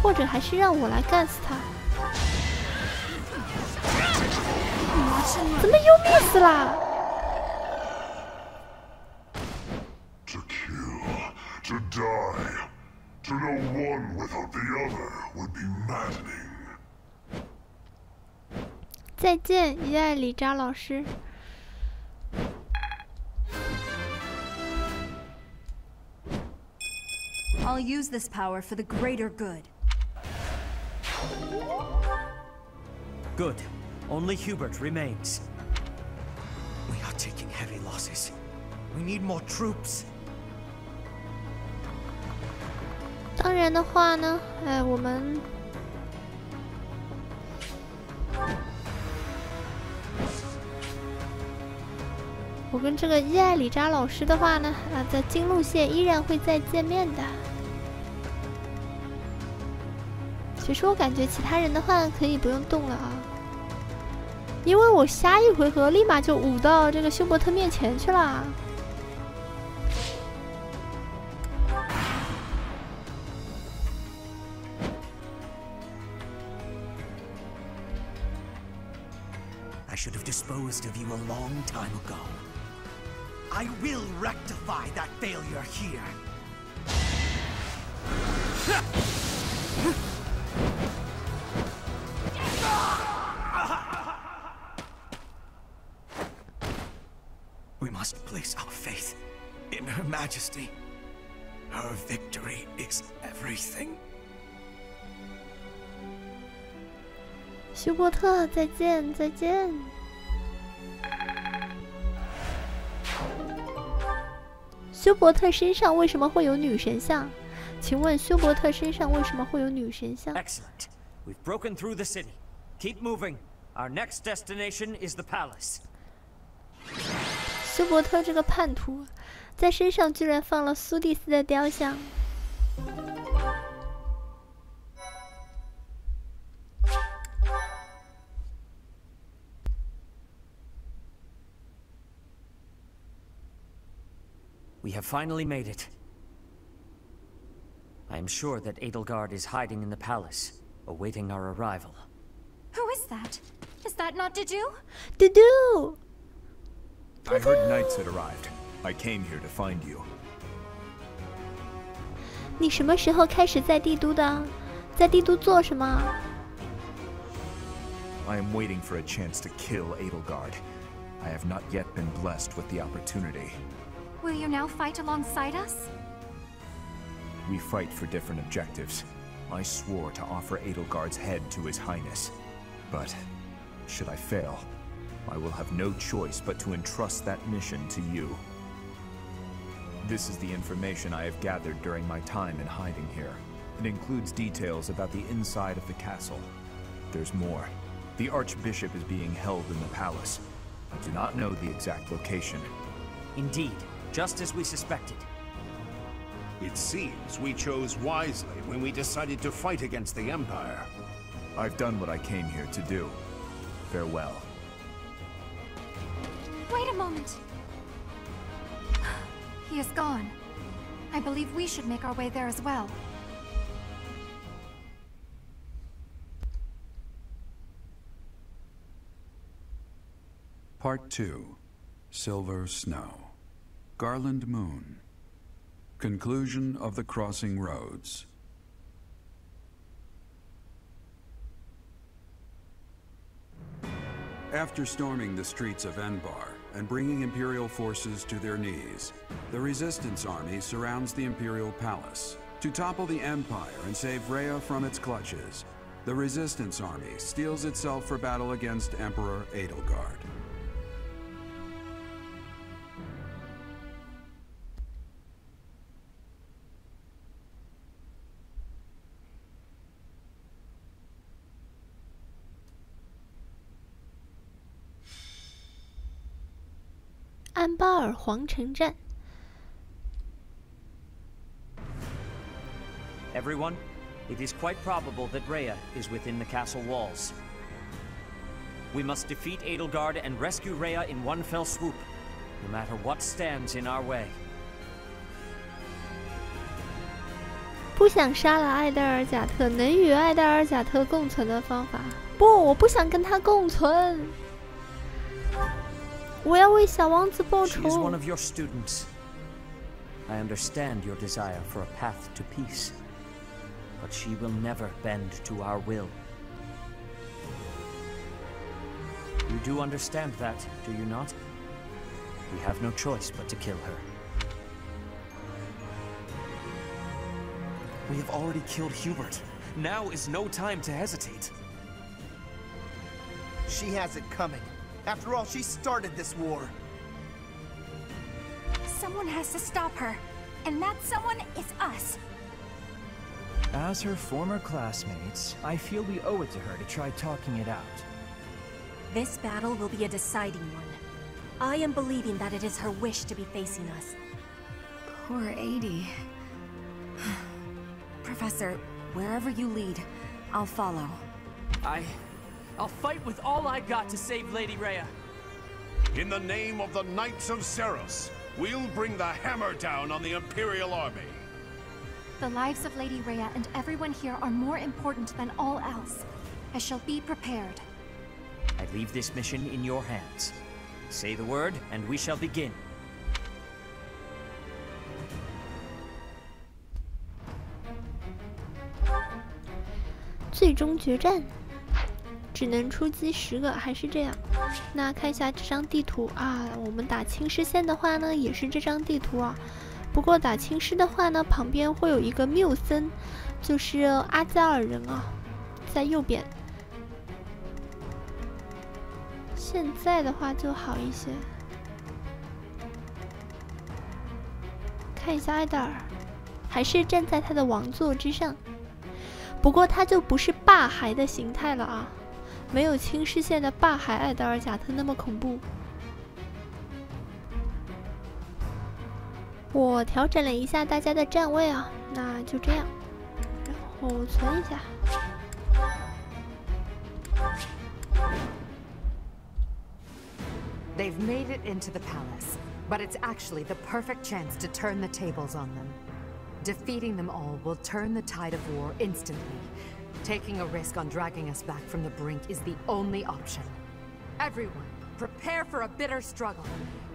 或者还是让我来干死他？怎么又 miss 啦？ To kill, to die, to know one without the other would be maddening. 再见，伊艾里扎老师。 I'll use this power for the greater good. Good. Only Hubert remains. We are taking heavy losses. We need more troops. 当然的话呢，我们我跟这个伊艾里扎老师的话呢，在金路线依然会再见面的。其实我感觉其他人的话可以不用动了啊，因为我下一回合立马就舞到这个休伯特面前去了。 I should have disposed of you a long time ago. I will rectify that failure here. We must place our faith in Her Majesty. Her victory is everything. 休伯特，再见，再见。休伯特身上为什么会有女神像？请问休伯特身上为什么会有女神像 Excellent. We've broken through the city. Keep moving. Our next destination is the palace. 休伯特这个叛徒，在身上居然放了苏蒂斯的雕像。 We have finally made it. I am sure that Edelgard is hiding in the palace, awaiting our arrival. Who is that? Is that not Dedu? Dedu! I heard knights had arrived. I came here to find you. 你什么时候开始在帝都的？在帝都做什么？ I am waiting for a chance to kill Edelgard. I have not yet been blessed with the opportunity. Will you now fight alongside us? We fight for different objectives. I swore to offer Edelgard's head to His Highness. But, should I fail, I will have no choice but to entrust that mission to you. This is the information I have gathered during my time in hiding here. It includes details about the inside of the castle. There's more. The Archbishop is being held in the palace. I do not know the exact location. Indeed, just as we suspected. It seems we chose wisely when we decided to fight against the Empire. I've done what I came here to do. Farewell. Wait a moment. He is gone. I believe we should make our way there as well. Part 2. Silver Snow. Garland Moon. Conclusion of the Crossing Roads. After storming the streets of Enbar and bringing Imperial forces to their knees, the Resistance Army surrounds the Imperial Palace. To topple the Empire and save Rhea from its clutches, the Resistance Army steels itself for battle against Emperor Edelgard.安巴尔皇城站。 Everyone, it is quite probable that Rhea is within the castle walls. We must defeat Edelgard and rescue Rhea in one fell swoop, no matter what stands in our way. 不想杀了艾戴尔贾特，能与艾戴尔贾特共存的方法。不，我不想跟他共存。我要为小王子报仇。 She is one of your students. I understand your desire for a path to peace, but she will never bend to our will. You do understand that, do you not? We have no choice but to kill her. We have already killed Hubert. Now is no time to hesitate. She has it coming. After all, she started this war. Someone has to stop her, and that someone is us. As her former classmates, I feel we owe it to her to try talking it out. This battle will be a deciding one. I am believing that it is her wish to be facing us. Poor 80. Professor, wherever you lead, I'll follow. I'll fight with all I got to save Lady Rhea. In the name of the Knights of Seros, we'll bring the hammer down on the Imperial Army. The lives of Lady Rhea and everyone here are more important than all else. I shall be prepared. I leave this mission in your hands. Say the word, and we shall begin. 最终决战，只能出击10个，还是这样。那看一下这张地图啊，我们打青狮县的话呢，也是这张地图啊。不过打青狮的话呢，旁边会有一个缪森，就是阿加尔人啊，在右边。现在的话就好一些。看一下艾戴尔，还是站在他的王座之上。 不过他就不是霸海的形态了啊，没有青狮县的霸海艾德尔贾特那么恐怖。我调整了一下大家的站位啊，那就这样，然后存一下。They've made it into the palace, but it's actually the perfect chance to turn the tables on them. Defeating them all will turn the tide of war instantly. Taking a risk on dragging us back from the brink is the only option. Everyone, prepare for a bitter struggle.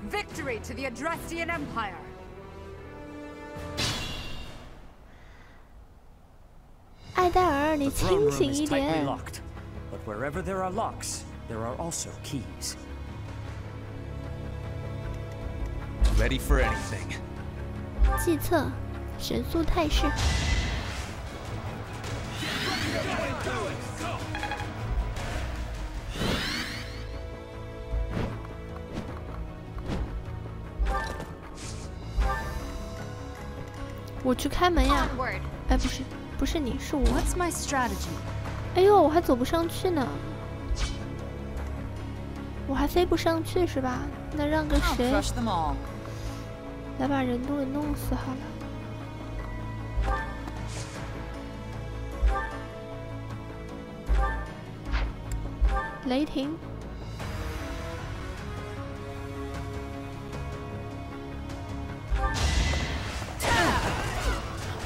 Victory to the Adrestian Empire! 艾戴尔，你清醒一点。 But wherever there are locks, there are also keys. Ready for anything. 计策。 神速态势，我去开门呀！哎，不是你，是我。What's my strategy? 哎呦，我还走不上去呢，我还飞不上去是吧？那让个谁来把人都给弄死好了。 雷霆！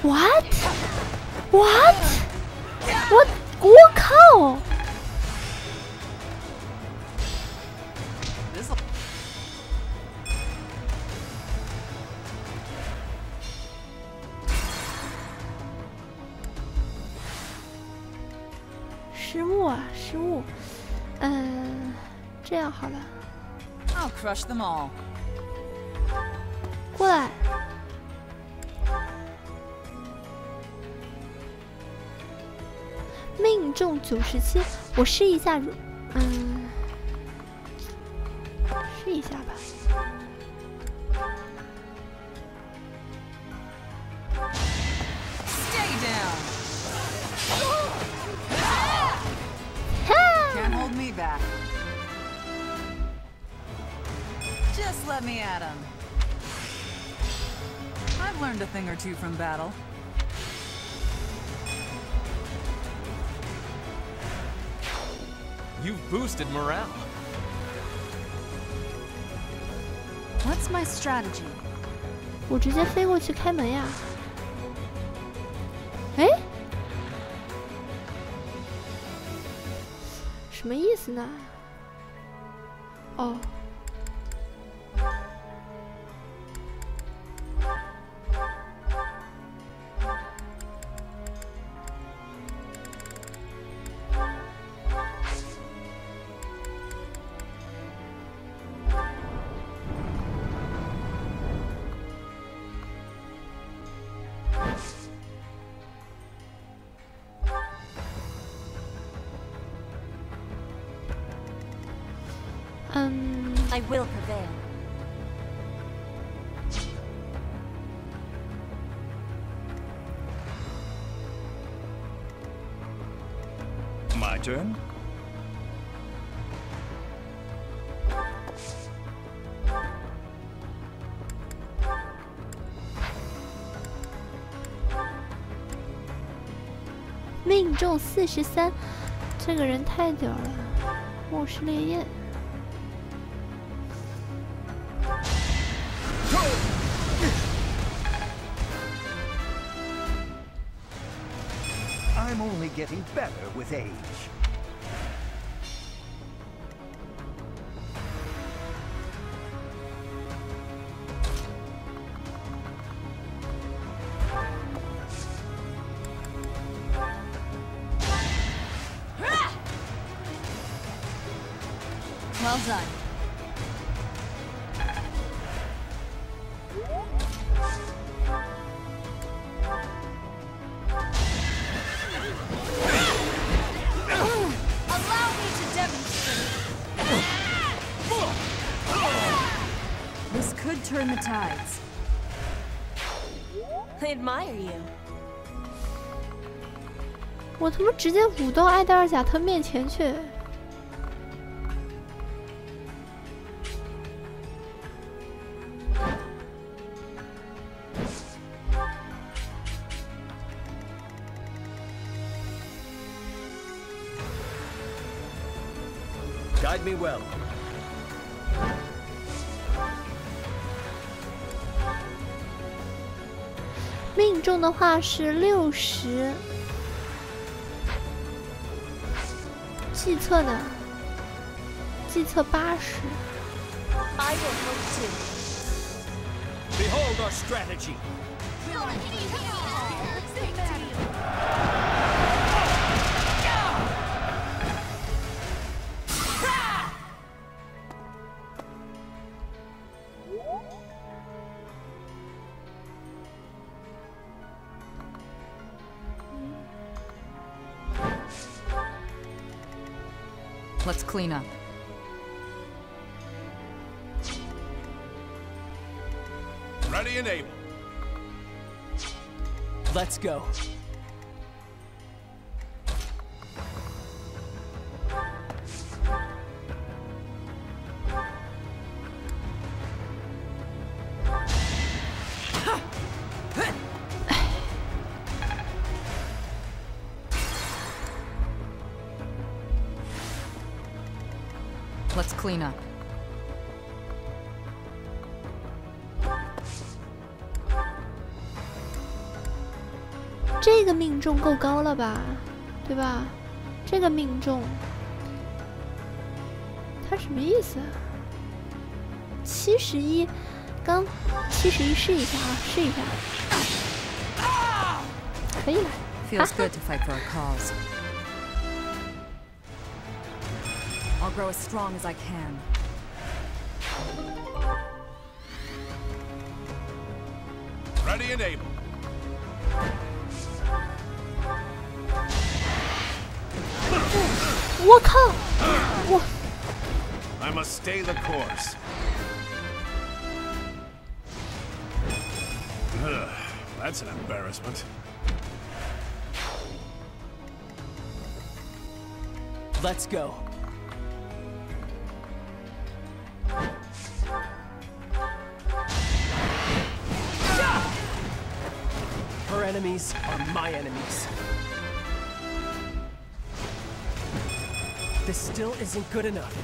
What？ 我靠！失误啊，失误。这样好了。I'll crush them all. 过来。命中97，我试一下，试一下吧。Stay down. Can't hold me back. Just let me at him. I've learned a thing or two from battle. You've boosted morale. What's my strategy? 我直接飞过去开门呀！哎，什么意思呢？哦。I will prevail. My turn?命中43，这个人太屌了！末世烈焰。 I'm only getting better with age. Well done. Turn the tides. I admire you. 我他妈直接舞到艾德尔贾特面前去。Guide me well. 命中的话是60，计策呢？计策80。I will help too. Behold our strategy. Let's clean up. Ready and able. Let's go. Let's clean up. 这个命中够高了吧，对吧？这个命中，它什么意思啊？71，刚71试一下啊，试一下，可以了。Feels good to fight for a cause. I'll grow as strong as I can. Ready and able. 我靠！我 I must stay the course. Ugh, that's an embarrassment. Let's go. Her enemies are my enemies. This still isn't good enough.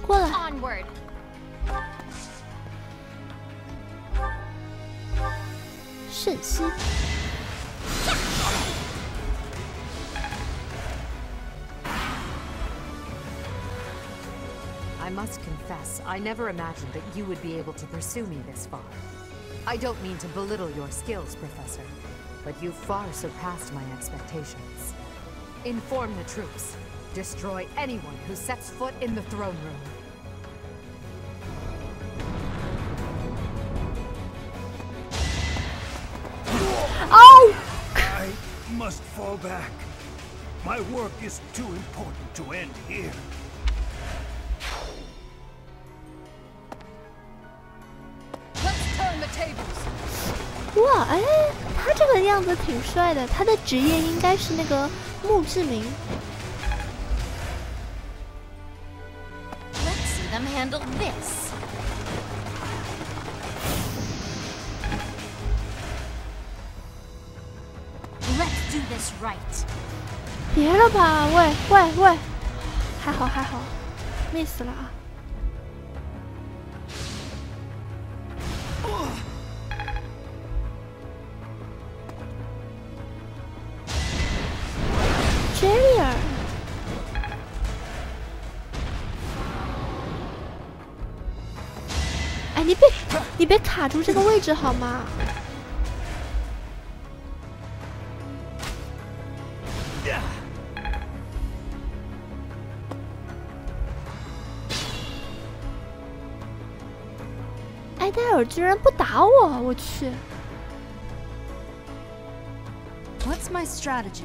Onward. 瞬息。 I must confess, I never imagined that you would be able to pursue me this far. I don't mean to belittle your skills, Professor, but you've far surpassed my expectations. Inform the troops. Destroy anyone who sets foot in the throne room. Oh! I must fall back. My work is too important to end here. 哇，哎，他这个样子挺帅的。他的职业应该是那个墓志铭。Let's see them handle this. Let's do this right. 别了吧，喂喂喂，还好还好，没死了啊。 Jerry， 哎，你别卡住这个位置好吗？艾戴尔居然不打我，我去！ What's my strategy?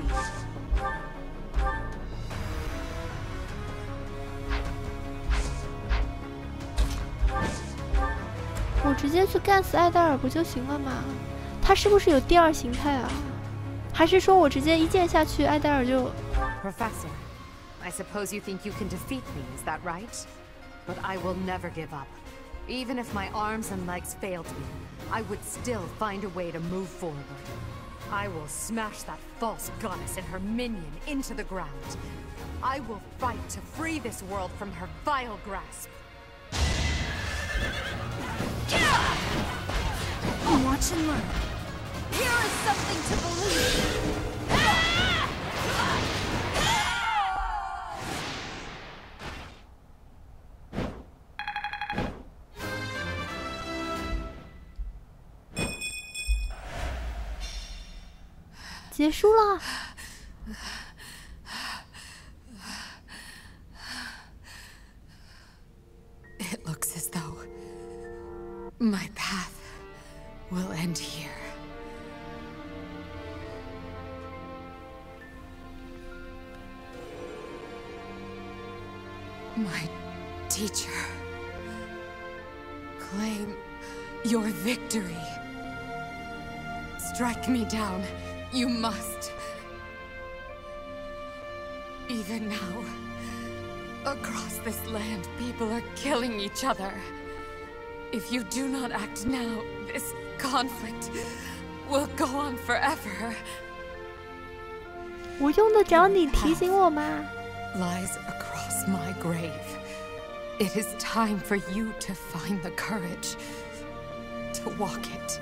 我直接去干死艾戴尔不就行了吗？他是不是有第二形态啊？还是说我直接一剑下去，艾戴尔就 Professor, I suppose you think you can defeat me, is that right? But I will never give up. Even if my arms and legs failed me, I would still find a way to move forward. I will smash that false goddess and her minion into the ground. I will fight to free this world from her vile grasp. Watch and learn. Here is something to believe. 结束了。It looks as though my path will end here. My teacher, claim your victory. Strike me down, you must. Even now, across this land, people are killing each other. If you do not act now, this conflict will go on forever. 我用得着你提醒我吗？ Lies across my grave. It is time for you to find the courage to walk it.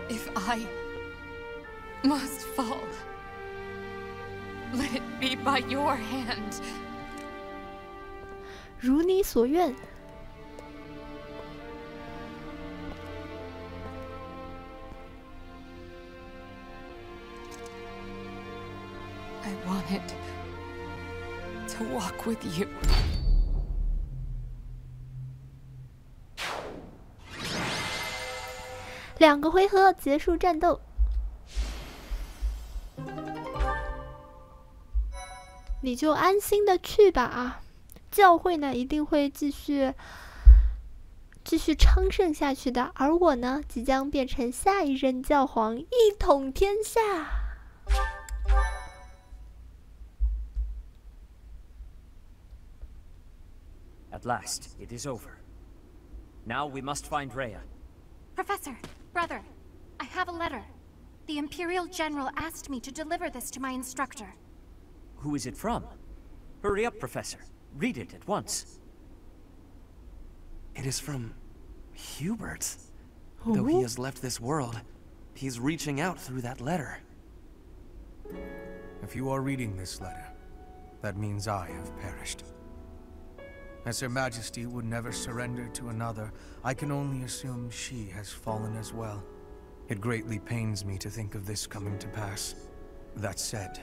If I must fall, let it be by your hand. 如你所愿。wanted to walk with you. 2个回合结束战斗，你就安心的去吧啊！教会呢一定会继续昌盛下去的，而我呢即将变成下一任教皇，一统天下。At last, it is over. Now we must find Rhea. Professor, brother, I have a letter. The Imperial General asked me to deliver this to my instructor. Who is it from? Hurry up, Professor. Read it at once. It is from Hubert. Though he has left this world, he's reaching out through that letter. If you are reading this letter, that means I have perished. As Her Majesty would never surrender to another, I can only assume she has fallen as well. It greatly pains me to think of this coming to pass. That said,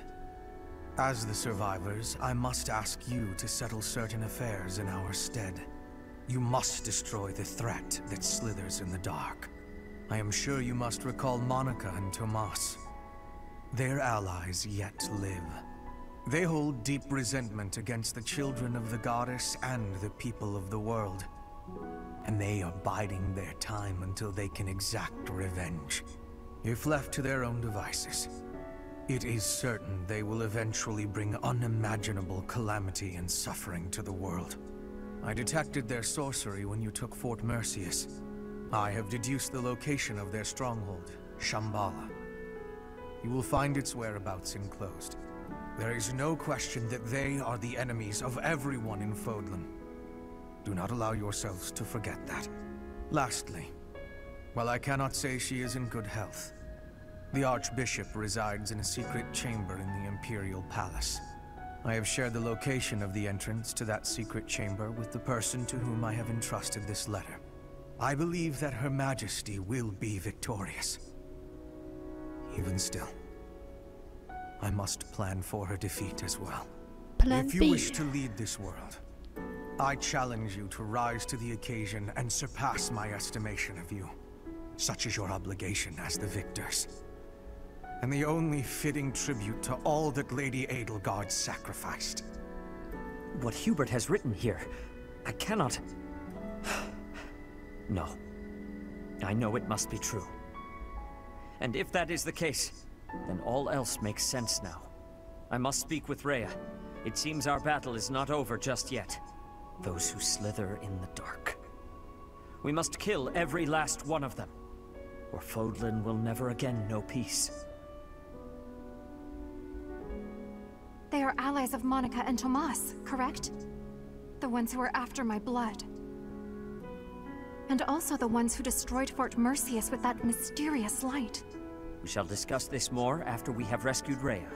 as the survivors, I must ask you to settle certain affairs in our stead. You must destroy the threat that slithers in the dark. I am sure you must recall Monica and Tomas. Their allies yet live. They hold deep resentment against the children of the goddess and the people of the world. And they are biding their time until they can exact revenge. If left to their own devices, it is certain they will eventually bring unimaginable calamity and suffering to the world. I detected their sorcery when you took Fort Mercius. I have deduced the location of their stronghold, Shambhala. You will find its whereabouts enclosed. There is no question that they are the enemies of everyone in Fodlan. Do not allow yourselves to forget that. Lastly, while I cannot say she is in good health, the Archbishop resides in a secret chamber in the Imperial Palace. I have shared the location of the entrance to that secret chamber with the person to whom I have entrusted this letter. I believe that Her Majesty will be victorious. Even still, I must plan for her defeat as well. Plan if you B. wish to lead this world, I challenge you to rise to the occasion and surpass my estimation of you. Such is your obligation as the victors. And the only fitting tribute to all that Lady Edelgard sacrificed. What Hubert has written here, I cannot... No. I know it must be true. And if that is the case, then all else makes sense now. I must speak with Rhea. It seems our battle is not over just yet. Those who slither in the dark. We must kill every last one of them, or Fodlan will never again know peace. They are allies of Monica and Tomas, correct? The ones who are after my blood. And also the ones who destroyed Fort Mercius with that mysterious light. We shall discuss this more after we have rescued Rhea.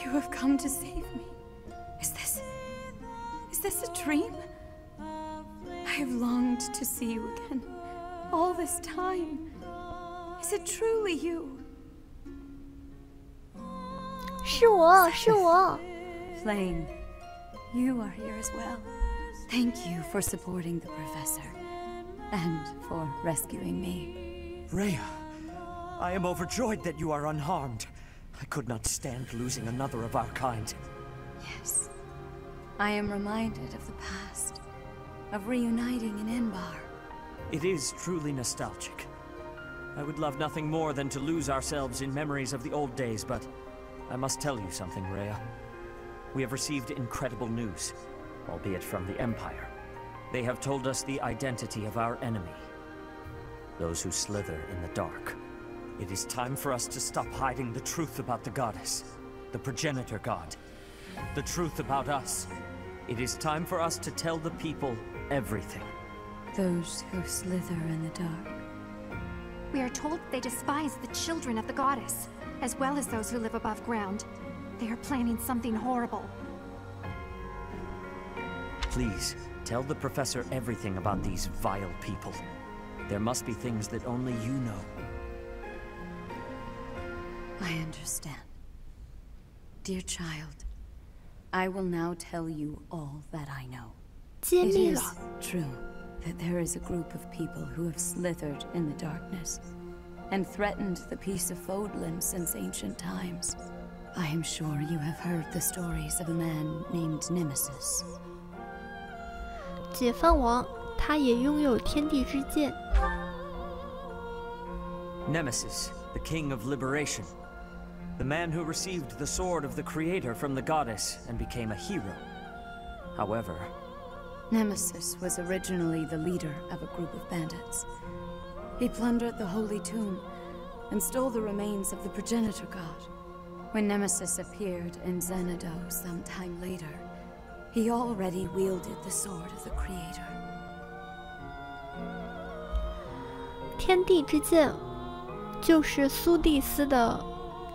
You have come to save me. Is this a dream? I have longed to see you again. All this time. Is it truly you? 是我 Flame, you are here as well. Thank you for supporting the professor. And for rescuing me. Rhea, I am overjoyed that you are unharmed. I could not stand losing another of our kind. Yes. I am reminded of the past. Of reuniting in Enbar. It is truly nostalgic. I would love nothing more than to lose ourselves in memories of the old days, but I must tell you something, Rhea. We have received incredible news, albeit from the Empire. They have told us the identity of our enemy. Those who slither in the dark. It is time for us to stop hiding the truth about the goddess, the progenitor god. The truth about us. It is time for us to tell the people everything. Those who slither in the dark. We are told they despise the children of the goddess, as well as those who live above ground. They are planning something horrible. Please, tell the professor everything about these vile people. There must be things that only you know. I understand. Dear child, I will now tell you all that I know. It is true that there is a group of people who have slithered in the darkness and threatened the peace of Fodlan since ancient times. I am sure you have heard the stories of a man named Nemesis. 解放王，他也拥有天地之剑。Nemesis, the king of liberation. The man who received the sword of the creator from the goddess and became a hero. However, Nemesis was originally the leader of a group of bandits. He plundered the holy tomb and stole the remains of the progenitor god. When Nemesis appeared in Xanadu some time later, he already wielded the sword of the creator. 天地之剑就是苏蒂斯的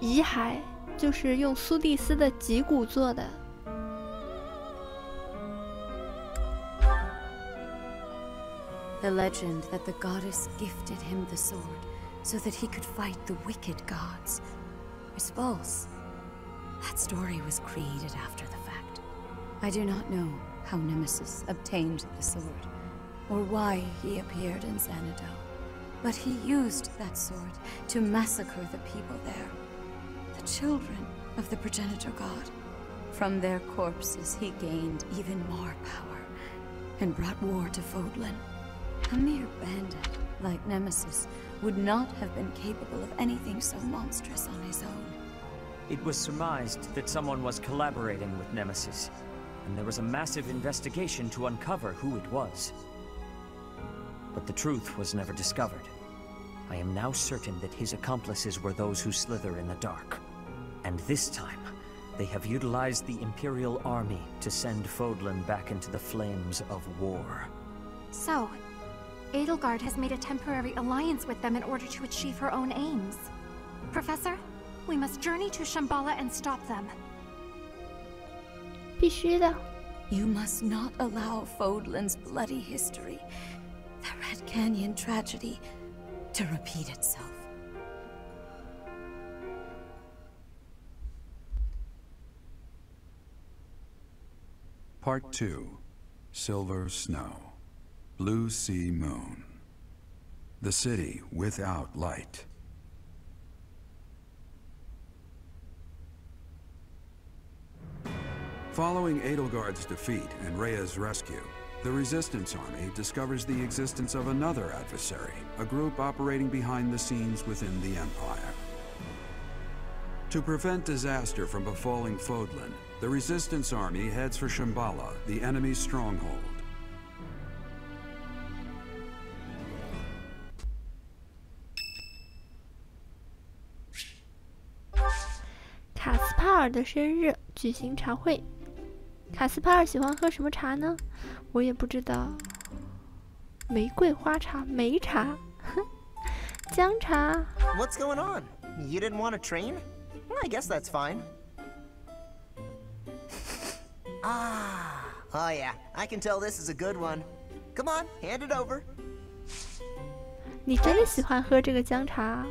遗骸，就是用苏蒂斯的脊骨做的。The legend that the goddess gifted him the sword so that he could fight the wicked gods is false. That story was created after the fact. I do not know how Nemesis obtained the sword, or why he appeared in Xanadu, but he used that sword to massacre the people there, the children of the progenitor god. From their corpses he gained even more power, and brought war to Fodlan. A mere bandit like Nemesis would not have been capable of anything so monstrous on his own. it was surmised that someone was collaborating with Nemesis, and there was a massive investigation to uncover who it was. But the truth was never discovered. I am now certain that his accomplices were those who slither in the dark. And this time, they have utilized the Imperial Army to send Fodlan back into the flames of war. So, Edelgard has made a temporary alliance with them in order to achieve her own aims. Professor, we must journey to Shambhala and stop them. 必须的. You must not allow Fodlan's bloody history, the Red Canyon tragedy, to repeat itself. Part 2. Silver Snow. Blue Sea Moon. The city without light. Following Edelgard's defeat and Rhea's rescue, the Resistance Army discovers the existence of another adversary, a group operating behind the scenes within the Empire. To prevent disaster from befalling Fodlan, the Resistance Army heads for Shambhala, the enemy's stronghold.卡斯帕尔的生日举行茶会。卡斯帕尔喜欢喝什么茶呢？我也不知道。玫瑰花茶、梅茶、姜茶。 What's going on? You didn't want to train? I guess that's fine. Oh yeah, I can tell this is a good one. Come on, hand it over. 你真的喜欢喝这个姜茶？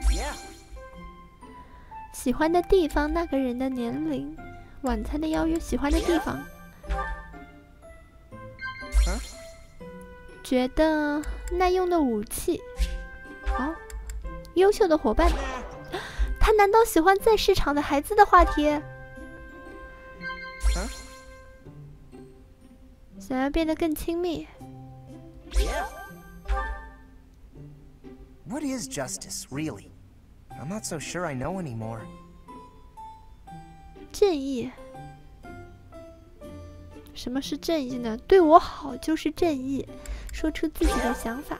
Yeah. 喜欢的地方，那个人的年龄，晚餐的邀约，喜欢的地方。觉得耐用的武器，哦，优秀的伙伴。他难道喜欢在市场的孩子的话题？想要变得更亲密。 Yeah. What is justice, really? I'm not so sure I know anymore. 正义。什么是正义呢？对我好就是正义，说出自己的想法。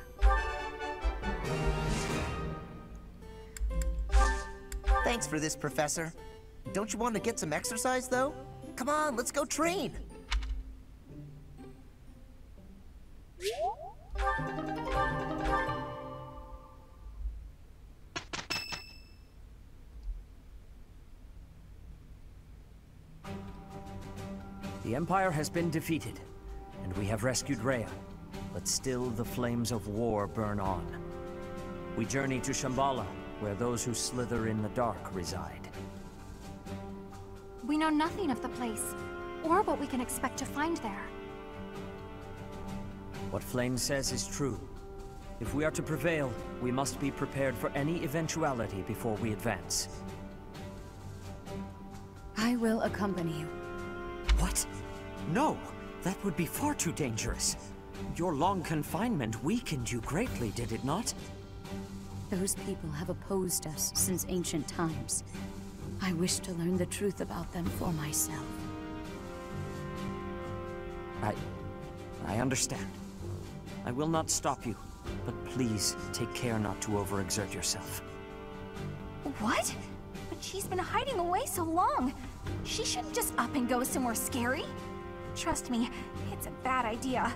Thanks for this, Professor. Don't you want to get some exercise, though? Come on, let's go train. The Empire has been defeated, and we have rescued Rhea, but still the flames of war burn on. We journey to Shambhala, where those who slither in the dark reside. We know nothing of the place, or what we can expect to find there. What Flame says is true. If we are to prevail, we must be prepared for any eventuality before we advance. I will accompany you. What? No! That would be far too dangerous. Your long confinement weakened you greatly, did it not? Those people have opposed us since ancient times. I wish to learn the truth about them for myself. I understand. I will not stop you, but please take care not to overexert yourself. What? But she's been hiding away so long. She shouldn't just up and go somewhere scary. Trust me, it's a bad idea.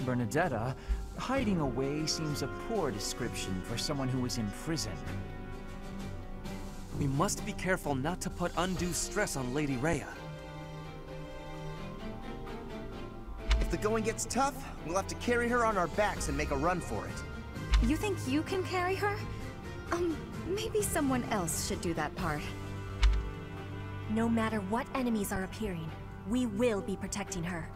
Bernadetta, hiding away seems a poor description for someone who is in prison. We must be careful not to put undue stress on Lady Rhea. If the going gets tough, we'll have to carry her on our backs and make a run for it. You think you can carry her? Maybe someone else should do that part. No matter what enemies are appearing, we will be protecting her.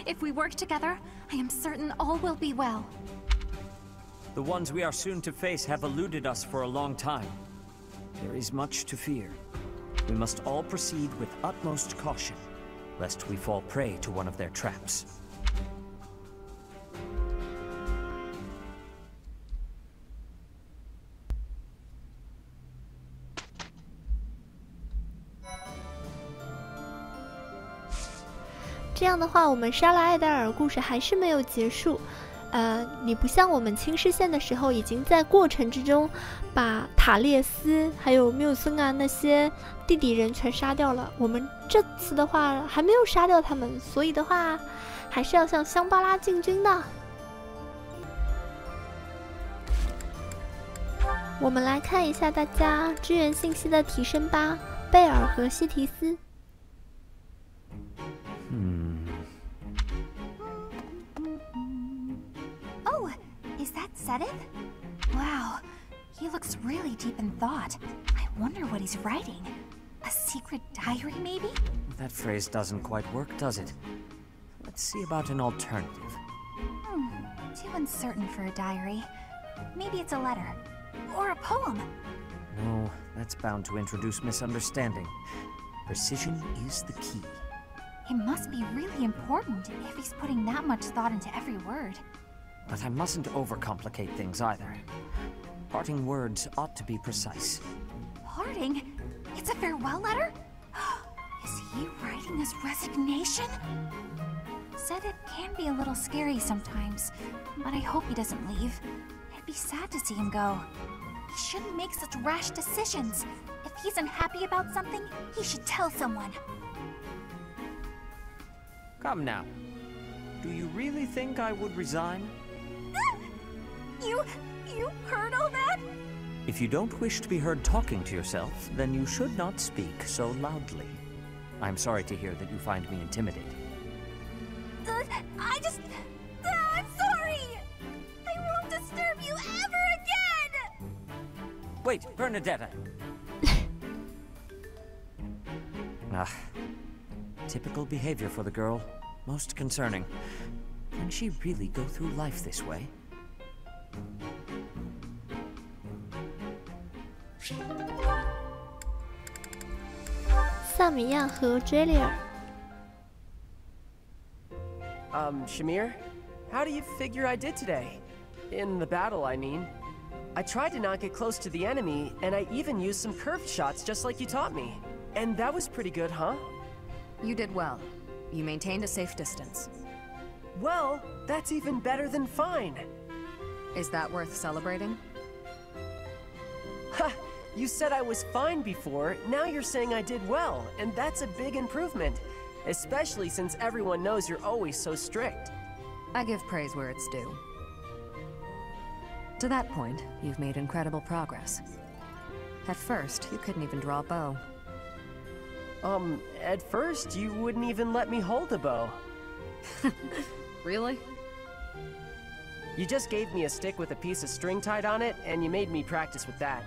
If we work together, I am certain all will be well. The ones we are soon to face have eluded us for a long time. There is much to fear. We must all proceed with utmost caution, lest we fall prey to one of their traps. 这样的话，我们杀了艾戴尔故事还是没有结束。你不像我们青视线的时候，已经在过程之中把塔列斯还有缪森啊那些地底人全杀掉了。我们这次的话还没有杀掉他们，所以的话还是要向香巴拉进军的。我们来看一下大家支援信息的提升吧，贝尔和西提斯。Oh, is that Sedith? Wow, he looks really deep in thought. I wonder what he's writing. A secret diary, maybe? That phrase doesn't quite work, does it? Let's see about an alternative. Too uncertain for a diary. Maybe it's a letter. Or a poem. No, that's bound to introduce misunderstanding. Precision is the key. It must be really important if he's putting that much thought into every word. But I mustn't overcomplicate things either. Parting words ought to be precise. Parting? It's a farewell letter? Is he writing his resignation? Sedith can be a little scary sometimes, but I hope he doesn't leave. It'd be sad to see him go. He shouldn't make such rash decisions. If he's unhappy about something, he should tell someone. Come now. Do you really think I would resign? You heard all that? If you don't wish to be heard talking to yourself, then you should not speak so loudly. I'm sorry to hear that you find me intimidating. I'm sorry! I won't disturb you ever again! Wait, Bernadetta! Typical behavior for the girl. Most concerning. Can she really go through life this way? Samia和 Jelier. Shamir? How do you figure I did today? In the battle, I mean. I tried to not get close to the enemy, and I even used some curved shots just like you taught me. And that was pretty good, huh? You did well. You maintained a safe distance. Well, that's even better than fine. Is that worth celebrating? Ha! You said I was fine before, now you're saying I did well, and that's a big improvement. Especially since everyone knows you're always so strict. I give praise where it's due. To that point, you've made incredible progress. At first, you couldn't even draw a bow. At first, you wouldn't even let me hold a bow. Really? You just gave me a stick with a piece of string tied on it, and you made me practice with that.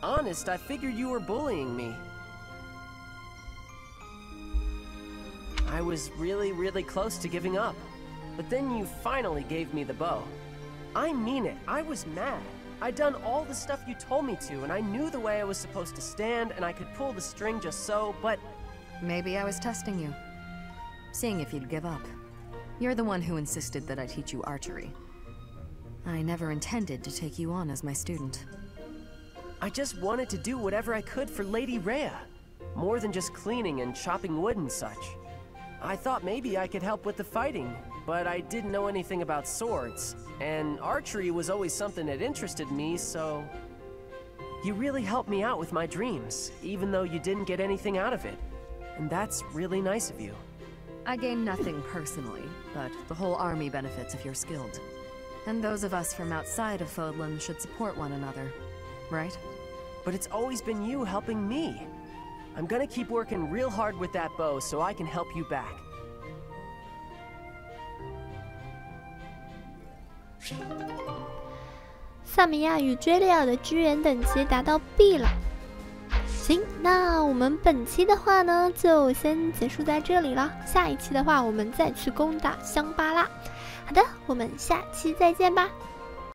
Honest, I figured you were bullying me. I was really close to giving up. But then you finally gave me the bow. I mean it, I was mad. I'd done all the stuff you told me to, and I knew the way I was supposed to stand, and I could pull the string just so, but... Maybe I was testing you. Seeing if you'd give up. You're the one who insisted that I teach you archery. I never intended to take you on as my student. I just wanted to do whatever I could for Lady Rhea. More than just cleaning and chopping wood and such. I thought maybe I could help with the fighting, but I didn't know anything about swords. And archery was always something that interested me, so... You really helped me out with my dreams, even though you didn't get anything out of it. And that's really nice of you. I gain nothing personally, but the whole army benefits if you're skilled. And those of us from outside of Fodlan should support one another, right? But it's always been you helping me. I'm gonna keep working real hard with that bow so I can help you back. 萨米亚与追利尔的支援等级达到 B 了。行，那我们本期的话呢，就先结束在这里了。下一期的话，我们再去攻打香巴拉。好的，我们下期再见吧。